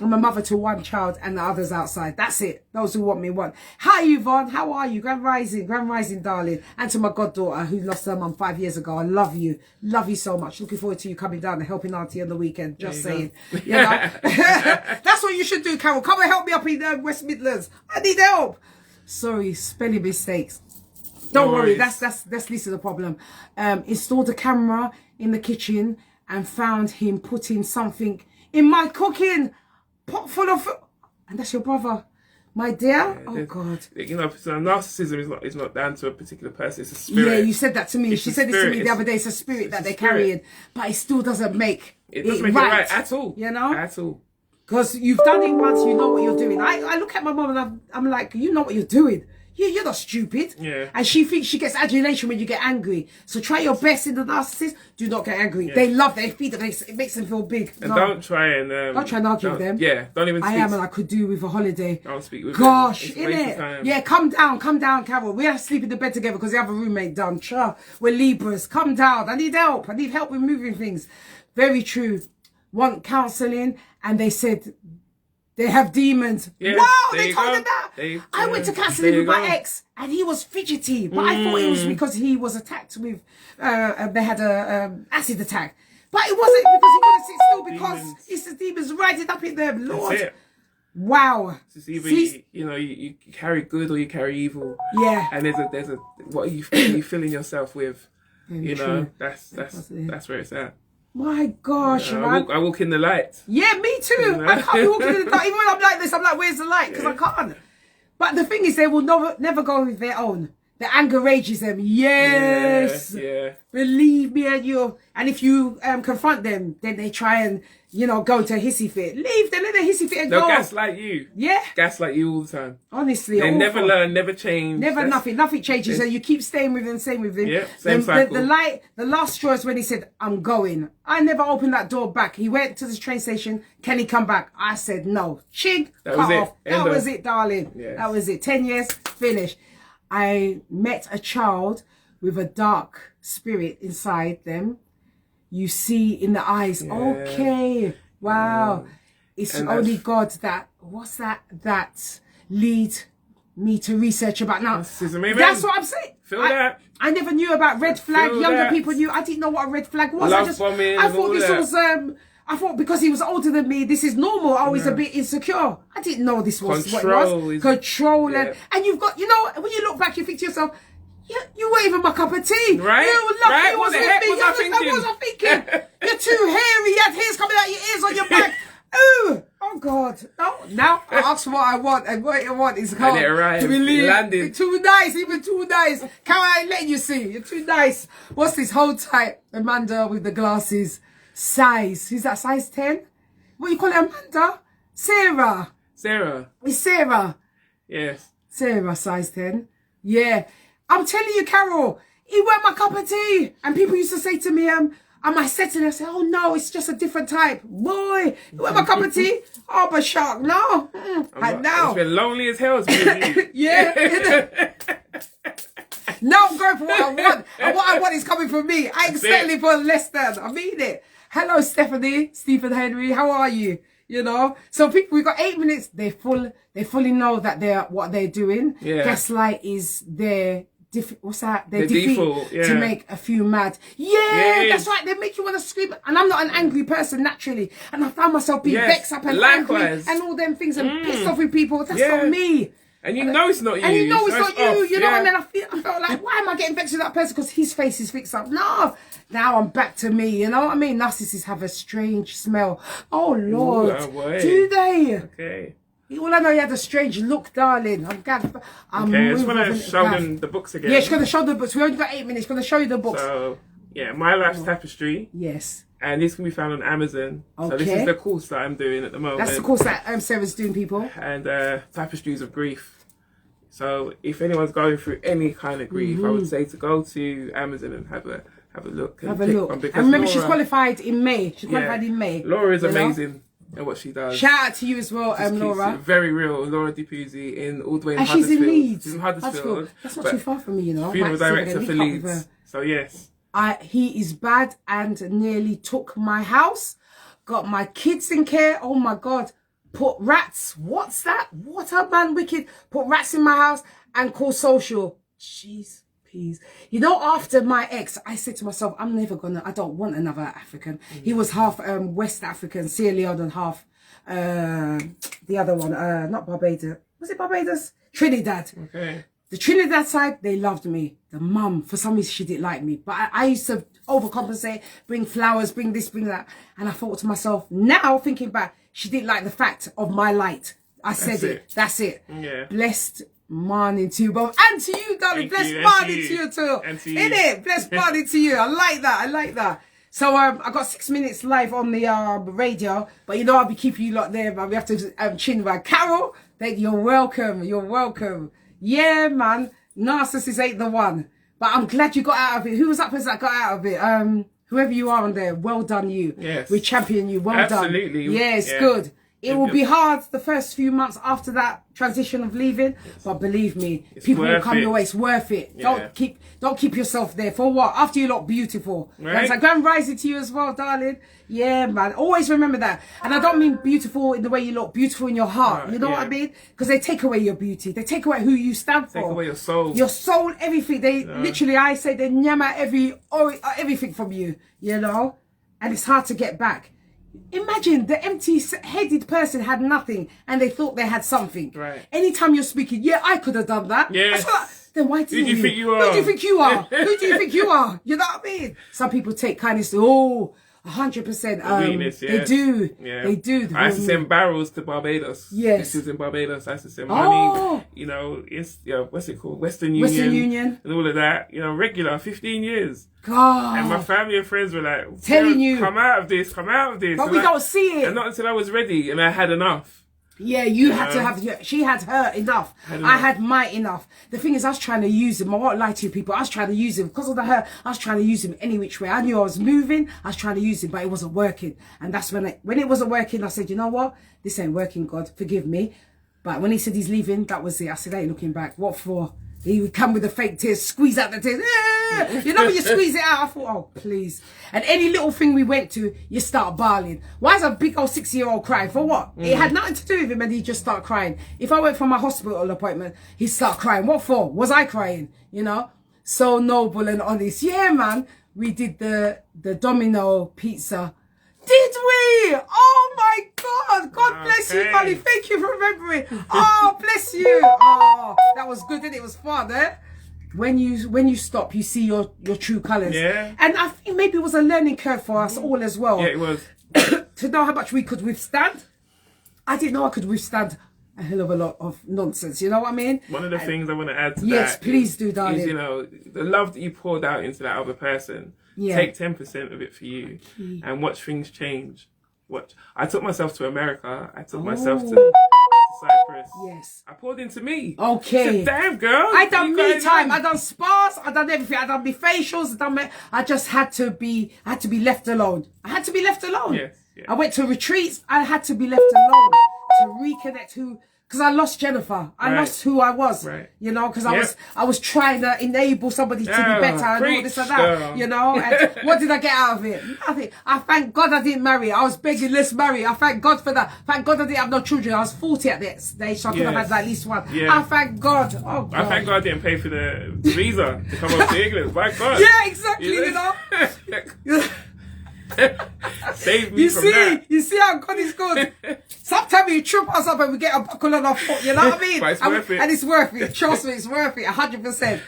I'm a mother to one child and the others outside. That's it. Those who want me want. Hi, Yvonne. How are you? Grand Rising, darling. And to my goddaughter who lost her mum 5 years ago. I love you. Love you so much. Looking forward to you coming down and helping Auntie on the weekend. Just saying. You know? That's what you should do, Carol. Come and help me up in West Midlands. I need help. Sorry, spelling mistakes. Don't worry. That's least of the problem. Installed a camera in the kitchen and found him putting something in my cooking pot full of food. And that's your brother. My dear, yeah, oh God. You know, so narcissism is not down to a particular person, it's a spirit. Yeah, you said that to me. She said this to me the other day. It's a spirit that they're carrying, but it still doesn't make it right at all. You know? At all. Because you've done it once, you know what you're doing. I look at my mum and I'm like, you know what you're doing. You're not stupid. Yeah. And she thinks she gets adulation when you get angry. So try your best in the narcissist. Do not get angry. Yeah. They love, they feed them. It makes them feel big. And don't try and argue with them. Yeah, don't even speak. I am and I could do with a holiday. Don't speak with Gosh, them. innit? Yeah, come down, Carol. We have to sleep in the bed together because the other roommate done. Sure, we're Libras. Come down. I need help. I need help with moving things. Very true. Want counselling, and they said they have demons. Yeah, wow, they told them that. I went to counselling with my ex, and he was fidgety, but I thought it was because he was attacked with. They had a acid attack, but it wasn't because he couldn't sit still because it's the demons riding up in them. Lord, that's it. Wow. It's either you carry good or you carry evil. Yeah. And there's a what are you filling yourself with? Very you know, true. that's where it's at. My gosh, man. I walk in the light. Yeah, me too. You know? I can't be walking in the dark. Even when I'm like this, I'm like, where's the light? Because I can't. But the thing is, they will never go with their own. The anger rages them. Yes. Yeah. Believe me, and if you confront them, then they try and go into a hissy fit. Leave them, let the hissy fit and go. They'll gaslight you. Yeah. Gaslight you all the time. Honestly, they never learn, never change. Nothing changes. So you keep staying with him, Yeah, same cycle. The last straw is when he said, "I'm going." I never opened that door back. He went to the train station. Can he come back? I said no. Chig, cut off. That was it, darling. Yes. That was it. 10 years, finish. I met a child with a dark spirit inside them. You see in the eyes. Yeah. Okay. Wow. It's only God that lead me to research about now. That's what I'm saying. I never knew about red flag. Younger people knew. I didn't know what a red flag was. I thought this was I thought because he was older than me, this is normal. I was a bit insecure. I didn't know this was Control what it was. Control. And you've got, when you look back, you think to yourself, you weren't even my cup of tea. Right? You were lucky right? it What wasn't the heck me. was I thinking? What was I thinking? You're too hairy. You had hairs coming out your ears on your back. Ooh. Oh, God. No, now I ask for what I want, and what I want is hard to believe. Landed. Too nice, even too nice. Can I let you see? You're too nice. What's this? Hold tight. Amanda with the glasses. Size. Is that size 10? What you call it, Amanda? Sarah. It's Sarah. Yes. Sarah, size 10. Yeah. I'm telling you, Carol, he weren't my cup of tea. And people used to say to me, am I setting? I said, oh no, it's just a different type. Boy, he weren't my cup of tea. Oh, but shark, no. It's been lonely as hell. Yeah. Now I'm going for what I want. And what I want is coming from me. I ain't settling for less than. I mean it. Hello, Stephanie, Stephen Henry. How are you? So people, we've got 8 minutes. They fully know that what they're doing. Yeah. Gaslight is their what's that? Their defeat default, to make a few mad. Yeah, that's right. They make you want to scream. And I'm not an angry person naturally. And I found myself being vexed up and angry and all them things and pissed off with people. That's not me. And it's not you. And it's not you, know, and then I felt like, why am I getting vexed with that person? Because his face is fixed up. No, now I'm back to me, you know what I mean? Narcissists have a strange smell. Oh, Lord. Do they? Okay. All I know, he had a strange look, darling. I just want to show them the books again. Yeah, she's going to show the books. We only got 8 minutes. She's going to show you the books. So, My Life's Tapestry. Yes. And this can be found on Amazon. Okay. So this is the course that I'm doing at the moment. That's the course that Sarah's doing, people. And Tapestries of Grief. So if anyone's going through any kind of grief, I would say to go to Amazon and have a look. Have a look. And remember, she's qualified in May. Laura is amazing at what she does. Shout out to you as well, Laura. Very real. Laura DiPuzzi in all the way in Huddersfield. She's in Leeds. She's in Huddersfield. That's not too far from me, Funeral director for Leeds. So yes. He is bad and nearly took my house. Got my kids in care. Oh my God. Put rats. What's that? What a man wicked. Put rats in my house and call social. Jeez, please. After my ex, I said to myself, I don't want another African. He was half West African, Sierra Leone, and half the other one, not Barbados. Was it Barbados? Trinidad. Okay. The Trinidad side, they loved me. The mum, for some reason, she didn't like me. But I used to overcompensate, bring flowers, bring this, bring that. And I thought to myself, now thinking back, she didn't like the fact of my light. I said it. That's it. Yeah. Blessed morning to you both. And to you, darling. Blessed you, morning to you too. And to you. Innit? Blessed morning to you. I like that. I like that. So I got 6 minutes live on the radio, but you know I'll be keeping you lot there, man. We have to chin by Carol. You're welcome. You're welcome. Yeah, man. Narcissist ain't the one. But I'm glad you got out of it. Who was that person that got out of it? Whoever you are on there, well done you. Yes. We champion you. Well Absolutely. done. Yeah, it's good. It will be hard the first few months after that transition of leaving, but believe me, people will come your way. It's worth it. Yeah. Don't keep yourself there for what? After you look beautiful. Right? It's like grand rising to you as well, darling. Yeah, man. Always remember that. And I don't mean beautiful in the way you look, beautiful in your heart. You know what I mean? Because they take away your beauty. They take away who you stand for. Take away your soul. Your soul, everything. They literally, I say, they nyama everything from you. You know, and it's hard to get back. Imagine the empty-headed person had nothing and they thought they had something. Right. Anytime you're speaking, yeah, I could have done that. Yes. Then why didn't you? Who do you think you are? Who do you think you are? Who do you think you are? You know what I mean? Some people take kindness to, 100%. They do. Yeah. They do. I used to send barrels to Barbados. Yes. This was in Barbados. I used to send money. You know, what's it called? Western Union. And all of that. You know, regular, 15 years. God. And my family and friends were like, telling you, come out of this, come out of this. But we don't see it. And not until I was ready and I had enough. Yeah, you had to have, she had her enough. I had my enough. The thing is, I was trying to use him. I won't lie to you people. I was trying to use him. Because of the hurt, I was trying to use him any which way. I knew I was moving. I was trying to use him, but it wasn't working. And that's when it wasn't working, I said, you know what? This ain't working, God. Forgive me. But when he said he's leaving, that was it. I said, I ain't looking back. What for? He would come with the fake tears, squeeze out the tears. You know when you squeeze it out, I thought, oh, please. And any little thing we went to, you start bawling. Why is a big old 6-year-old crying? For what? It had nothing to do with him and he'd just start crying. If I went for my hospital appointment, he'd start crying. What for? Was I crying? You know? So noble and honest. Yeah, man. We did the Domino pizza. Did we? Oh my God. God bless you, Molly. Thank you for remembering. Oh, bless you. Oh, that was good and it was fun, eh? When you stop, you see your true colours. Yeah. And I think maybe it was a learning curve for us all as well. Yeah, it was. To know how much we could withstand. I didn't know I could withstand a hell of a lot of nonsense. You know what I mean? One of the things I want to add to that. Yes, please do, darling. Is, you know, the love that you poured out into that other person. Yeah. Take 10% of it for you and watch things change. I took myself to America. I took myself to Cyprus. Yes. I poured into me. Okay. I said, damn, girl. I done me time. I done spas. I done everything. I done my facials. I just had to be left alone. I had to be left alone. Yes. Yeah. I went to retreats. I had to be left alone to reconnect because I lost Jennifer. I lost who I was. Right. You know, because I was trying to enable somebody to be better and all this and that. Girl. You know, and what did I get out of it? Nothing. I thank God I didn't marry. I was begging, let's marry. I thank God for that. Thank God I didn't have no children. I was 40 at that stage, so I could have had at least one. Yeah. I thank God. Oh God. I thank God I didn't pay for the visa to come over to England. My God. Yeah, exactly. You know. Save me from that. You see how God is good. Sometimes you trip us up and we get a buckle on our foot. You know what I mean? But it's worth it. And it's worth it. Trust me, it's worth it. 100%.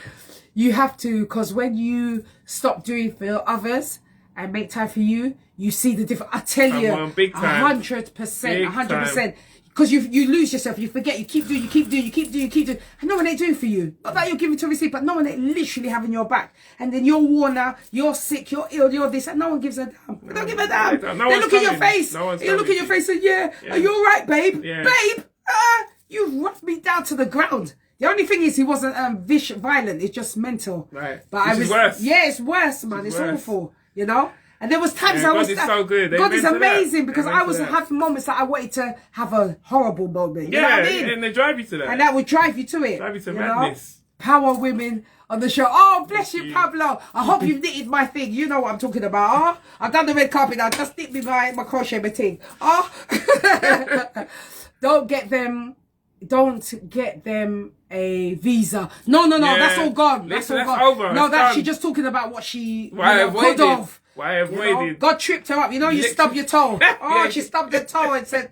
You have to, because when you stop doing for others and make time for you, you see the difference. I tell you, 100%, 100%. Because you lose yourself, you forget, you keep doing, and no one ain't doing for you. Not that you're giving to receive, but no one ain't literally having your back. And then you're worn out, you're sick, you're ill, you're this, and no one gives a damn. They don't give a damn. They look at your face. You look at your face and are you alright, babe? Yeah. Babe, you roughed me down to the ground. The only thing is he wasn't violent, it's just mental. Right. But Which is worse. Yeah, it's worse, man. It's awful, you know? And there was times God is so good. God is amazing because I was having moments that I wanted to have a horrible moment. You know what I mean? And they drive you to that. And that would drive you to it. Drive you to madness. Power women on the show. Oh, bless you, Pablo. I hope you've knitted my thing. You know what I'm talking about. Oh, I've done the red carpet now. Just knit me my crochet my thing. Oh, don't get them a visa. No, that's all gone. That's all gone. Over. No, she's just talking about what she could have. Why avoided? God tripped her up. You know, you stubbed your toe. Oh, she stubbed her toe and said,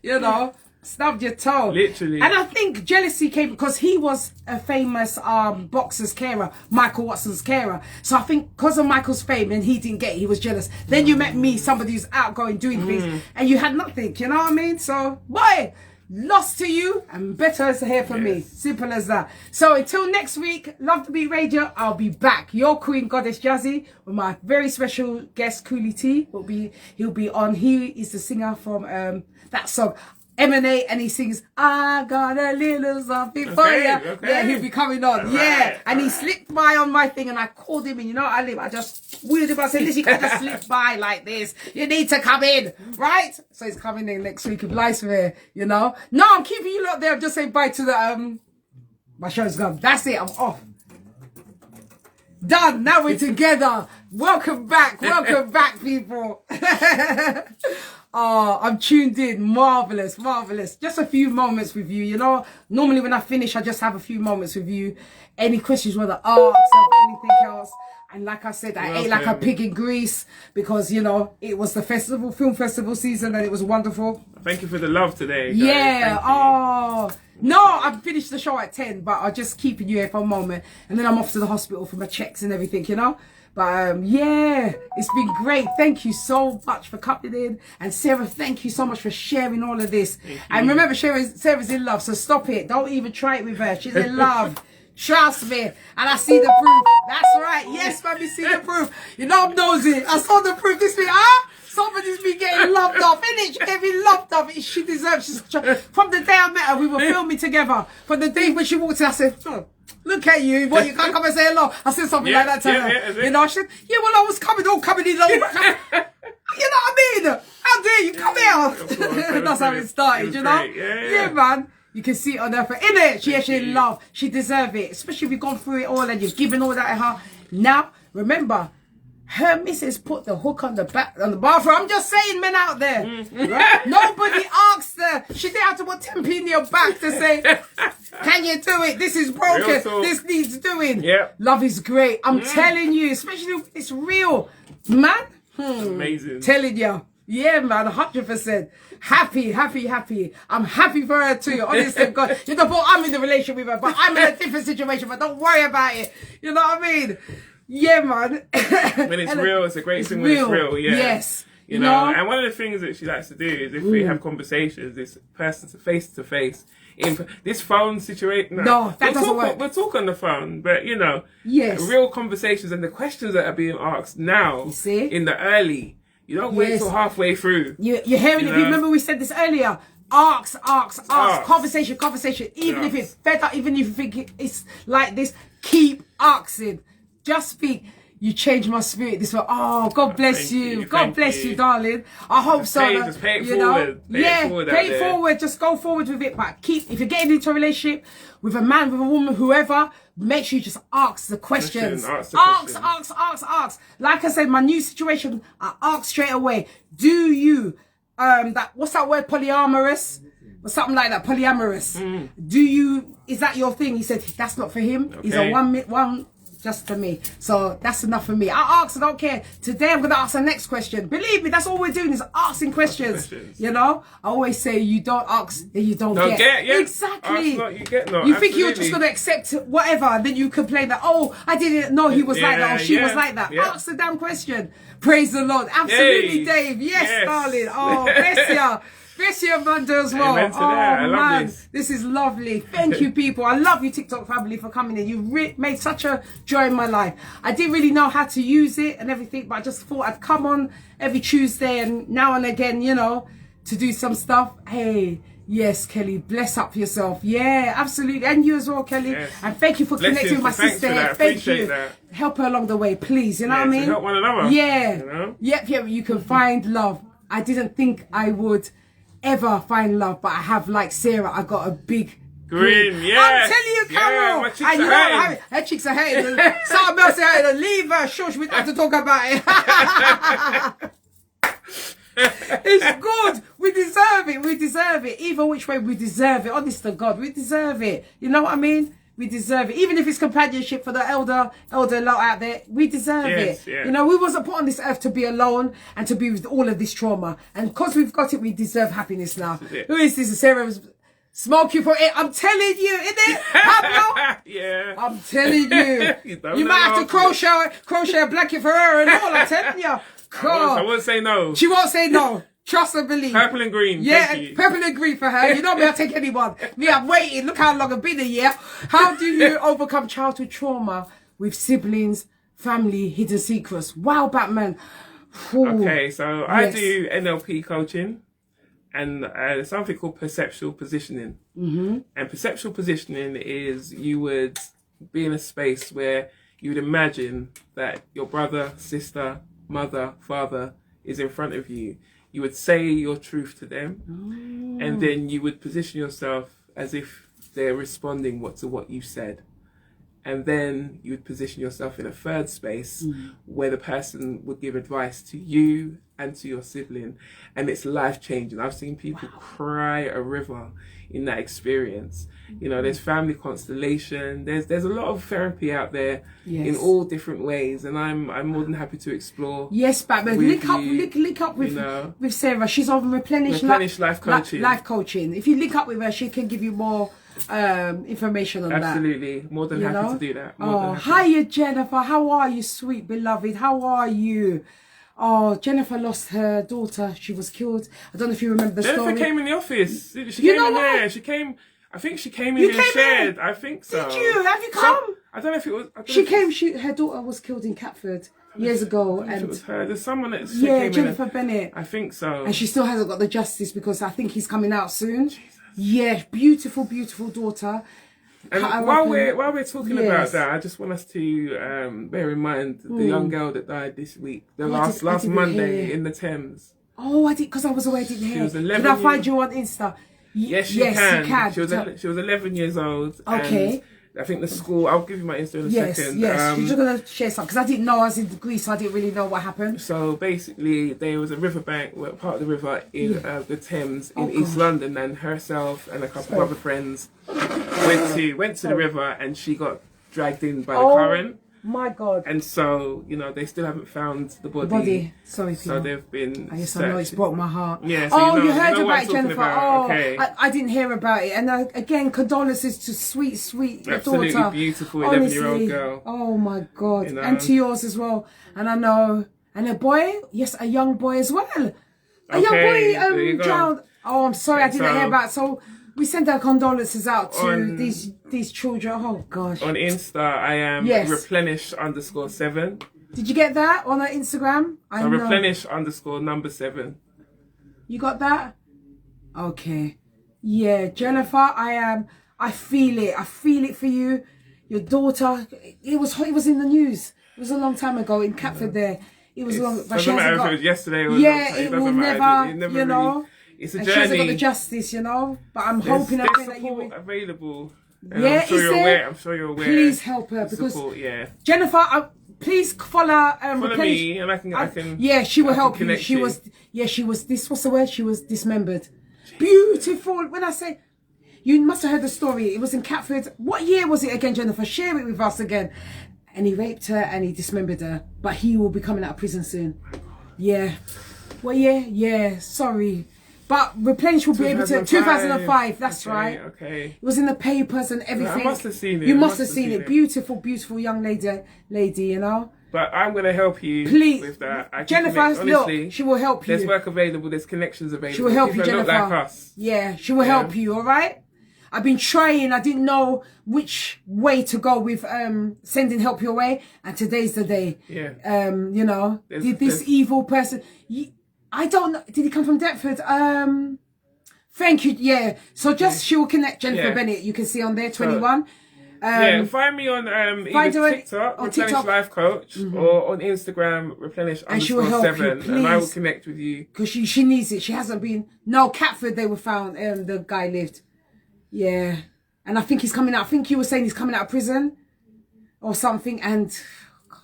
you know. Stubbed your toe. Literally. And I think jealousy came because he was a famous boxer's carer, Michael Watson's carer. So I think because of Michael's fame and he didn't get it, he was jealous. Then you met me, somebody who's outgoing, doing things, and you had nothing, you know what I mean? So, boy, lost to you and better is here for me. Simple as that. So until next week, Love the Beat Radio, I'll be back. Your Queen Goddess Jazzy with my very special guest, Cooley T. He'll be on. He is the singer from that song. M&A, and he sings, I got a little something for you. Okay. Yeah, he'll be coming on. Right. And he slipped by on my thing and I called him and you know what I live? I just wheeled him. I said, listen, you can't just slip by like this. You need to come in, right? So he's coming in next week with Lycevere, you know. No, I'm keeping you lot there. I'm just saying bye to the, my show's gone. That's it. I'm off. Done. Now we're together. Welcome back. Welcome back, people. Oh, I'm tuned in. Marvelous, marvelous. Just a few moments with you. You know, normally when I finish, I just have a few moments with you. Any questions, whether ask or anything else. And like I said, I ate like a pig in Greece because, you know, it was the film festival season and it was wonderful. Thank you for the love today, guys. Yeah. Oh, no, I finished the show at 10, but I'm just keeping you here for a moment. And then I'm off to the hospital for my checks and everything, you know. But yeah, it's been great. Thank you so much for coming in. And Sarah, thank you so much for sharing all of this. And remember, Sarah's in love, so stop it. Don't even try it with her. She's in love. Trust me. And I see the proof. That's right. Yes, let me see the proof. You know I'm nosy. I saw the proof this week. Somebody's been getting loved up, innit? She getting loved up. She deserves it. From the day I met her, we were filming together. From the day when she walked in, I said, look at you. What, you can't come and say hello? I said something like that to her. You know, she said, yeah, well, I was coming in. You know what I mean? How dare you come here? That's how it started, you know? Yeah, man. You can see it on her face. Innit? She actually in love. She deserves it. Especially if you've gone through it all and you've given all that to her. Now, remember, her missus put the hook on the bathroom. I'm just saying, men out there. Right? Nobody asked her. She didn't have to put 10p in your back to say, can you do it? This is broken. This needs doing. Yep. Love is great. I'm telling you, especially if it's real. Man. Amazing. Telling you. Yeah, man, 100%. Happy. I'm happy for her too. Honestly, God. You know, but I'm in the relationship with her, but I'm in a different situation, but don't worry about it. You know what I mean? Yeah, man. When it's real, it's a great thing when it's real. Yeah. Yes. You know, and one of the things that she likes to do is if we have conversations, this person to face. In this phone situation, no, that doesn't work. We'll talk on the phone, but you know, real conversations and the questions that are being asked now, you see? In the early. You don't wait till halfway through. You're hearing it. Remember we said this earlier. Ask. Conversation. Even if it's better, even if you think it's like this, keep asking. Just speak. You changed my spirit this way. Oh, God bless you. God bless you, darling. I hope so. Just pay it forward. Pay it forward. Just go forward with it. But if you're getting into a relationship with a man, with a woman, whoever, make sure you just ask the questions. Ask. Like I said, my new situation, I ask straight away. Do you, what's that word? Polyamorous? Or something like that. Polyamorous. Is that your thing? He said, that's not for him. Okay. He's a one just for me. So that's enough for me. I ask, I don't care. Today I'm going to ask the next question. Believe me, that's all we're doing is asking questions. You know? I always say you don't ask, then you don't get. Yeah. Exactly. Ask not, you get not. You think you're just going to accept whatever, and then you complain that, oh, I didn't know he was like that or she was like that. Ask the damn question. Praise the Lord. Absolutely, Dave. Yes, darling. Oh, bless you. Bless you, Amanda, as well. Amen to that. I love this is lovely. Thank you, people. I love you, TikTok family, for coming in. You've made such a joy in my life. I didn't really know how to use it and everything, but I just thought I'd come on every Tuesday and now and again, you know, to do some stuff. Hey, yes, Kelly, bless up yourself. Yeah, absolutely. And you as well, Kelly. Yes. And thank you for connecting with my sister. Thank you. That. Help her along the way, please. You know what I mean? To help one another. Yeah. You know? Yep. You can find love. I didn't think I would ever find love, but I have, like Sarah, I got a big grin. Yeah, I'm telling you, Carol. Yeah, you know, her cheeks are hurting. Something else hurting. Leave her. Shush, we don't have to talk about it. It's good. We deserve it. Either which way, we deserve it. Honest to God, we deserve it. You know what I mean? We deserve it. Even if it's companionship for the elder lot out there, we deserve it. Yeah. You know, we wasn't put on this earth to be alone and to be with all of this trauma. And because we've got it, we deserve happiness now. Who is this? Sarah smoking for it. I'm telling you, isn't it, Pablo? Yeah. I'm telling you. You might have to crochet a blanket for her and all, I'm telling you. I won't say no. She won't say no. Trust and believe. Purple and green. Yeah, purple and green for her. You know me, I'll take anyone. Me, I'm waiting. Look how long I've been here. How do you overcome childhood trauma with siblings, family, hidden secrets? Wow, Batman. Ooh. Okay, so I do NLP coaching and something called perceptual positioning. And perceptual positioning is you would be in a space where you would imagine that your brother, sister, mother, father is in front of you. You would say your truth to them, and then you would position yourself as if they're responding to what you said. And then you would position yourself in a third space where the person would give advice to you and to your sibling. And it's life-changing. I've seen people cry a river in that experience. You know, there's family constellation. There's a lot of therapy out there in all different ways. And I'm more than happy to explore. Yes, Batman. Link up with Sarah. She's on Replenish Life Coaching. Life Coaching. If you link up with her, she can give you more information on that. Absolutely. More than happy to do that. Hiya, Jennifer. How are you, sweet beloved? How are you? Oh, Jennifer lost her daughter. She was killed. I don't know if you remember the story. Jennifer came in the office. She came in there. She came. I think she came in and shared. I think so. Did you? Have you come? I don't know if it was. She came. Her daughter was killed in Catford years ago, and it was her. There's someone that came Jennifer Bennett. I think so. And she still hasn't got the justice because I think he's coming out soon. Jesus. Yeah, beautiful, beautiful daughter. And while we're talking about that, I just want us to bear in mind the young girl that died this week, last Monday in the Thames. Oh, I did, because I was away. I didn't hear. She was 11. Can I find you on Insta? Yes, you can. She was 11 years old. Okay. And I think the school. I'll give you my Insta in a second. Yes, you're just gonna share something because I didn't know I was in Greece, so I didn't really know what happened. So basically, there was a riverbank, part of the river in the Thames in East London, and herself and a couple of other friends went to the river, and she got dragged in by the current. My God. And so, you know, they still haven't found the body. Sorry, so they've been. Yes, I know it's broke my heart. Yeah. So you heard about it, Jennifer. About. Okay. I didn't hear about it. And again, condolences to sweet absolutely daughter. Beautiful 11-year-old girl. Oh my God. You know? And to yours as well. And I know, and a boy, yes, a young boy as well. A young boy drowned. Oh, I'm sorry, I didn't hear about it. So we send our condolences out to these children. Oh gosh. On Insta, I am replenish_7. Did you get that on our Instagram? So replenish_7. You got that? Okay. Yeah, Jennifer, I feel it. I feel it for you. Your daughter, it was in the news. It was a long time ago in Catford there. It was long. But doesn't matter if it was yesterday or it will never, you know. It's a journey. She hasn't got the justice, you know. But I'm hoping and praying that you will. Available. Yeah, I'm sure you're aware. Please help her because Jennifer, please follow me, and I can. Yeah, she will help you. She was this. What's the word? She was dismembered. Jeez. Beautiful. When I say, you must have heard the story. It was in Catford. What year was it again, Jennifer? Share it with us again. And he raped her and he dismembered her. But he will be coming out of prison soon. Yeah. What year? Yeah. Sorry. But Replenish will be able to. 2005. That's right. Okay. It was in the papers and everything. I must have seen it. You must have seen it. Beautiful, beautiful young lady. You know. But I'm going to help you with that. Jennifer, look, she will help you. There's work available. There's connections available. She will help you, Jennifer. Look like us. Yeah, she will help you. All right. I've been trying. I didn't know which way to go with sending help your way, and today's the day. Yeah. You know, this evil person. I don't know. Did he come from Deptford? Thank you. Yeah. So she will connect Jennifer Bennett. You can see on there, 21. Find me on either TikTok, Replenish Life Coach, or on Instagram, Replenish_7, and I will connect with you. Because she needs it. She hasn't been. No, Catford they were found. The guy lived. Yeah, and I think he's coming out. I think you were saying he's coming out of prison, or something. And God,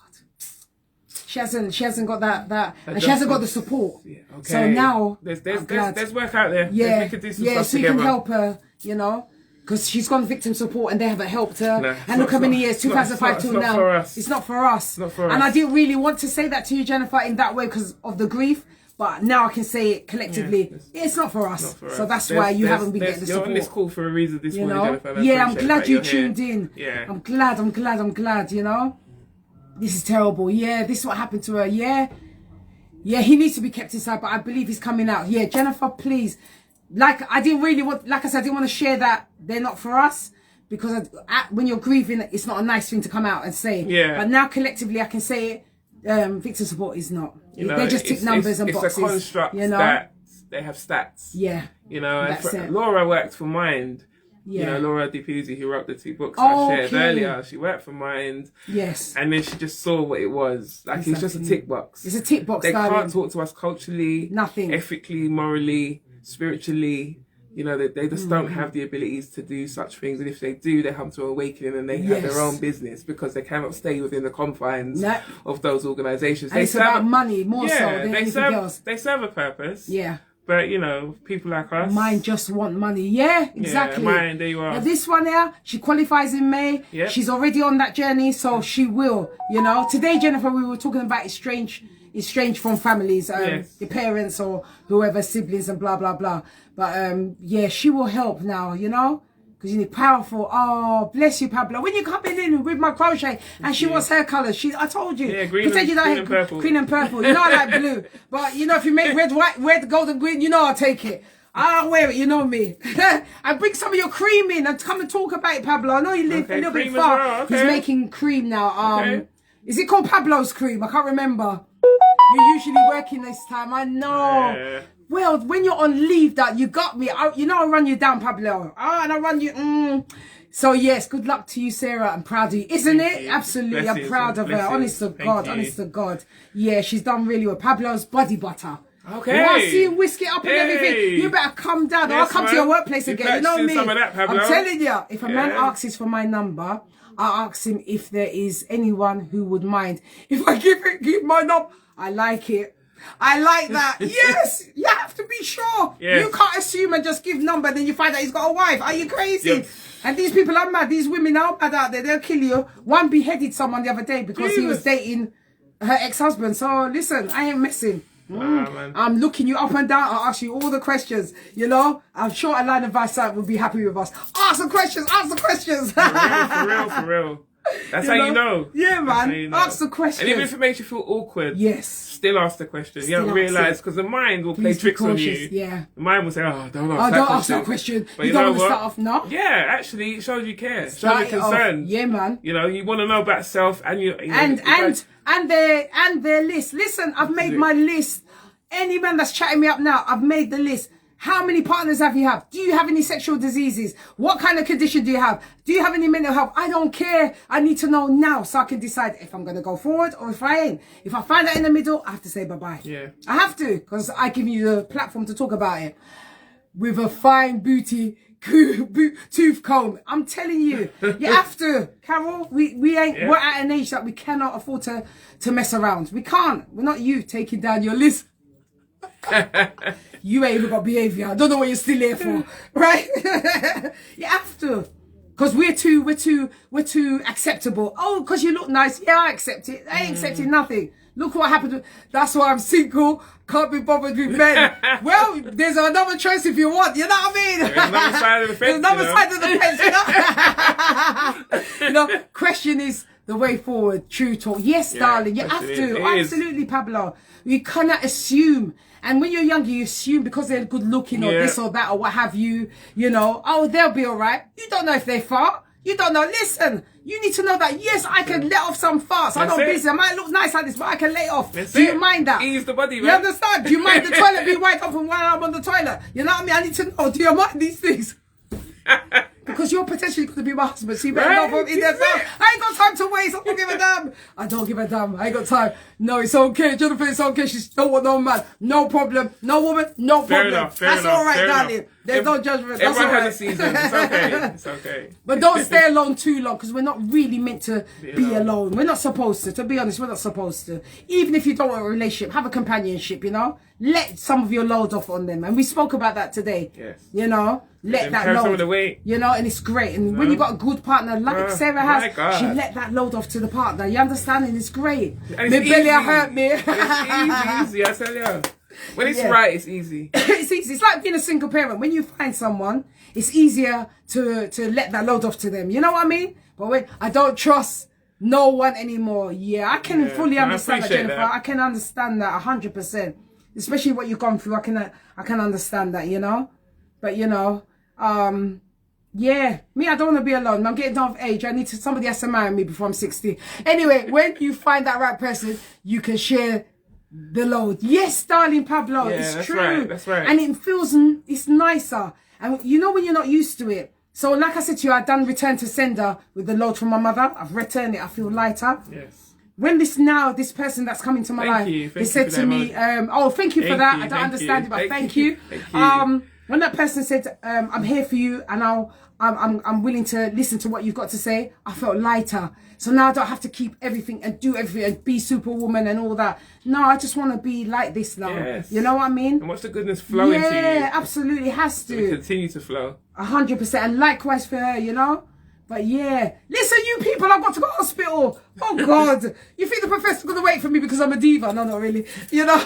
she hasn't got that, and she hasn't got the support. Yeah, okay. So now there's work out there. Yeah, we could do some stuff so together. you can help her. You know. because she's gone victim support and they haven't helped her. No, and look how many years, 2005 till now. It's not for us. Not for us. And I didn't really want to say that to you, Jennifer, in that way because of the grief. But now I can say it collectively. It's not for us. So that's why you haven't been getting the support. You're on this call for a reason this morning, Jennifer. Yeah, I'm glad you tuned in. Yeah. I'm glad, you know. This is terrible. Yeah, this is what happened to her. Yeah, he needs to be kept inside, but I believe he's coming out. Yeah, Jennifer, please. Like I said, I didn't want to share that they're not for us. Because when you're grieving, it's not a nice thing to come out and say. Yeah. But now collectively I can say it. Victim support is not. They just tick numbers and boxes. It's a construct that they have stats. Yeah. You know, and Laura worked for Mind. Yeah. You know, Laura DiPizzi, who wrote the 2 books I shared earlier. She worked for Mind. Yes. And then she just saw what it was. Like, it's just a tick box. It's a tick box, They can't talk to us culturally. Nothing. Ethically, morally, spiritually. You know, they just don't have the abilities to do such things. And if they do, they come to awakening and they have their own business because they cannot stay within the confines of those organisations. And it's about money more so than anything else. They serve a purpose. Yeah. But, you know, people like us. Mine just want money. Yeah, exactly. Yeah, mine, there you are. Now, this one here, she qualifies in May. Yep. She's already on that journey, so she will, you know. Today, Jennifer, we were talking about estranged from families, your parents or whoever, siblings and blah, blah, blah. But, yeah, she will help now, you know. Because you need powerful. Oh, bless you, Pablo. When you coming in with my crochet and she wants her colours, I told you. Yeah, green and purple. Green and purple. You know I like blue. But, you know, if you make red, white, red, gold and green, you know I'll take it. I'll wear it, you know me. I bring some of your cream in and come and talk about it, Pablo. I know you live a little bit far. Well, He's making cream now. Is it called Pablo's cream? I can't remember. You're usually working this time. I know. Yeah. Well, when you're on leave, that you got me. You know I'll run you down, Pablo. And I run you. So yes, good luck to you, Sarah. I'm proud of you, isn't it? Absolutely, Blessings, I'm proud of her. Honest to God, honest to God. Yeah, she's done really well. Pablo's body butter. Okay. You want to see him whisk it up and everything? You better come down. I'll come to your workplace again. You know me. Some of that, Pablo. I'm telling you, if a man asks for my number, I'll ask him if there is anyone who would mind if I give my number. I like it. I like that. Yes, you have to be sure. Yes. You can't assume and just give number, then you find out he's got a wife. Are you crazy? Yep. And these people are mad. These women are mad out there. They'll kill you. One beheaded someone the other day because he was dating her ex-husband. So listen, I ain't messing. I'm looking you up and down. I'll ask you all the questions. You know, I'm sure Align Advice site will be happy with us. Ask the questions. Ask the questions. For real. That's how you know. Yeah, man. Ask the question. And even if it makes you feel awkward, still ask the question. You don't realise, because the mind will play tricks on you. Yeah. The mind will say, don't ask that question. But you don't want to start off, no? Yeah, actually, it shows you care. It shows you concern. Yeah, man. You know, you want to know about self and you and their list. Listen, I've made my list. Any man that's chatting me up now, I've made the list. How many partners have you had? Do you have any sexual diseases? What kind of condition do you have? Do you have any mental health? I don't care. I need to know now so I can decide if I'm going to go forward or if I ain't. If I find out in the middle, I have to say bye-bye. Yeah. I have to, because I give you the platform to talk about it. With a fine booty tooth comb. I'm telling you, you have to. Carol, we're at an age that we cannot afford to mess around. We can't. We're not you taking down your list. You ain't even got behaviour. I don't know what you're still here for, right? You have to, because we're too acceptable. Oh, because you look nice. Yeah, I accept it. I ain't accepting nothing. Look what happened. That's why I'm single. Can't be bothered with men. Well, there's another choice if you want. You know what I mean? There's another side of the fence. There's another side of the fence. You know, question is the way forward. True talk. Yes, darling. You have to. Absolutely, Pablo. You cannot assume. And when you're younger, you assume because they're good looking or this or that or what have you, you know, oh, they'll be all right. You don't know if they fart. You don't know. Listen, you need to know that, yes, I can let off some farts. I'm not busy. I might look nice like this, but I can let it off. Do you mind that? Ease the body, man. You understand? Do you mind the toilet being wiped off while I'm on the toilet? You know what I mean? I need to know. Do you mind these things? Because you're potentially going to be my husband, so you better know from in there. I ain't got time to waste. I don't give a damn. I don't give a damn. I ain't got time. No, it's okay. Jennifer, it's okay. She don't want no man. No problem. No woman. No problem. Fair enough. All right, darling. There's no judgment. Everyone has a season. It's okay. It's okay. But don't stay alone too long, because we're not really meant to be alone. We're not supposed to. To be honest, we're not supposed to. Even if you don't want a relationship, have a companionship, you know? Let some of your load off on them. And we spoke about that today. Yes. You know? Let that load. Some of the weight. You know, and it's great. And when you got a good partner like Sarah has, she let that load off to the partner. You understand? And it's great. And My belly hurt me. It's easy, I tell you. When it's right, it's easy. It's easy. It's like being a single parent. When you find someone, it's easier to let that load off to them. You know what I mean? But when I don't trust no one anymore. Yeah, I can fully understand that, Jennifer. I can understand that 100%. Especially what you've gone through. I can understand that, you know? But, you know, yeah, me, I don't want to be alone. I'm getting of age. Somebody has to marry me before I'm 60. Anyway, when you find that right person, you can share the load. Yes, darling Pablo, it's true. Right, that's right. And it feels, it's nicer. And you know when you're not used to it. So like I said to you, I've done return to sender with the load from my mother. I've returned it. I feel lighter. Yes. When this person that's coming to my life, they said to me, oh, thank you for that. I don't understand it, but thank you. When that person said, I'm here for you and I'm willing to listen to what you've got to say, I felt lighter. So now I don't have to keep everything and do everything and be superwoman and all that. No, I just want to be like this now. Yes. You know what I mean? And watch the goodness flow into you. Yeah, absolutely. It has to. So continue to flow. 100%. And likewise for her, you know? But yeah. Listen, you people, I've got to go to hospital. Oh, God. You think the professor's going to wait for me because I'm a diva? No, not really. You know?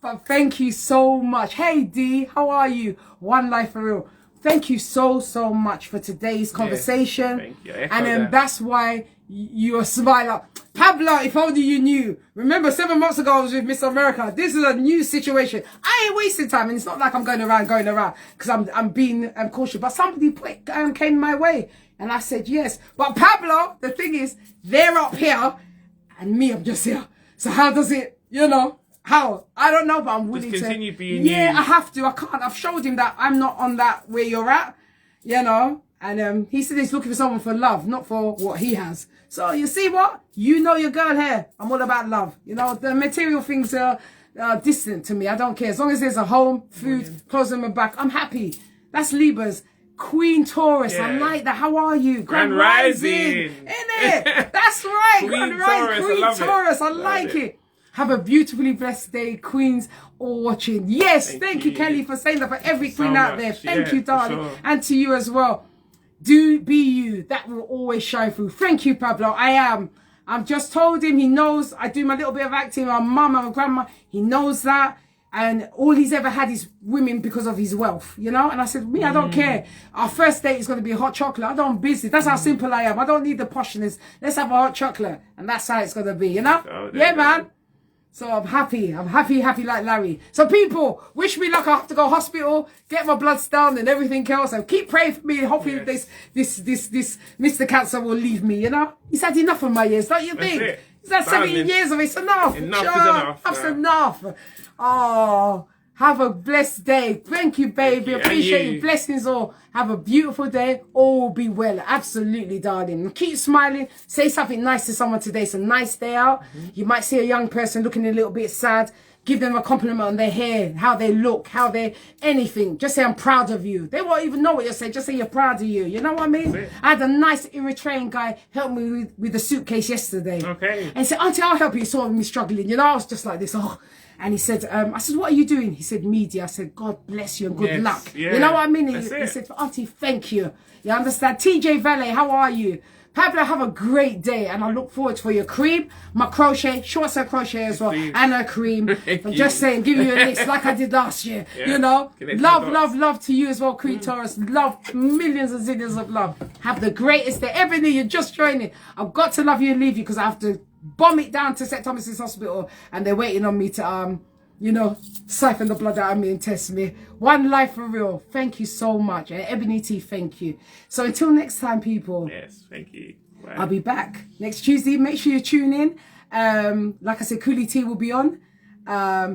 But thank you so much. Hey, D, how are you? One life for real. Thank you so much for today's conversation. Thank you. And that's why you're smiling. Pablo, if only you knew. Remember, 7 months ago I was with Miss America. This is a new situation. I ain't wasting time, and it's not like I'm going around because I'm being cautious. But somebody came my way, and I said yes. But Pablo, the thing is, they're up here, and me, I'm just here. So how does it, you know? How? I don't know, but I'm willing just continue being you. you. I have to. I can't. I've showed him that I'm not on that where you're at, you know. And he said he's looking for someone for love, not for what he has. So you see what? You know your girl here. I'm all about love. You know, the material things are distant to me. I don't care. As long as there's a home, food, clothes on my back, I'm happy. That's Libras. Queen Taurus, I like that. How are you? Grand Rising. Innit? That's right. Queen Grand Rising. Taurus, Queen Taurus. I like it. Have a beautifully blessed day, Queens, all watching. Yes, thank you, Kelly, for saying that for every queen out there. Thank you, darling. Sure. And to you as well. Do be you. That will always shine through. Thank you, Pablo. I am. I've just told him. He knows I do my little bit of acting. My mum and my grandma. He knows that. And all he's ever had is women because of his wealth, you know? And I said, me, I don't care. Our first date is going to be hot chocolate. I don't business. That's how simple I am. I don't need the poshness. Let's have a hot chocolate. And that's how it's going to be, you know? Oh, yeah, man. So I'm happy. I'm happy like Larry. So people, wish me luck. I have to go hospital, get my bloods down and everything else. And keep praying for me. Hopefully this Mr. Cancer will leave me, you know? He's had enough of my years, don't you think? He's had 17 years of it. It's enough. Enough is enough. That's enough. Oh, have a blessed day. Thank you, baby. Appreciate your blessings all. Have a beautiful day. All will be well. Absolutely, darling. Keep smiling. Say something nice to someone today. It's a nice day out. You might see a young person looking a little bit sad. Give them a compliment on their hair, how they look, how they, anything. Just say, I'm proud of you. They won't even know what you're saying. Just say you're proud of you. You know what I mean? I had a nice Eritrean guy help me with the suitcase yesterday. Okay. And he said, Auntie, I'll help you. He saw me struggling. You know, I was just like this. Oh. And he said, I said, what are you doing? He said, media. I said, God bless you and good luck. Yeah. You know what I mean? He said, Auntie, thank you. You understand? TJ Valet, how are you? Pablo, have a great day. And I look forward for your cream, my crochet, short hair crochet as well, and a cream. I'm just saying, give you a list like I did last year. Yeah. You know? Love to you as well, Queen Taurus. Love, millions and zillions of love. Have the greatest day. Ebony, you're just joining. I've got to love you and leave you because I have to bomb it down to St. Thomas's Hospital and they're waiting on me to you know, siphon the blood out of me and test me. One life for real. Thank you so much. And Ebony T, thank you. So until next time, people. Yes, thank you. Bye. I'll be back next Tuesday. Make sure you tune in. Like I said, Cooley T will be on.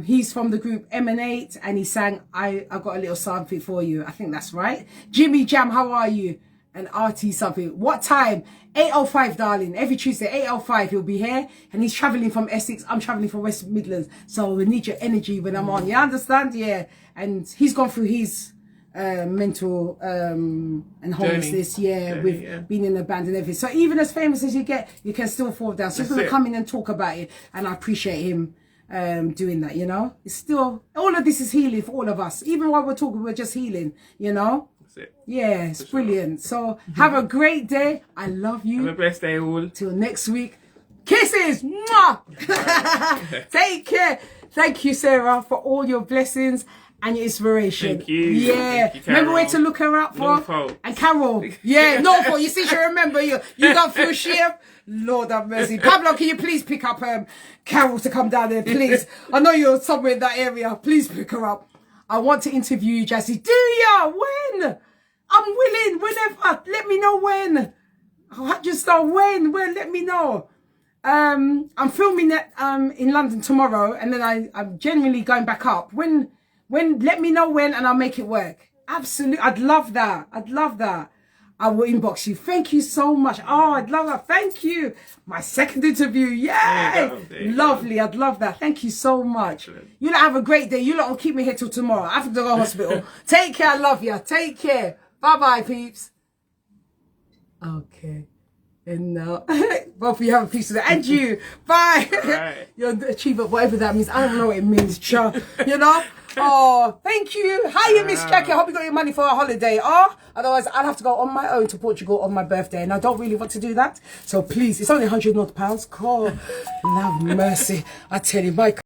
He's from the group Emanate and he sang I got a little something for you. I think that's right. Jimmy Jam, how are you? and RT something. What time? 8:05, darling. Every Tuesday, 8:05, he'll be here. And he's travelling from Essex. I'm travelling from West Midlands. So we need your energy when I'm on. You understand? Yeah. And he's gone through his mental and homelessness, with being in a band and everything. So even as famous as you get, you can still fall down. So he's going to come in and talk about it. And I appreciate him doing that, you know. It's still, all of this is healing for all of us. Even while we're talking, we're just healing, you know. Yeah, it's brilliant. So have a great day. I love you. Have a blessed day all. Till next week. Kisses. Mwah! Take care. Thank you, Sarah, for all your blessings and your inspiration. Thank you. Yeah. Thank you, remember where to look her up for? Norfolk. And Carol. Yeah, Norfolk. You see, she remember you. You got through shift. Lord have mercy. Pablo, can you please pick up Carol to come down there, please? I know you're somewhere in that area. Please pick her up. I want to interview you, Jessie. Do ya? When? I'm willing. Whenever. Let me know when. Just when? Let me know. I'm filming that in London tomorrow, and then I'm genuinely going back up. When? Let me know when, and I'll make it work. Absolutely. I'd love that. I'd love that. I will inbox you. Thank you so much. Oh, I'd love that. Thank you. My second interview. Yay. Lovely. I'd love that. Thank you so much. You lot have a great day. You lot will keep me here till tomorrow. I have to go to hospital. Take care. I love you. Take care. Bye-bye, peeps. Okay. And now, both of you have a piece of that. And you. Bye. Right. You're the achiever, whatever that means. I don't know what it means, you know? Oh, thank you. Hiya, Miss Jackie. I hope you got your money for a holiday. Oh, otherwise I'll have to go on my own to Portugal on my birthday, and I don't really want to do that. So please, it's only £100 odd. God, love mercy. I tell you, my